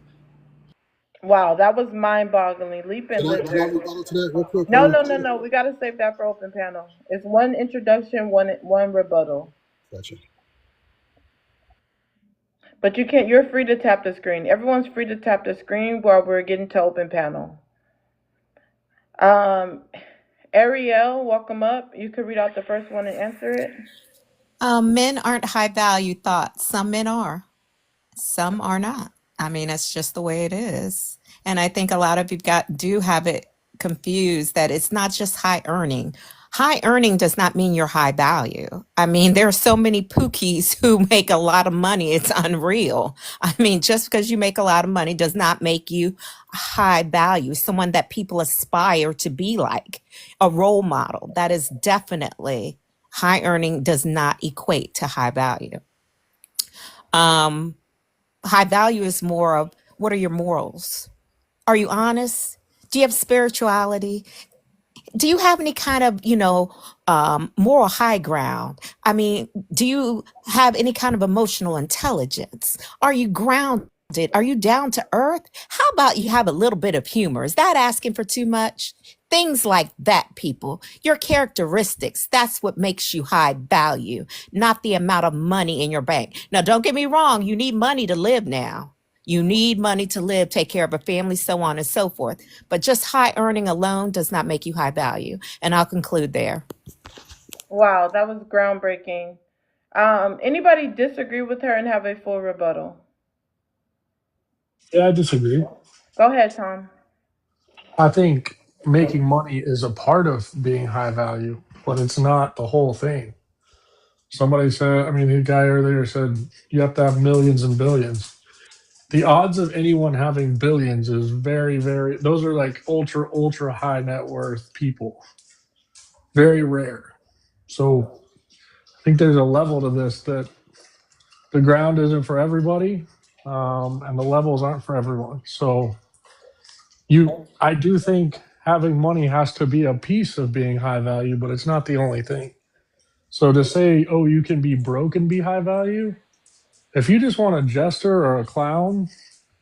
Wow, that was mind-boggling. Leap and lizard. No. We got to save that for open panel. It's one introduction, one rebuttal. Gotcha. But you're free to tap the screen. Everyone's free to tap the screen while we're getting to open panel. Ariel, welcome up. You could read out the first one and answer it. Men aren't high value thoughts. Some men are. Some are not. I mean, it's just the way it is. And I think a lot of you do have it confused that it's not just high earning. High earning does not mean you're high value. I mean, there are so many pookies who make a lot of money. It's unreal. I mean, just because you make a lot of money does not make you high value, someone that people aspire to be like, a role model. That is definitely high earning does not equate to high value. Um, High value is more of, what are your morals? Are you honest? Do you have spirituality? Do you have any kind of, moral high ground? I mean, do you have any kind of emotional intelligence? Are you grounded? Are you down to earth? How about you have a little bit of humor? Is that asking for too much? Things like that, people. Your characteristics, that's what makes you high value, not the amount of money in your bank. Now, don't get me wrong, you need money to live now. You need money to live, take care of a family, so on and so forth. But just high earning alone does not make you high value. And I'll conclude there. Wow, that was groundbreaking. Anybody disagree with her and have a full rebuttal? Yeah, I disagree. Go ahead, Tom. I think making money is a part of being high value, but it's not the whole thing. Somebody said, I mean, the guy earlier said you have to have millions and billions. The odds of anyone having billions is very, very, those are like ultra, ultra high net worth people. Very rare. So I think there's a level to this that the ground isn't for everybody, and the levels aren't for everyone. So I do think having money has to be a piece of being high value, but it's not the only thing. So to say, oh, you can be broke and be high value, if you just want a jester or a clown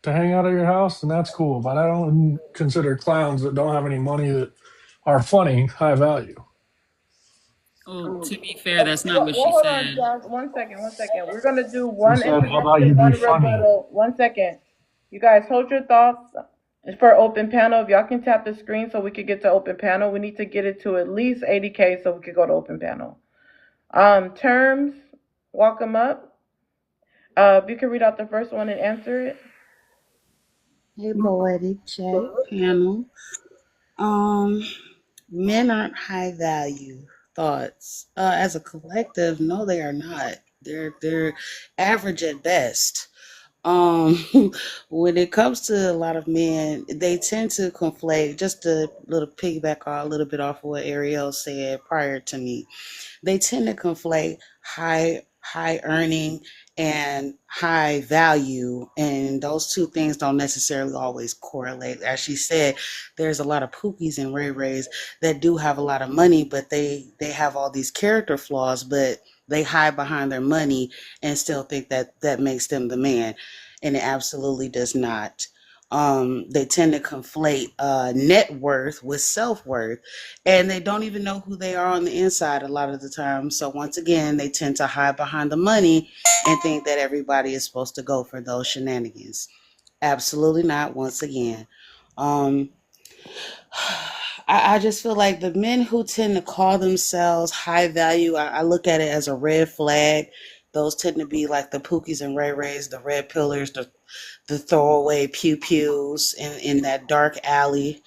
to hang out at your house, then that's cool. But I don't consider clowns that don't have any money that are funny high value. Oh, to be fair, that's not what she Hold said. on, Josh. One second. We're gonna do one She said, how about interjection, you one be funny? rebuttal. 1 second. You guys hold your thoughts. It's for open panel. If y'all can tap the screen so we could get to open panel, we need to get it to at least 80K so we could go to open panel. Terms, walk them up. If you can read out the first one and answer it. Hey, poetic chat panel. Men aren't high value thoughts. As a collective, no, they are not. They're average at best. When it comes to a lot of men, they tend to conflate. Just a little piggyback a little bit off of what Ariel said prior to me. They tend to conflate high earning and high value, and those two things don't necessarily always correlate. As she said, there's a lot of Pookies and Ray Rays that do have a lot of money, but they have all these character flaws, but they hide behind their money and still think that makes them the man, and it absolutely does not. They tend to conflate net worth with self-worth, and they don't even know who they are on the inside a lot of the time. So once again, they tend to hide behind the money and think that everybody is supposed to go for those shenanigans. Absolutely not, once again. I just feel like the men who tend to call themselves high value, I look at it as a red flag. Those tend to be like the Pookies and Ray Rays, the red pillars, the throwaway pew pews in that dark alley.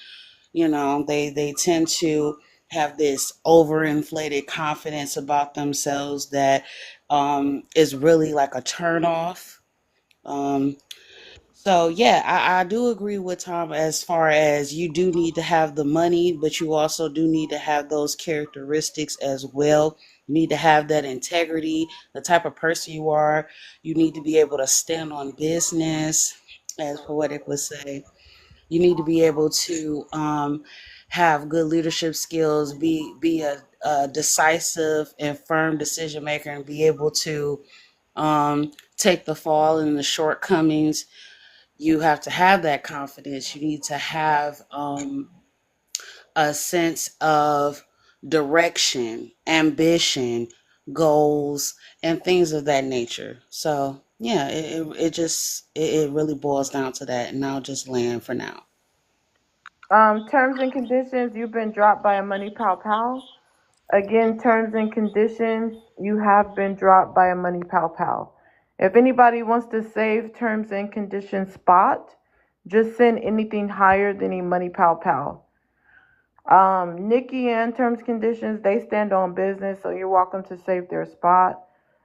You know, they tend to have this overinflated confidence about themselves that is really like a turnoff. So yeah, I do agree with Tom as far as you do need to have the money, but you also do need to have those characteristics as well. You need to have that integrity, the type of person you are. You need to be able to stand on business, as Poetic would say. You need to be able to have good leadership skills, be a decisive and firm decision maker, and be able to take the fall and the shortcomings. You have to have that confidence. You need to have a sense of direction, ambition, goals, and things of that nature. So yeah, it really boils down to that, and I'll just land for now. Terms and conditions, you've been dropped by a money pow pow. Again, terms and conditions, you have been dropped by a money pow pow. If anybody wants to save terms and conditions spot, just send anything higher than a money pow pow. Nikki and terms conditions, they stand on business, so you're welcome to save their spot.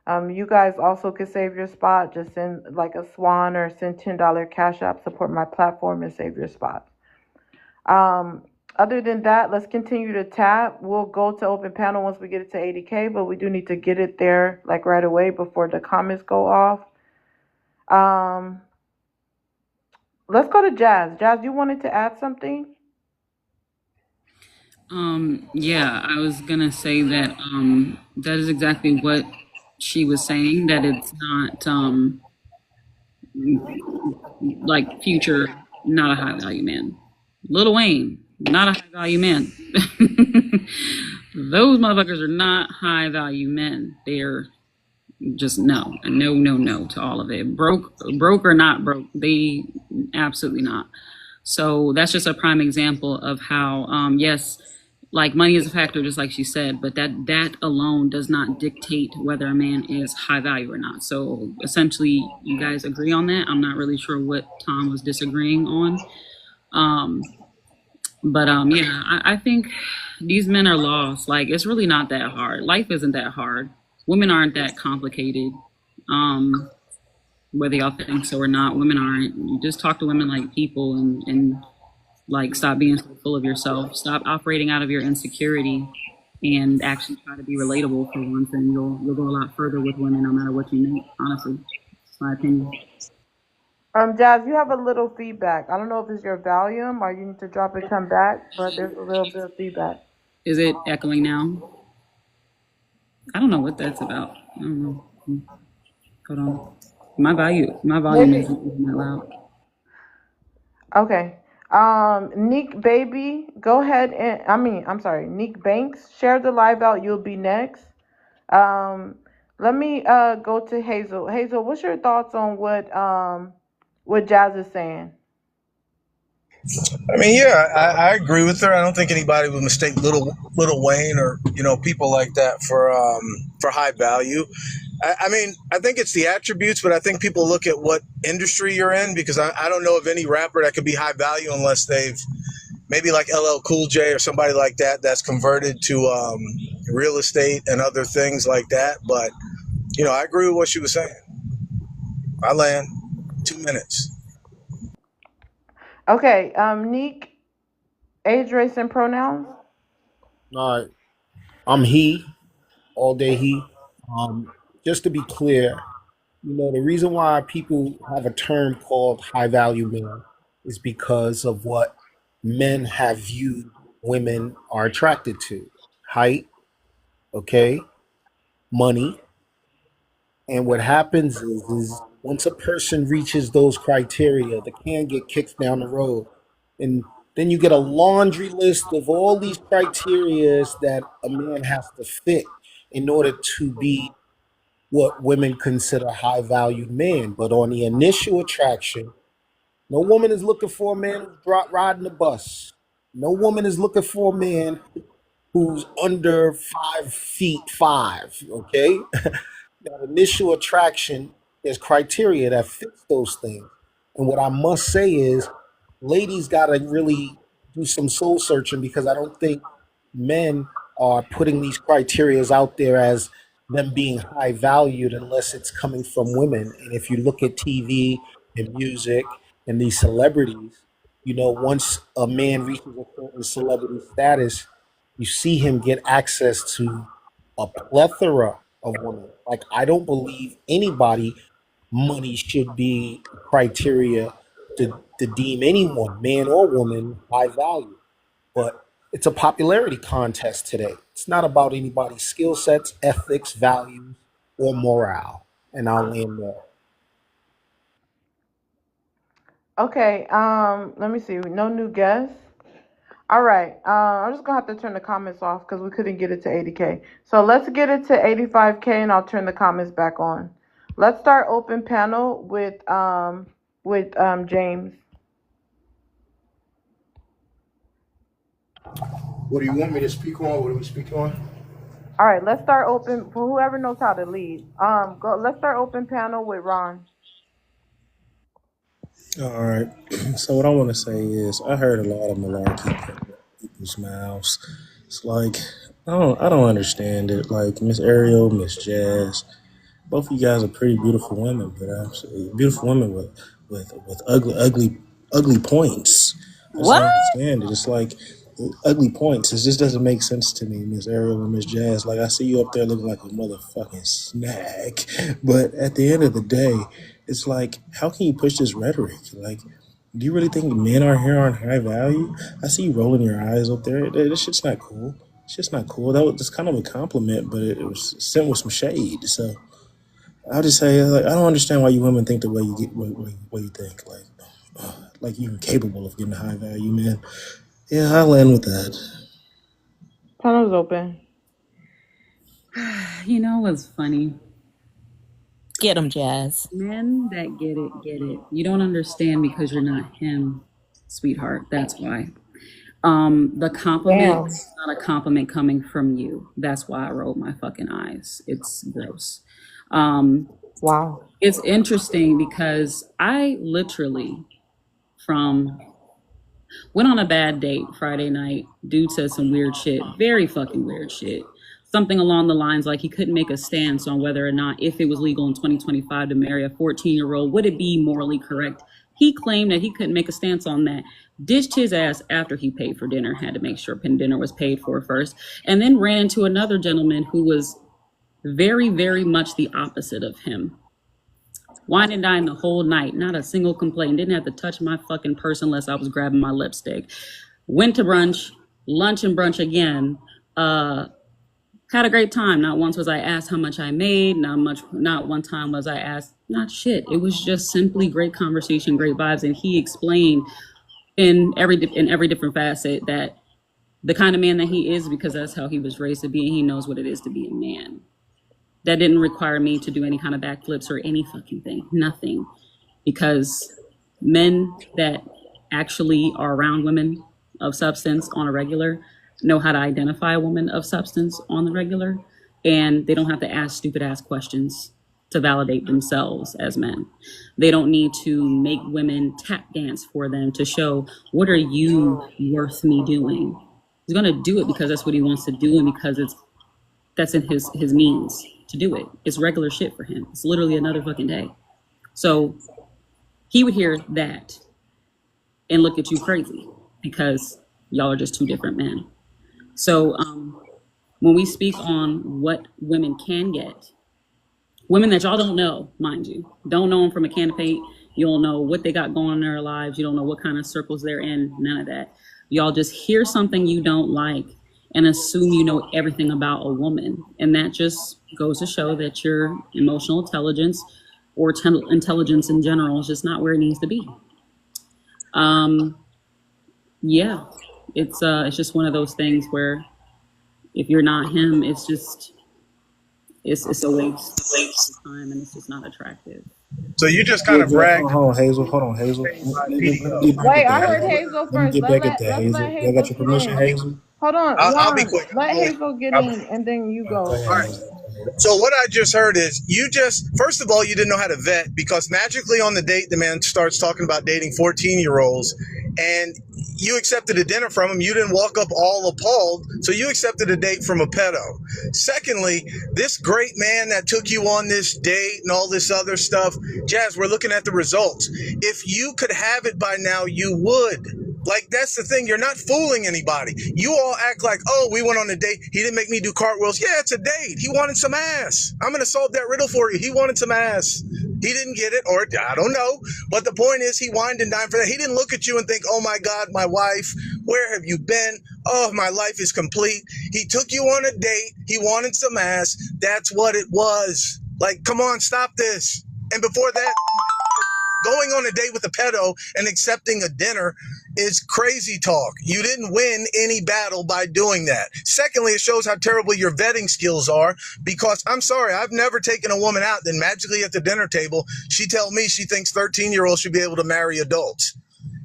You guys also could save your spot. Just send like a swan or send $10 cash app, support my platform, and save your spot. Other than that, let's continue to tap. We'll go to open panel once we get it to 80K, but we do need to get it there like right away before the comments go off. Um, let's go to Jazz. Jazz, you wanted to add something? Yeah, I was gonna say that that is exactly what she was saying, that it's not like Future, not a high value man. Lil Wayne, not a high value man. Those motherfuckers are not high value men. They're just no, and no, no, no to all of it. Broke or not broke, they absolutely not. So that's just a prime example of how, yes, like money is a factor, just like she said, but that alone does not dictate whether a man is high value or not. So essentially, you guys agree on that. I'm not really sure what Tom was disagreeing on. Yeah, I think these men are lost. Like, it's really not that hard. Life isn't that hard. Women aren't that complicated. Whether y'all think so or not, women aren't. You just talk to women like people, and like, stop being so full of yourself. Stop operating out of your insecurity, and actually try to be relatable for once, and you'll go a lot further with women, no matter what you make. Honestly, it's my opinion. Jazz, you have a little feedback. I don't know if it's your volume or you need to drop it, come back, but there's a little bit of feedback. Is it echoing now? I don't know what that's about. I don't know. Hold on. My volume isn't that loud. Okay. Neek Baby, go ahead and I'm sorry, Neek Banks, share the live out. You'll be next. Let me go to Hazel. Hazel, what's your thoughts on what Jazz is saying? I mean, yeah, I agree with her. I don't think anybody would mistake Little Wayne or people like that for high value. I mean, I think it's the attributes, but I think people look at what industry you're in, because I don't know of any rapper that could be high value unless they've maybe like LL Cool J or somebody like that that's converted to real estate and other things like that. But I agree with what she was saying. I land 2 minutes. Okay, Neek, age, race, and pronouns. All right. I'm he, all day he. Just to be clear, the reason why people have a term called high value men is because of what men have viewed women are attracted to. Height, okay, money. And what happens is once a person reaches those criteria, the can get kicked down the road. And then you get a laundry list of all these criterias that a man has to fit in order to be what women consider high value men. But on the initial attraction, no woman is looking for a man who's riding the bus. No woman is looking for a man who's under 5'5", okay? That initial attraction is criteria that fits those things. And what I must say is, ladies got to really do some soul searching, because I don't think men are putting these criterias out there as them being high valued unless it's coming from women. And if you look at TV and music and these celebrities, once a man reaches a certain celebrity status, you see him get access to a plethora of women. Like, I don't believe money should be criteria to deem anyone, man or woman, high value. But it's a popularity contest today. It's not about anybody's skill sets, ethics, values, or morale. And I'll land there. Okay, let me see. No new guests. All right, I'm just gonna have to turn the comments off because we couldn't get it to 80K. So let's get it to 85K, and I'll turn the comments back on. Let's start open panel with James. What do you want me to speak on? What do we speak on? All right, let's start open for whoever knows how to lead. Let's start open panel with Ron. All right. So what I want to say is, I heard a lot of malarkey from people's mouths. It's like, I don't understand it. Like, Miss Ariel, Miss Jazz, both of you guys are pretty beautiful women, but absolutely beautiful women with ugly points. I just don't understand it. It's like ugly points. It just doesn't make sense to me, Miss Ariel and Miss Jazz. Like, I see you up there looking like a motherfucking snack, but at the end of the day, it's like, how can you push this rhetoric? Like, do you really think men are here on high value? I see you rolling your eyes up there. This shit's not cool. It's just not cool. That was just kind of a compliment, but it was sent with some shade. So I'll just say, like, I don't understand why you women think the way you get, way you think. Like you're capable of getting a high value man. Yeah, I'll end with that. Panel's open. You know what's funny? Get them, Jazz. Men that get it, get it. You don't understand because you're not him, sweetheart. That's why. The compliment is not a compliment coming from you. That's why I rolled my fucking eyes. It's gross. Wow. It's interesting because I literally went on a bad date Friday night. Dude said some weird shit, very fucking weird shit. Something along the lines like he couldn't make a stance on whether or not, if it was legal in 2025 to marry a 14-year-old, would it be morally correct? He claimed that he couldn't make a stance on that. Ditched his ass after he paid for dinner, had to make sure dinner was paid for first, and then ran into another gentleman who was very, very much the opposite of him. Wine and dine the whole night, not a single complaint. Didn't have to touch my fucking purse unless I was grabbing my lipstick. Went to brunch, lunch and brunch again. Had a great time. Not once was I asked how much I made. Not one time was I asked, not shit. It was just simply great conversation, great vibes. And he explained in every different facet that the kind of man that he is, because that's how he was raised to be, and he knows what it is to be a man. That didn't require me to do any kind of backflips or any fucking thing, nothing. Because men that actually are around women of substance on a regular know how to identify a woman of substance on the regular, and they don't have to ask stupid ass questions to validate themselves as men. They don't need to make women tap dance for them to show, what are you worth me doing? He's gonna do it because that's what he wants to do, and because that's in his means to do it. It's regular shit for him. It's literally another fucking day. So he would hear that and look at you crazy because y'all are just two different men. So when we speak on what women can get, women that y'all don't know, mind you, don't know them from a can of paint, you don't know what they got going on in their lives, you don't know what kind of circles they're in, none of that. Y'all just hear something you don't like and assume you know everything about a woman. And that just goes to show that your emotional intelligence or intelligence in general is just not where it needs to be. Yeah, it's just one of those things where if you're not him, it's a waste of time, and it's just not attractive. So you just kind of bragged. Hold on, Hazel. Wait, I heard Hazel first. Let me get back at that, Let's Hazel. let I got your permission, Hazel? Hold on. I'll be quick. Let Hazel get in, and then you go. All right. So what I just heard is first of all, you didn't know how to vet, because magically on the date, the man starts talking about dating 14-year-olds, and you accepted a dinner from him. You didn't walk up all appalled, so you accepted a date from a pedo. Secondly, this great man that took you on this date and all this other stuff, Jazz, we're looking at the results. If you could have it by now, you would. Like, that's the thing. You're not fooling anybody. You all act like, oh, we went on a date. He didn't make me do cartwheels. Yeah, it's a date. He wanted some ass. I'm going to solve that riddle for you. He wanted some ass. He didn't get it, or I don't know. But the point is, he wined and dined for that. He didn't look at you and think, oh, my God, my wife, where have you been? Oh, my life is complete. He took you on a date. He wanted some ass. That's what it was. Like, come on, stop this. And before that, going on a date with a pedo and accepting a dinner is crazy talk. You didn't win any battle by doing that. Secondly, it shows how terrible your vetting skills are, because I'm sorry, I've never taken a woman out, then magically at the dinner table, she tell me she thinks 13-year-olds should be able to marry adults.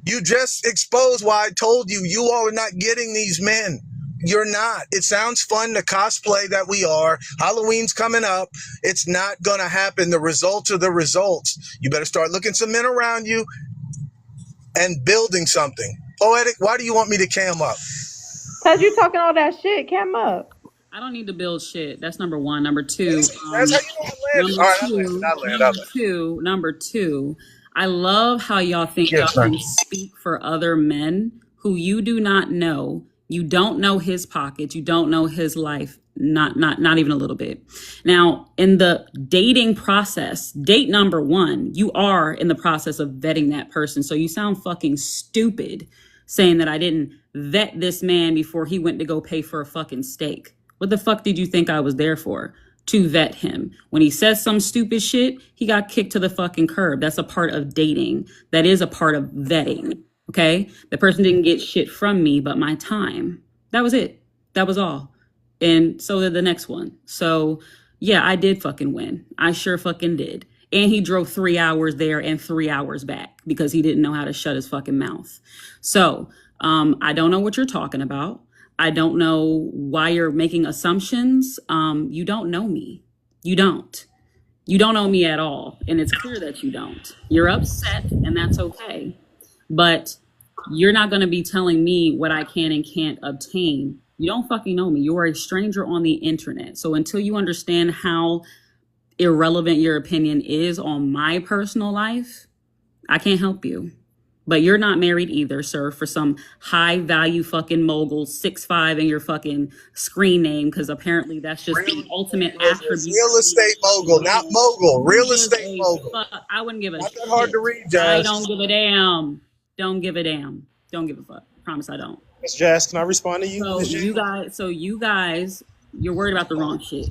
You just exposed why I told you, you all are not getting these men. You're not. It sounds fun to cosplay that we are. Halloween's coming up. It's not going to happen. The results are the results. You better start looking some men around you and building something. Poetic, why do you want me to cam up? Cause you talking all that shit, cam up. I don't need to build shit. That's number one. Number two. That's how you know Number two. I love how y'all think y'all can speak for other men who you do not know. You don't know his pockets. You don't know his life. Not even a little bit. Now, in the dating process, date number 1, you are in the process of vetting that person. So you sound fucking stupid saying that I didn't vet this man before he went to go pay for a fucking steak. What the fuck did you think I was there for? To vet him. When he says some stupid shit, he got kicked to the fucking curb. That's a part of dating. That is a part of vetting. Okay? The person didn't get shit from me, but my time. That was it. That was all. And so did the next one. So yeah, I did fucking win. I sure fucking did. And he drove 3 hours there and 3 hours back because he didn't know how to shut his fucking mouth. So I don't know what you're talking about. I don't know why you're making assumptions. You don't know me. You don't. You don't know me at all. And it's clear that you don't. You're upset, and that's okay. But you're not going to be telling me what I can and can't obtain. You don't fucking know me. You are a stranger on the internet. So until you understand how irrelevant your opinion is on my personal life, I can't help you. But you're not married either, sir, for some high value fucking mogul 6'5" in your fucking screen name, because apparently that's just the ultimate attribute. Real estate mogul, not mogul. Real estate mogul. I wouldn't give a Not that shit. hard to read, I Jazz. don't give a damn. Don't give a damn. Don't give a fuck. Promise I don't. Miss Jazz, can I respond to you? So Miss Jazz? you guys, you're worried about the wrong shit.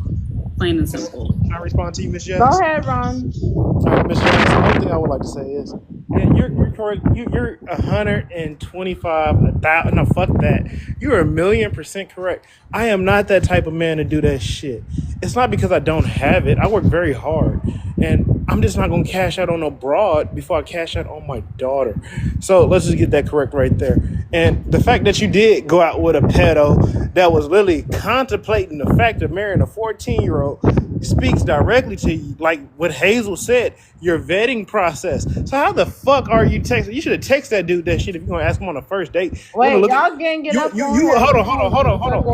Plain and simple. Can I respond to you, Miss Jazz? Go ahead, Ron. All right, Miss Jazz. The only thing I would like to say is, yeah, you're correct. You're 125,000. No, fuck that. You're 1,000,000% correct. I am not that type of man to do that shit. It's not because I don't have it. I work very hard, and I'm just not gonna cash out on a broad before I cash out on my daughter. So let's just get that correct right there. And the fact that you did go out with a pedo that was literally contemplating the fact of marrying a 14-year-old speaks directly to you, like what Hazel said, your vetting process. So how the fuck are you texting? You should have texted that dude that shit if you're gonna ask him on a first date. Wait, y'all ganging up on You her. hold on.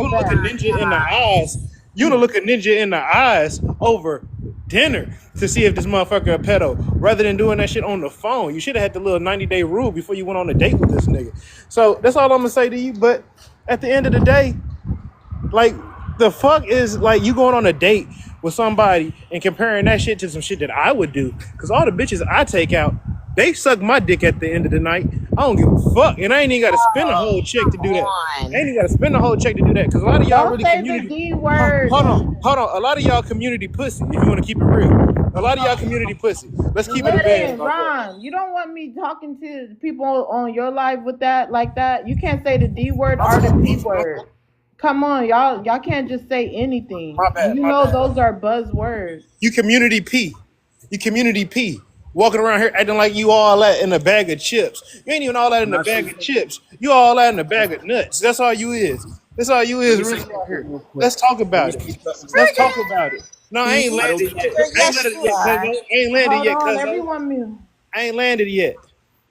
You look a ninja in the eyes. You to look a ninja in the eyes over dinner to see if this motherfucker a pedo, rather than doing that shit on the phone. You should have had the little 90-day rule before you went on a date with this nigga. So that's all I'm gonna say to you. But at the end of the day, like, the fuck is, like, you going on a date with somebody and comparing that shit to some shit that I would do? Because all the bitches I take out, they suck my dick at the end of the night. I don't give a fuck. And I ain't even got to spend a whole check to do that. I ain't even got to spend a whole check to do that. Because a lot of y'all Don't really say community. the D word. Hold on. A lot of y'all community pussy, if you want to keep it real. A lot of y'all community pussy. Let's keep it a band. Listen, Ron, you don't want me talking to people on your live with that like that. You can't say the D word or the P word. Come on, y'all can't just say anything. My bad, You my know bad. those are buzzwords. You community P. You community P. Walking around here acting like you all that in a bag of chips. You ain't even all that in a bag of chips. You all that in a bag of nuts. That's all you is. That's all you is really out here. Let's talk about it. Let's talk about it. No, I ain't landed yet. I ain't landed yet. Hold on, Cuz everyone mute. I ain't landed yet.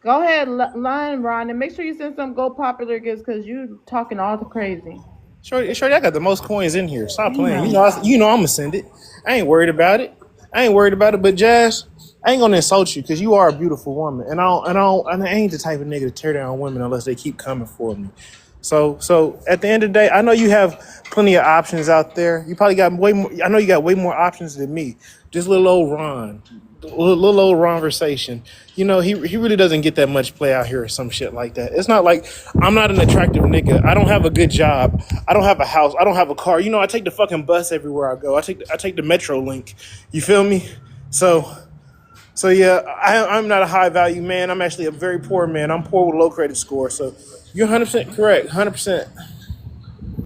Go ahead, line, Ron, and make sure you send some Go Popular gifts because you talking all the crazy. Shorty, I got the most coins in here. Stop playing. You know I'm gonna send it. I ain't worried about it. But Jazz, I ain't gonna insult you because you are a beautiful woman, and I ain't the type of nigga to tear down women unless they keep coming for me. So at the end of the day, I know you have plenty of options out there. You probably got way more. I know you got way more options than me. Just little old Ron, little old Ronversation. You know, he really doesn't get that much play out here or some shit like that. It's not like I'm not an attractive nigga. I don't have a good job. I don't have a house. I don't have a car. You know, I take the fucking bus everywhere I go. I take the Metro Link. You feel me? So yeah, I'm not a high value man. I'm actually a very poor man. I'm poor with a low credit score. So you're 100% correct. 100%.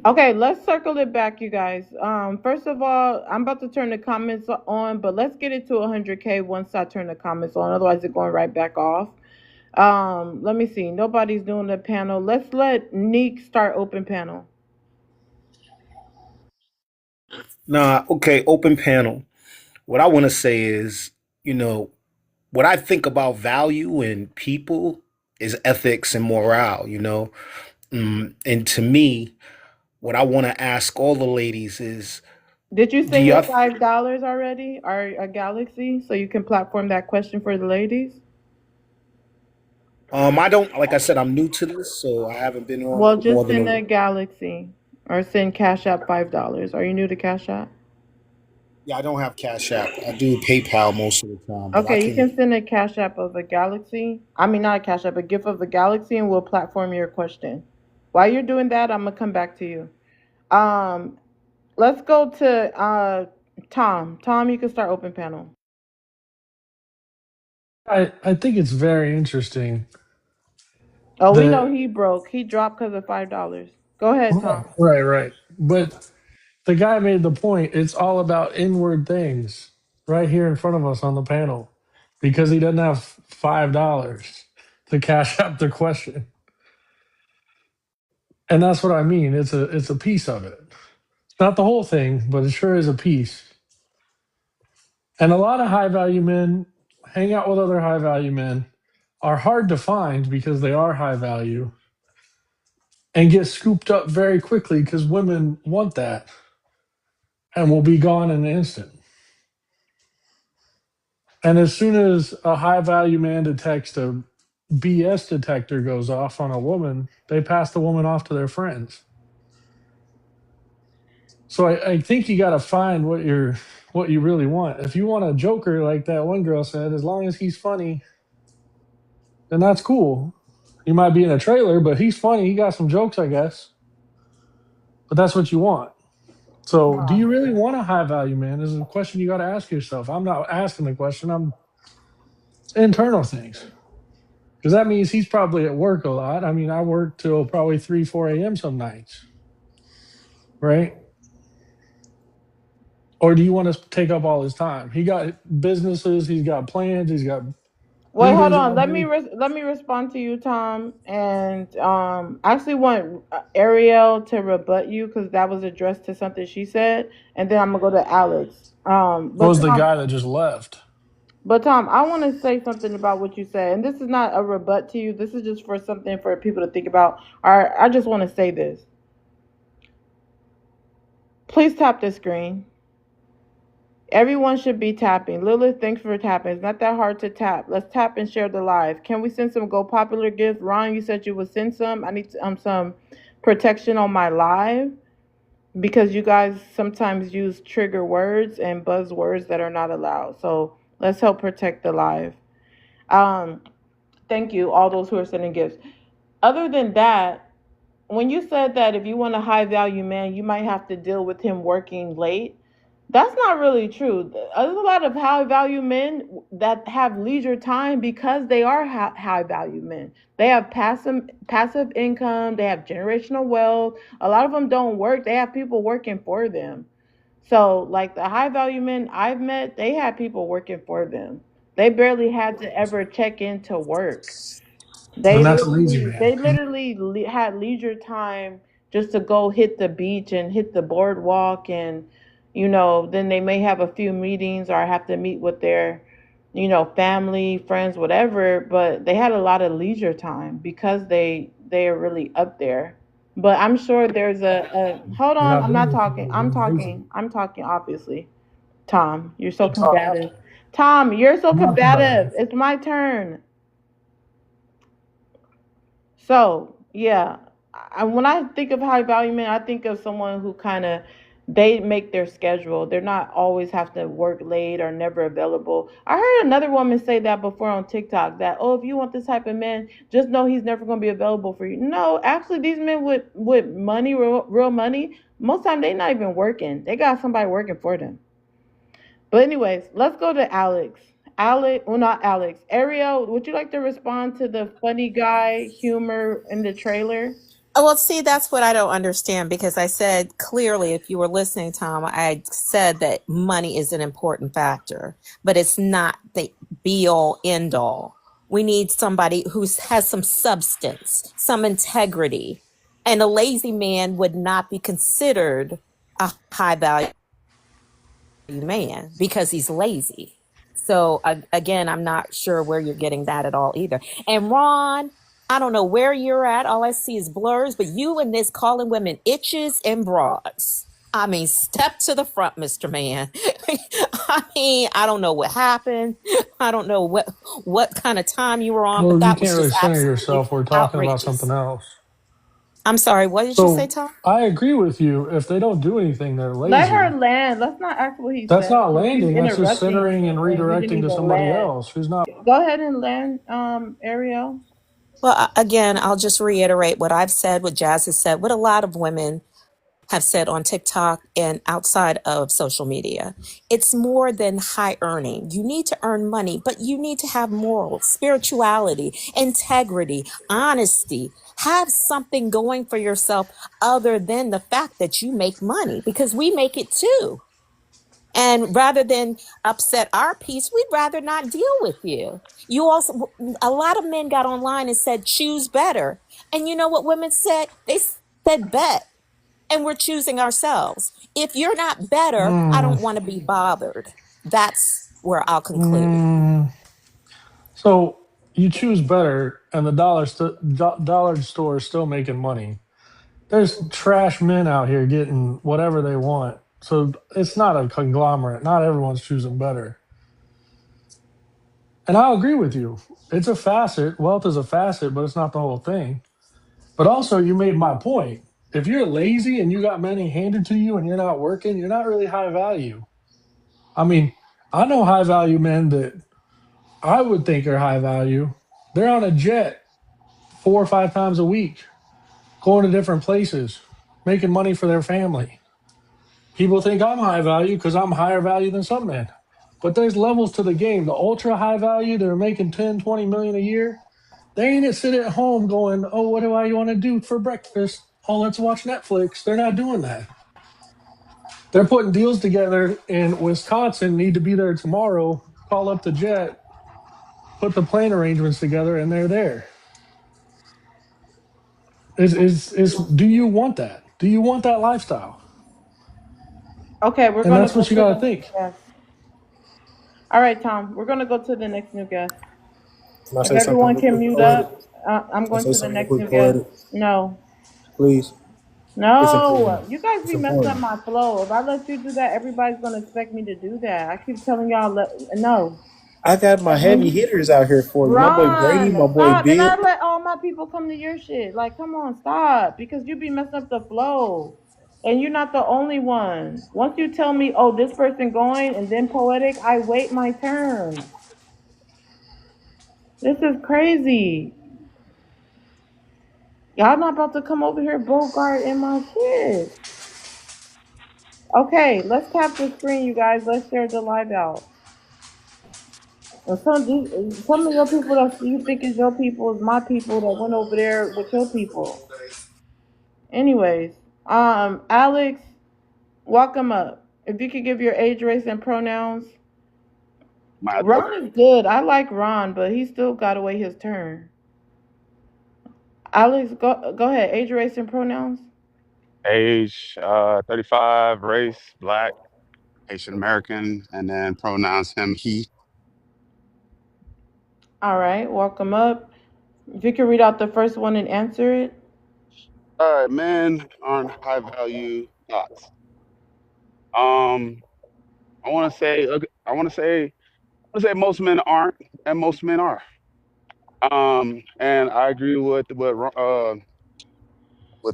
Okay, let's circle it back, you guys. First of all, I'm about to turn the comments on, but let's get it to 100K once I turn the comments on. Otherwise, it's going right back off. Let me see. Nobody's doing the panel. Let's let Neek start open panel. Nah, okay, open panel. What I want to say is, what I think about value in people is ethics and morale, And to me, what I want to ask all the ladies is, Did you do send your y'all $5 already, or a Galaxy, so you can platform that question for the ladies? I don't, like I said, I'm new to this, so I haven't been on Well, more just than send a Galaxy. or send Cash App $5. Are you new to Cash App? Yeah, I don't have Cash App. I do PayPal most of the time, but I Okay, you can. can send a Cash App of a Galaxy. I mean, not a Cash App, a gift of the Galaxy, and we'll platform your question. While you're doing that, I'm gonna come back to you. Um, let's go to Tom. Tom, you can start open panel. I think it's very interesting Oh, we know that he broke. He dropped because of $5. Go ahead, Tom. right. But the guy made the point. It's all about inward things right here in front of us on the panel because he doesn't have $5 to cash out the question. And that's what I mean. It's a piece of it. It's not the whole thing, but it sure is a piece. And a lot of high value men hang out with other high value men, are hard to find because they are high value, and get scooped up very quickly because women want that and will be gone in an instant. And as soon as a high value man detects a BS detector goes off on a woman, they pass the woman off to their friends. So I think you got to find what you really want. If you want a joker, like that one girl said, as long as he's funny, then that's cool. He might be in a trailer, but he's funny. He got some jokes, I guess. But that's what you want. So, do you really want a high value man? Is a question you got to ask yourself. I'm not asking the question. I'm internal things. Because that means he's probably at work a lot. I mean, I work till probably 3, 4 a.m. some nights. Right? Or do you want to take up all his time? He got businesses. He's got plans. He's got Wait, hold meetings all on. Let me day. let me respond to you, Tom. And I actually want Ariel to rebut you because that was addressed to something she said, and then I'm gonna go to Alex. What But was the Tom, guy that just left? I want to say something about what you said, and this is not a rebut to you. This is just for something for people to think about. All right, I just want to say this. Please tap the screen. Everyone should be tapping. Lilith, thanks for tapping. It's not that hard to tap. Let's tap and share the live. Can we send some Go Popular gifts? Ron, you said you would send some. I need some protection on my live because you guys sometimes use trigger words and buzzwords that are not allowed. So let's help protect the live. Thank you, all those who are sending gifts. Other than that, when you said that if you want a high value man, you might have to deal with him working late. That's not really true. There's a lot of high value men that have leisure time because they are high value men. They have passive income. They have generational wealth. A lot of them don't work. They have people working for them. So, like the high value men I've met, they had people working for them. They barely had to ever check into work. They Then that's a lazy man. literally had leisure time just to go hit the beach and hit the boardwalk, and then they may have a few meetings or have to meet with their family, friends, whatever, but they had a lot of leisure time because they are really up there. But I'm sure there's a hold You're on, not I'm doing not anything. talking. You're lazy. I'm talking obviously. Tom, you're so You talk combative. after. Tom, you're so I'm not combative. combative. It's my turn. So, yeah, when I think of high value men, I think of someone who kind of they make their schedule. They're not always have to work late or never available. I heard another woman say that before on TikTok that, oh, if you want this type of man, just know he's never going to be available for you. No, actually, these men with money, real money, most time they not even working. They got somebody working for them. But anyways, let's go to Alex. Not Alex. Ariel, would you like to respond to the funny guy humor in the trailer? Well, see, that's what I don't understand because I said clearly, if you were listening, Tom, I said that money is an important factor, but it's not the be all end all. We need somebody who has some substance, some integrity, and a lazy man would not be considered a high value man because he's lazy. So again, I'm not sure where you're getting that at all either. And Ron, I don't know where you're at. All I see is blurs, but you and this calling women itches and broads. I mean, step to the front, Mr. Man. I mean, I don't know what happened. I don't know what kind of time you were on, but Well, you that was can't really just center absolutely yourself. We're talking about something outrageous. else. I'm sorry, what did you say, So Tom? I agree with you. If they don't do anything, they're Let her lazy. land. Let's not ask what he That's said not because she's landing. That's just interrupting centering and you and you didn't redirecting to even somebody land. else who's not. Go ahead and land, Ariel. Well, again, I'll just reiterate what I've said, what Jazz has said, what a lot of women have said on TikTok and outside of social media. It's more than high earning. You need to earn money, but you need to have morals, spirituality, integrity, honesty. Have something going for yourself other than the fact that you make money, because we make it too. And rather than upset our peace, we'd rather not deal with you. You also, a lot of men got online and said, choose better. And you know what women said? They said, bet. And we're choosing ourselves. If you're not better, I don't Mm, want to be bothered. That's where I'll conclude. mm. So you choose better, and the dollar store is still making money. There's trash men out here getting whatever they want. So it's not a conglomerate. Not everyone's choosing better. And I'll agree with you. It's a facet. Wealth is a facet, but it's not the whole thing. But also, you made my point. If you're lazy and you got money handed to you and you're not working, you're not really high value. I mean, I know high value men that I would think are high value. They're on a jet 4 or 5 times a week, going to different places, making money for their family. People think I'm high value because I'm higher value than some men. But there's levels to the game. The ultra high value, they're making 10, 20 million a year. They ain't sitting at home going, oh, what do I want to do for breakfast? Oh, let's watch Netflix. They're not doing that. They're putting deals together in Wisconsin, need to be there tomorrow, call up the jet, put the plane arrangements together, and they're there. Do you want that? Do you want that lifestyle? Okay, we're And gonna that's go what you to the got to next think. guest. All right, Tom, we're gonna go to the next new guest. Can I If say something everyone real can quick, mute poetic? up, I'm Can I going say to the something real next quick, new guest. poetic? No, Please. It's important. no, you guys It's be messing up important. my flow. If I let you do that, everybody's gonna expect me to do that. I keep telling y'all, no. I got my heavy hitters out here for you. My boy Brady, my Ron, boy stop. And I Big. let all my people come to your shit. Like, come on, stop. Because you be messing up the flow. And you're not the only one. Once you tell me, oh, this person going and then poetic, I wait my turn. This is crazy. Y'all not about to come over here Bogart in my shit. Okay, let's tap the screen, you guys. Let's share the live out. And some of your people that you think is your people is my people that went over there with your people. Anyways, Alex, welcome up. If you could give your age, race, and pronouns. Ron is good. I like Ron, but he still got to wait his turn. Alex, go ahead. Age, race, and pronouns. Age, 35, race, black, Haitian American, and then pronouns him, he. All right, welcome up. If you could read out the first one and answer it. All right, men aren't high value thoughts. Um, I want to say, most men aren't, and most men are. And I agree with what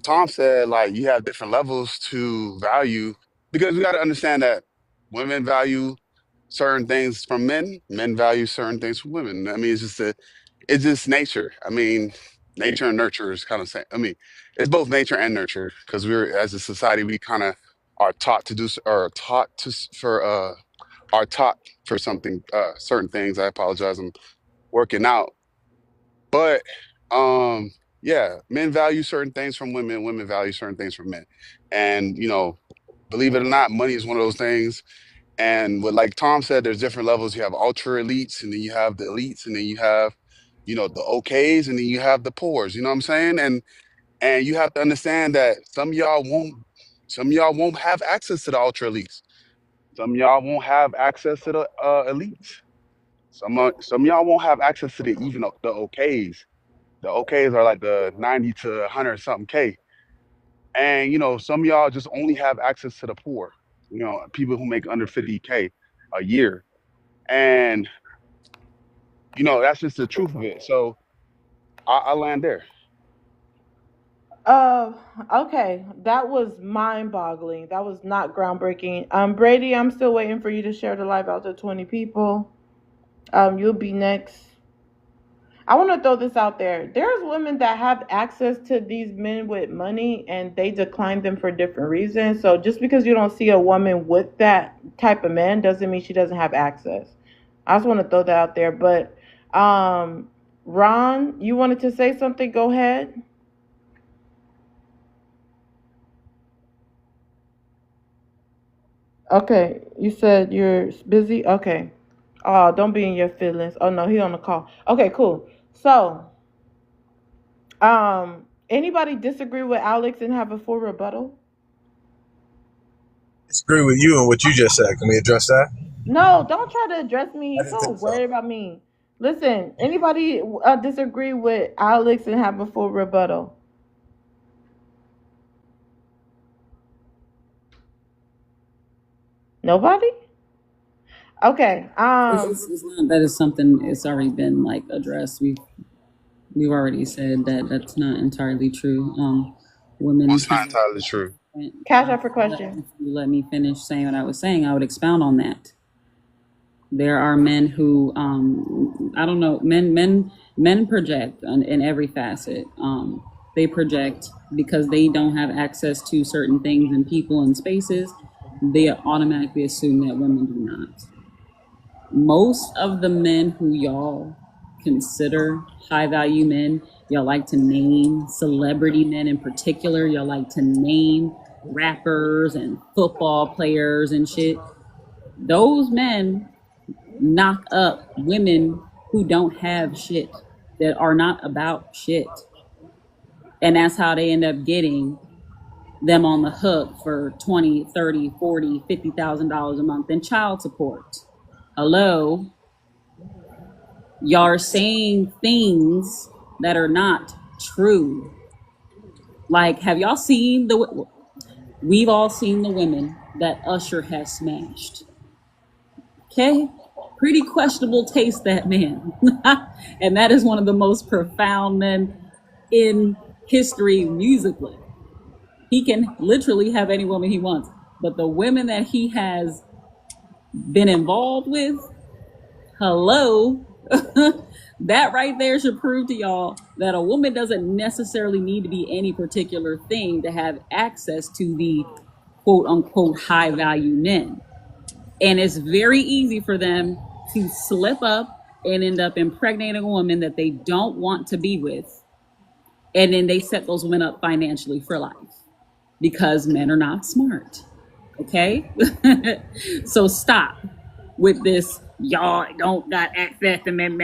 Tom said. Like, you have different levels to value because we got to understand that women value certain things from men, men value certain things from women. I mean, it's just nature. I mean, nature and nurture is kind of same. I mean, it's both nature and nurture because we're as a society we kind of are taught to do or taught to are taught for something certain things. I apologize. I'm working out, but yeah, men value certain things from women. Women value certain things from men, and believe it or not, money is one of those things. And what, like Tom said, there's different levels. You have ultra elites, and then you have the elites, and then you have, the OKs, and then you have the poors. You know what I'm saying? And you have to understand that some of y'all won't have access to the ultra elites. Some of y'all won't have access to the elites. Some of y'all won't have access to the OKs. The OKs are like the 90 to 100 something K. And some of y'all just only have access to the poor. People who make under 50K a year. And that's just the truth of it. So I land there. Uh, okay, that was mind-boggling. That was not groundbreaking. Brady, I'm still waiting for you to share the live out to 20 people. You'll be next. I want to throw this out there. There's women that have access to these men with money and they decline them for different reasons. So just because you don't see a woman with that type of man doesn't mean she doesn't have access. I just want to throw that out there. But Ron, you wanted to say something? Go ahead. Okay, you said you're busy? Okay. Oh, don't be in your feelings. Oh no, he on the call. Okay, cool. So, anybody disagree with Alex and have a full rebuttal? Disagree with you and what you just said. Can we address that? No, don't try to address me. I He's didn't so think so. worried about me. Listen, anybody disagree with Alex and have a full rebuttal? Nobody? Okay. It's not that it's something it's already been like addressed. We've already said that that's not entirely true. Women What's not can entirely true? Cash out for question. if you let me finish saying what I was saying, I would expound on that. There are men who I don't know, men project in every facet. They project because they don't have access to certain things and people and spaces. They automatically assume that women do not. Most of the men who y'all consider high value men, y'all like to name celebrity men in particular, y'all like to name rappers and football players and shit. Those men knock up women who don't have shit, that are not about shit. And that's how they end up getting them on the hook for 20, 30, 40, $50,000 a month in child support. Hello? Y'all are saying things that are not true. Like, have y'all seen we've all seen the women that Usher has smashed. Okay? Pretty questionable taste, that man. And that is one of the most profound men in history musically. He can literally have any woman he wants. But the women that he has been involved with, hello, that right there should prove to y'all that a woman doesn't necessarily need to be any particular thing to have access to the quote unquote high value men. And it's very easy for them to slip up and end up impregnating a woman that they don't want to be with. And then they set those women up financially for life because men are not smart. Okay? So stop with this, y'all don't got access to men.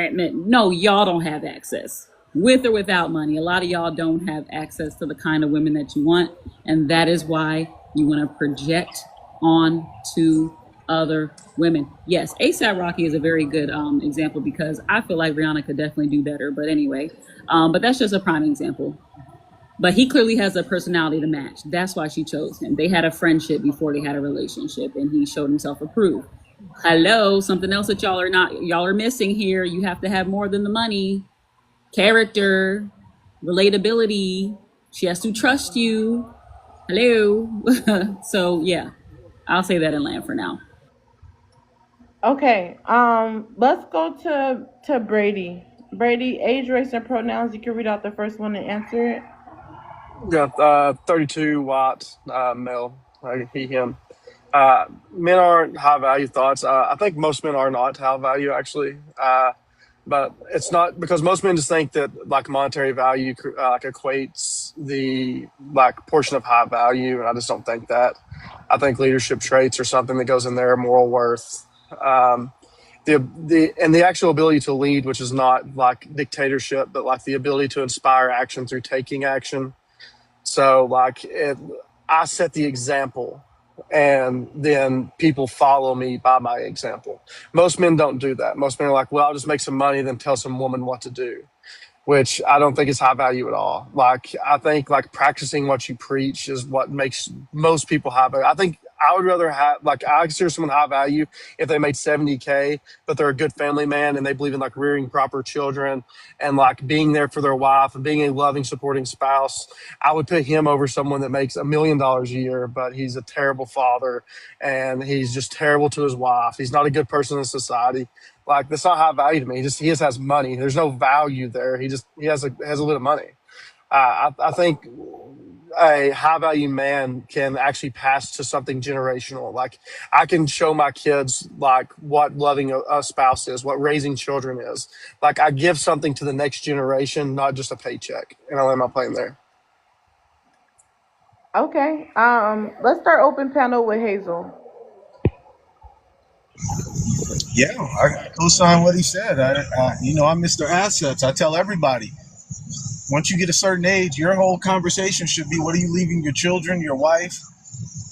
No, y'all don't have access. With or without money. A lot of y'all don't have access to the kind of women that you want. And that is why you want to project on to other women. Yes, ASAP Rocky is a very good example because I feel like Rihanna could definitely do better. But anyway, but that's just a prime example. But he clearly has a personality to match. That's why she chose him. They had a friendship before they had a relationship, and he showed himself approved. Hello, something else that y'all are missing here. You have to have more than the money. Character, relatability. She has to trust you. Hello. So yeah, I'll say that in land for now. Okay. Let's go to Brady. Brady, age, race, and pronouns. You can read out the first one and answer it. Yeah, 32 watts, male, he, him. Men aren't high value thoughts. I think most men are not high value, actually. But it's not because most men just think that like monetary value like equates the like portion of high value, and I just don't think that. I think leadership traits are something that goes in there, moral worth, the actual ability to lead, which is not like dictatorship, but like the ability to inspire action through taking action. So like I set the example and then people follow me by my example. Most men don't do that. Most men are like, well, I'll just make some money, then tell some woman what to do, which I don't think is high value at all. Like, I think like practicing what you preach is what makes most people high value. I would rather have, like, I consider someone high value if they made 70K, but they're a good family man and they believe in like rearing proper children and like being there for their wife and being a loving, supporting spouse. I would put him over someone that makes $1 million a year, but he's a terrible father and he's just terrible to his wife. He's not a good person in society. Like, that's not high value to me. He just has money. There's no value there. He has a little of money. I think a high value man can actually pass to something generational. Like, I can show my kids like what loving a spouse is, what raising children is. Like, I give something to the next generation, not just a paycheck. And I'll end my plane there. Okay. Let's start open panel with Hazel. Yeah, I co-sign what he said. I'm Mr. Assets. I tell everybody, once you get a certain age, your whole conversation should be, what are you leaving your children, your wife,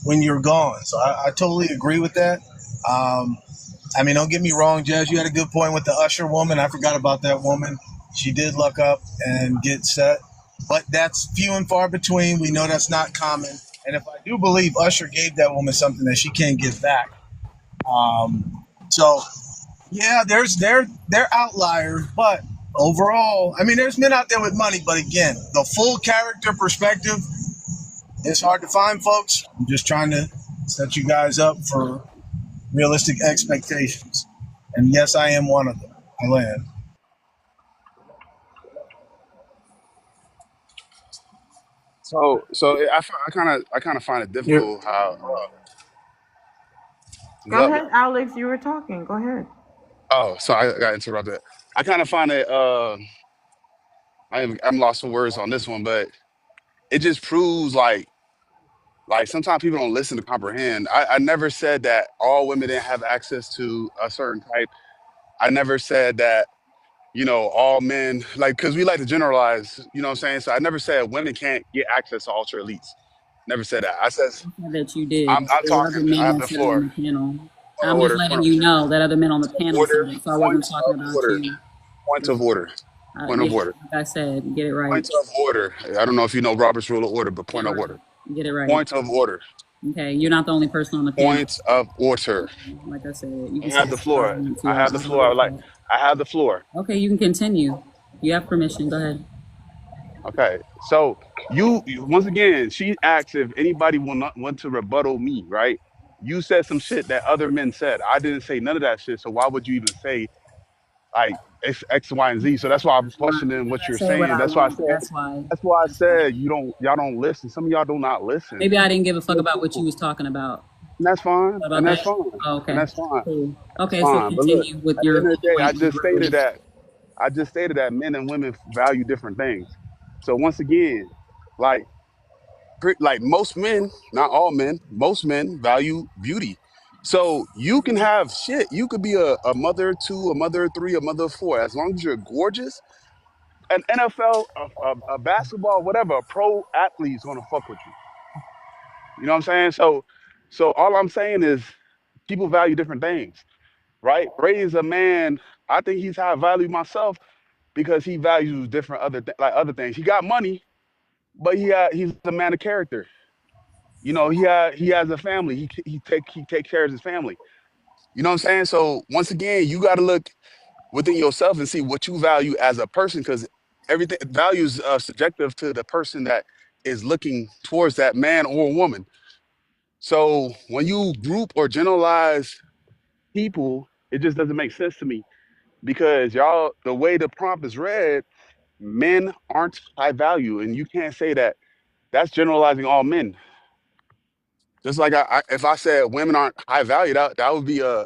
when you're gone? So I totally agree with that. Don't get me wrong, Jazz, you had a good point with the Usher woman. I forgot about that woman. She did look up and get set, but that's few and far between. We know that's not common. And if I do believe Usher gave that woman something that she can't get back. So yeah, they're outliers, but overall, there's men out there with money, but again, the full character perspective is hard to find, folks. I'm just trying to set you guys up for realistic expectations. And yes, I am one of them. I land. So I kind of find it difficult how. Go ahead, Alex. You were talking. Go ahead. Oh, so I got interrupted. I kind of find it. I'm lost for words on this one, but it just proves like sometimes people don't listen to comprehend. I never said that all women didn't have access to a certain type. I never said that all men, because we like to generalize. You know what I'm saying? So I never said women can't get access to ultra elites. Never said that. I said that you did. I'm There were other talking. men I have that the said it on floor. the panel. Point I'm of just order. letting you know that other men on the panel said it. So I wasn't talking Point of about order. you. Point of order. Point of Yeah, order. like I said, get it right. Point of order. I don't know if you know Robert's Rule of Order, but Get point it of right. order. Get it right. Point of order. Okay, you're not the only person on the panel. Point of order. Like I said, you I can have the floor. I have the floor. I have the floor. Okay, you can continue. You have permission. Go ahead. Okay. So you once again, she asked if anybody want to rebuttal me, right? You said some shit that other men said. I didn't say none of that shit. So why would you even say like X, Y, and Z? So that's why I'm questioning what you're Say what saying. I That's why I want. said. That's why. That's why I said y'all don't listen. Some of y'all do not listen. Maybe I didn't give a fuck about what you was talking about. And that's fine. And that's fine. Oh, okay. And that's fine. Cool. Okay, That's so fine. continue with your. At the end of the day, I just stated that men and women value different things. So once again, like most men, not all men, most men value beauty. So you can have shit. You could be a mother of two, a mother of three, a mother of four. As long as you're gorgeous, an NFL, a basketball, whatever, a pro athlete is gonna fuck with you. You know what I'm saying? So all I'm saying is people value different things, right? Ray is a man. I think he's high value myself because he values different other things. He got money, but he's a man of character. He has a family. He take care of his family. You know what I'm saying? So once again, you got to look within yourself and see what you value as a person, because everything values subjective to the person that is looking towards that man or woman. So when you group or generalize people, it just doesn't make sense to me, because the way the prompt is read, men aren't high value, and you can't say that. That's generalizing all men. Just like if I said women aren't high value, that would be a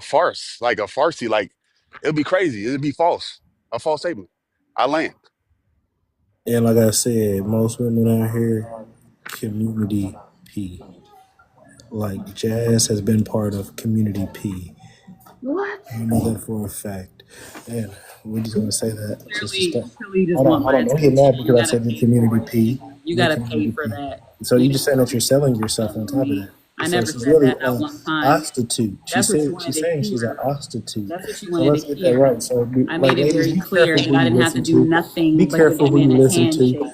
farce, like a farcy, like it'd be crazy, it'd be false, a false statement. I land. And like I said, most women out here, community P. Like Jazz has been part of community P. What? I know that for a fact. And we're just gonna say that. Clearly Hold on. Don't get mad because I said the community P. You gotta pay for that. So you just saying that you're selling yourself on top of that. I never said really that at one time. Prostitute. She's saying she's an prostitute. That's what you So wanted let's to get that hear. right. So I made it very clear that I didn't have to do nothing. Be but careful give who men you a listen to. handshake.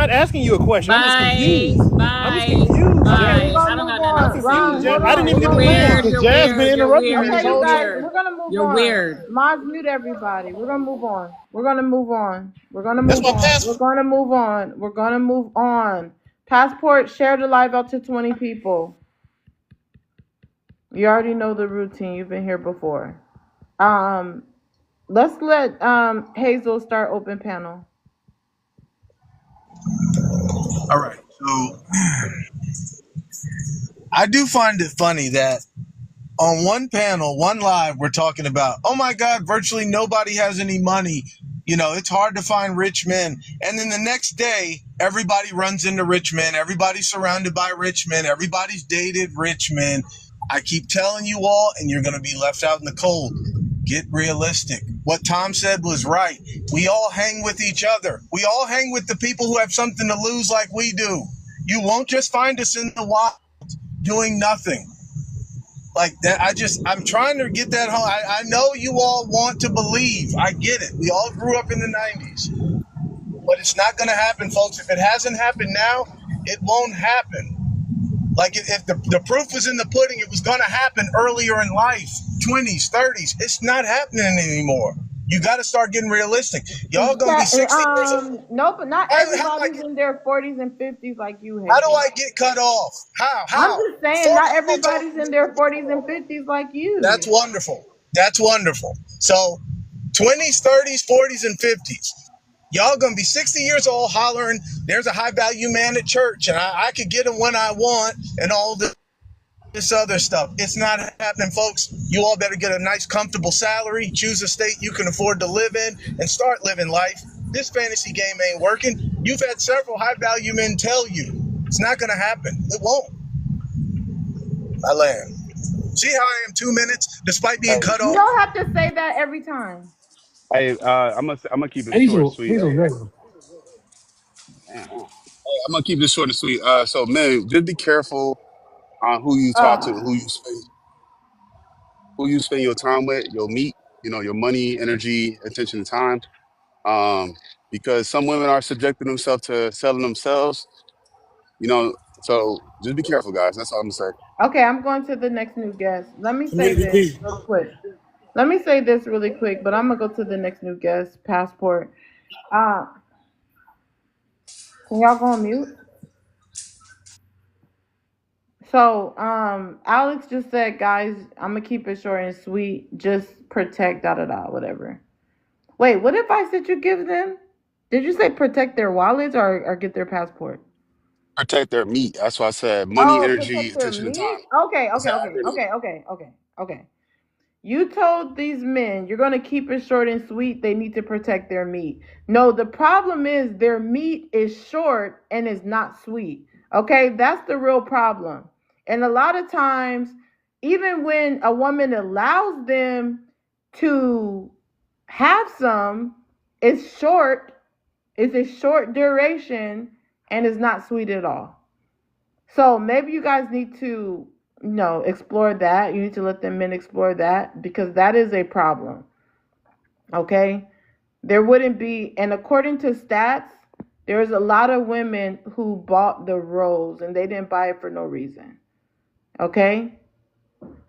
not asking you a question. I'm just Bye. confused. Bye. Jazz. Bye. We're I gonna don't move got nothing on. to say. Ron, hold I didn't on. even We're get You're the gonna move land weird. on. because You're Jazz been weird. You're interrupting me weird. this Okay, you whole You're guys, time. weird. we're gonna move You're on. weird. Mods, mute everybody. We're gonna move on. We're gonna move on. We're gonna That's move my on. We're passport. gonna move on. We're gonna move on. Passport, share the live out to 20 people. You already know the routine. You've been here before. Let's let Hazel start open panel. All right. So I do find it funny that on one panel, one live, we're talking about, oh my God, virtually nobody has any money. You know, it's hard to find rich men. And then the next day, everybody runs into rich men. Everybody's surrounded by rich men. Everybody's dated rich men. I keep telling you all, and you're going to be left out in the cold. Get realistic. What Tom said was right. We all hang with each other. We all hang with the people who have something to lose like we do. You won't just find us in the wild doing nothing. Like that, I'm trying to get that home. I know you all want to believe. I get it. We all grew up in the 90s. But it's not going to happen, folks. If it hasn't happened now, it won't happen. Like if the proof was in the pudding, it was going to happen earlier in life, 20s, 30s. It's not happening anymore. You got to start getting realistic. Y'all going to be 60 years old. No, but not How do everybody's in their 40s and 50s like you have. I get cut off? How? I'm just saying, not everybody's in their 40s and 50s like you. That's wonderful. That's wonderful. So 20s, 30s, 40s, and 50s. Y'all gonna be 60 years old hollering, there's a high value man at church and I could get him when I want and all this other stuff. It's not happening, folks. You all better get a nice, comfortable salary, choose a state you can afford to live in, and start living life. This fantasy game ain't working. You've had several high value men tell you it's not gonna happen. It won't. I land. See how I am 2 minutes despite being cut off? You don't have to say that every time. Hey, I'm gonna keep it short and sweet. Hazel, I'm gonna keep this short and sweet. So man, just be careful on who you talk to, who you spend your time with, your meat, your money, energy, attention, and time. Because some women are subjecting themselves to selling themselves. So just be careful, guys. That's all I'm gonna say. Okay, I'm going to the next new guest. Let me say this real quick. But I'm gonna go to the next new guest, Passport. Can y'all go on mute? So, Alex just said, guys, I'm gonna keep it short and sweet. Just protect whatever. Wait, what advice did you give them? Did you say protect their wallets or get their passport? Protect their meat. That's why I said money, energy, Protect their attention, and meat? time. Okay. You told these men you're going to keep it short and sweet. They need to protect their meat. No, the problem is their meat is short and is not sweet. Okay, that's the real problem. And a lot of times, even when a woman allows them to have some, it's a short duration and is not sweet at all. So maybe you guys need to explore that. You need to let the men explore that because that is a problem. Okay? There wouldn't be, and according to stats, there's a lot of women who bought the rose and they didn't buy it for no reason. Okay?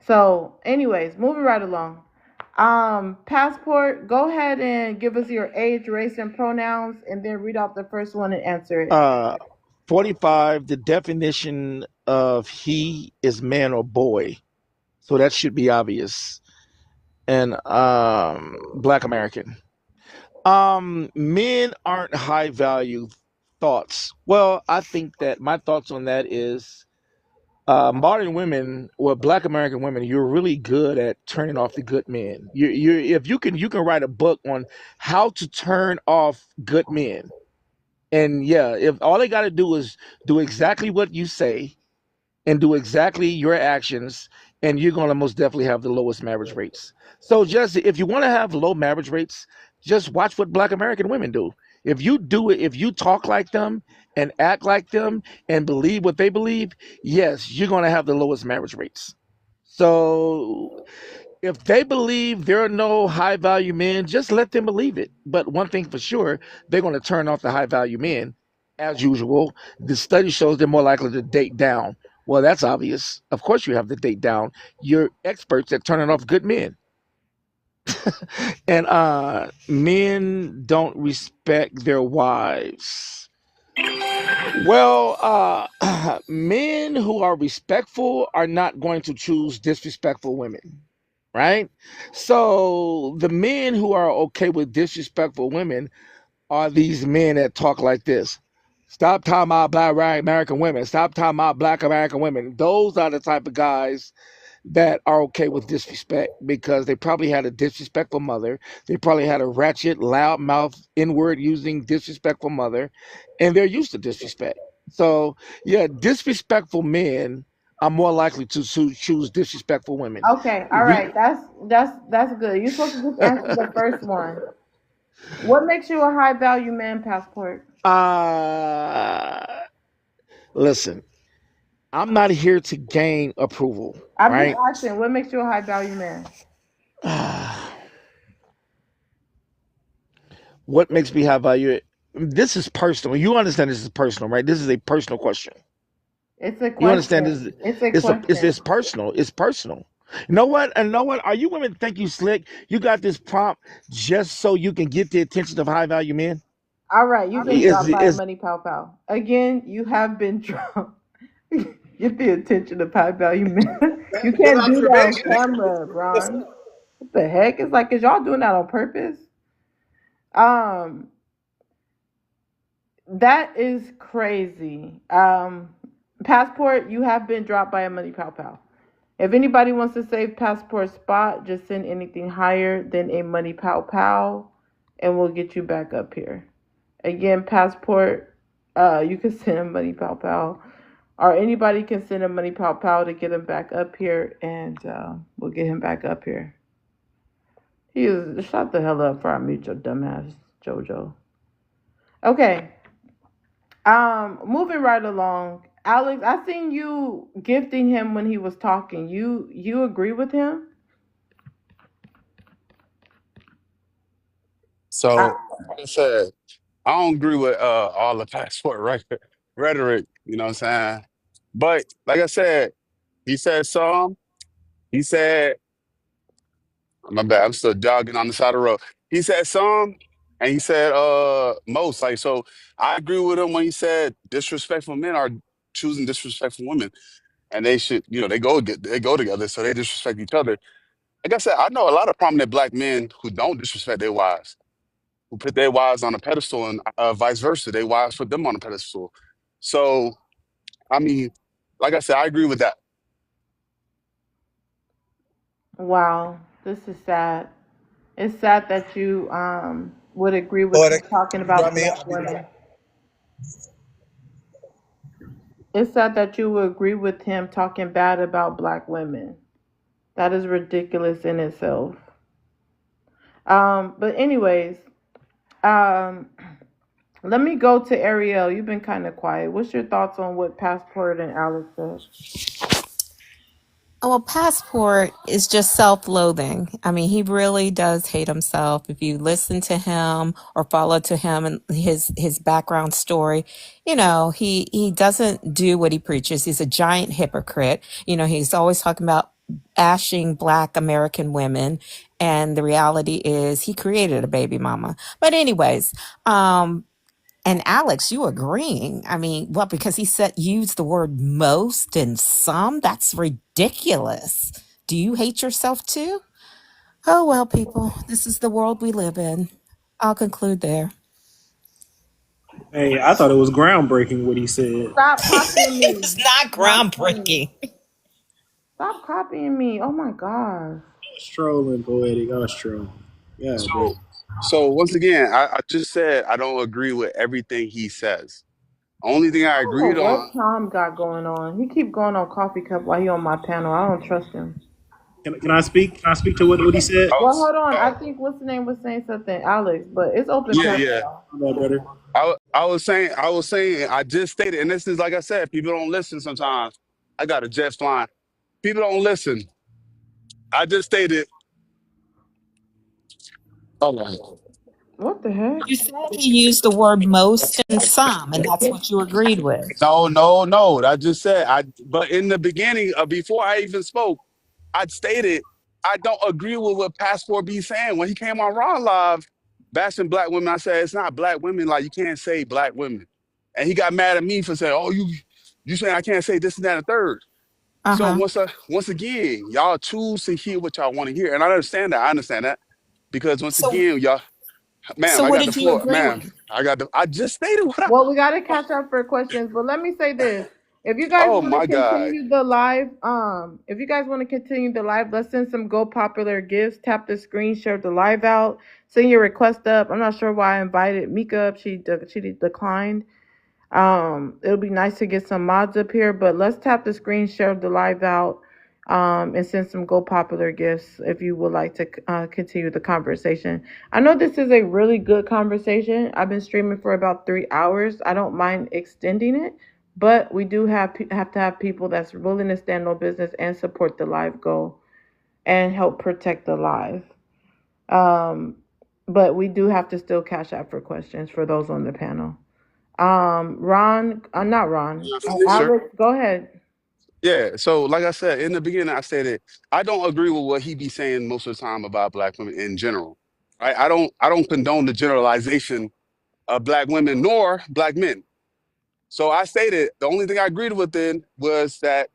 So, anyways, moving right along. Passport, go ahead and give us your age, race, and pronouns, and then read out the first one and answer it. 45, the definition of he is man or boy. So that should be obvious. And Black American. Men aren't high value thoughts. Well, I think that my thoughts on that is modern women, well, Black American women, you're really good at turning off the good men. If you can write a book on how to turn off good men. And yeah, if all they got to do is do exactly what you say and do exactly your actions, and you're going to most definitely have the lowest marriage rates. So just if you want to have low marriage rates, just watch what Black American women do. If you do it, if you talk like them and act like them and believe what they believe, yes, you're going to have the lowest marriage rates. So if they believe there are no high value men, just let them believe it. But one thing for sure, they're going to turn off the high value men as usual. The study shows they're more likely to date down. Well, that's obvious. Of course you have to date down. You're experts at turning off good men. And men don't respect their wives. Well, men who are respectful are not going to choose disrespectful women. Right? So the men who are okay with disrespectful women are these men that talk like this. Stop talking about Black American women. Stop talking about Black American women. Those are the type of guys that are okay with disrespect because they probably had a disrespectful mother. They probably had a ratchet, loudmouth, N-word using disrespectful mother, and they're used to disrespect. So yeah, disrespectful men I'm more likely to choose disrespectful women. Okay, all right. That's good. You're supposed to just answer the first one. What makes you a high value man, Passport? Listen, I'm not here to gain approval, I'm just right? asking, what makes you a high value man? What makes me high value? This is personal. You understand this is personal, right? This is a personal question. It's a You understand question. this? It's a It's question. personal. It's personal. You know what? And know what? Are you women think you slick? You got this prompt just so you can get the attention of high value men? All right, you've been Is dropped by a is money pow pow. Again, you have been dropped. Get the attention of high value men. You Good can't do that on observation. camera, Ron. What the heck? It's like, is y'all doing that on purpose? Um, that is crazy. Passport, you have been dropped by a money pow pow. If anybody wants to save Passport's spot, just send anything higher than a money pow pow, and we'll get you back up here. Again, Passport, you can send a money pow pow, or anybody can send a money pow pow to get him back up here, and we'll get him back up here. He is shut the hell up before I meet your dumbass JoJo. Okay. Moving right along. Alex, I seen you gifting him when he was talking. You agree with him? So, like I said, I don't agree with all the passport rhetoric, you know what I'm saying? But like I said, he said some, he said, my bad, I'm still jogging on the side of the road. He said some, and he said most. Like, so I agree with him when he said disrespectful men are choosing disrespectful women. And they should, they go together, so they disrespect each other. Like I said, I know a lot of prominent black men who don't disrespect their wives, who put their wives on a pedestal, and vice versa. Their wives put them on a pedestal. So, I mean, like I said, I agree with that. Wow, this is sad. It's sad that you would agree with him Poetic. talking You brought about me up. black women. It's sad that you would agree with him talking bad about black women. That is ridiculous in itself. But anyways, um, let me go to Ariel. You've been kind of quiet. What's your thoughts on what Passport and Alex said? Well, Passport is just self-loathing. I mean, he really does hate himself. If you listen to him or follow to him and his background story, he doesn't do what he preaches. He's a giant hypocrite. He's always talking about bashing Black American women, and the reality is he created a baby mama. But anyways, and Alex, you agreeing? I mean, well, because he used the word most and some. That's ridiculous. Do you hate yourself too? Oh well, people, this is the world we live in. I'll conclude there. Hey, I thought it was groundbreaking what he said. Stop copying me. It's not groundbreaking. Stop copying me. Oh my God. I was trolling, Poetic. I was trolling. Yeah, So once again, I just said I don't agree with everything he says. Only thing I I don't know agreed on. what Tom got going on. He keep going on Coffee Cup while he on my panel. I don't trust him. Can I speak? Can I speak to what he said? Well, hold on. I think what's the name was saying something, Alex, but it's open panel. Yeah. Brother. I was saying, I just stated, and this is like I said, people don't listen sometimes. I got a jet flying. People don't listen. I just stated. Oh, what the heck? You said he used the word most and some, and that's what you agreed with. No. I just said but in the beginning, before I even spoke, I stated I don't agree with what Passport be saying. When he came on Ron Live bashing black women, I said it's not black women. Like, you can't say black women, and he got mad at me for saying, "Oh, you saying I can't say this and that and third." So once again, y'all choose to hear what y'all want to hear, and I understand that. Because once again, y'all, ma'am, So I what got the did you floor, agree ma'am. with? I just stated what I. Well, we got to catch up for questions, but let me say this. If you guys Oh want to my God. continue the live, let's send some Go Popular gifts. Tap the screen, share the live out, send your request up. I'm not sure why I invited Mika up. She declined. It'll be nice to get some mods up here, but let's tap the screen, share the live out, and send some Go Popular gifts if you would like to continue the conversation. I know this is a really good conversation. I've been streaming for about 3 hours. I don't mind extending it, but we do have to have people that's willing to stand on business and support the live goal and help protect the live. But we do have to still cash out for questions for those on the panel. Ron, not Ron. Sure. Alex, go ahead. Yeah. So, like I said in the beginning, I said it. I don't agree with what he be saying most of the time about black women in general. Right? I don't condone the generalization of black women nor black men. So I stated the only thing I agreed with then was that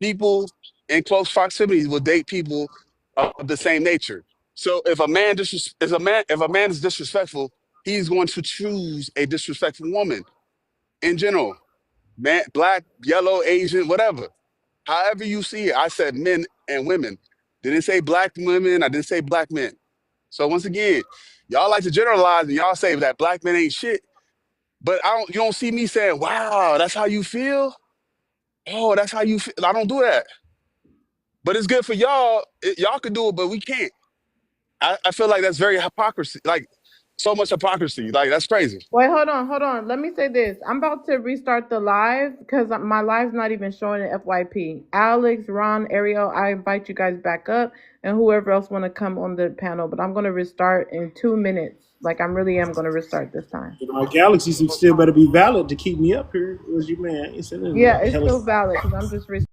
people in close proximity will date people of the same nature. So if a man if a man is disrespectful, he's going to choose a disrespectful woman in general. Man, black, yellow, Asian, whatever. However you see it, I said men and women. Didn't say black women, I didn't say black men. So once again, y'all like to generalize and y'all say that black men ain't shit. But you don't see me saying, wow, that's how you feel? Oh, that's how you feel. I don't do that. But it's good for y'all. Y'all can do it, but we can't. I feel like that's very hypocrisy. Like so much hypocrisy. Like that's crazy. Wait, hold on. Let me say this. I'm about to restart the live because my live's not even showing an FYP. Alex, Ron, Ariel, I invite you guys back up and whoever else want to come on the panel. But I'm going to restart in 2 minutes. Like I really am going to restart this time. My Galaxy still better be valid to keep me up here. It was you, man. Yeah, it's still valid because I'm just restarting.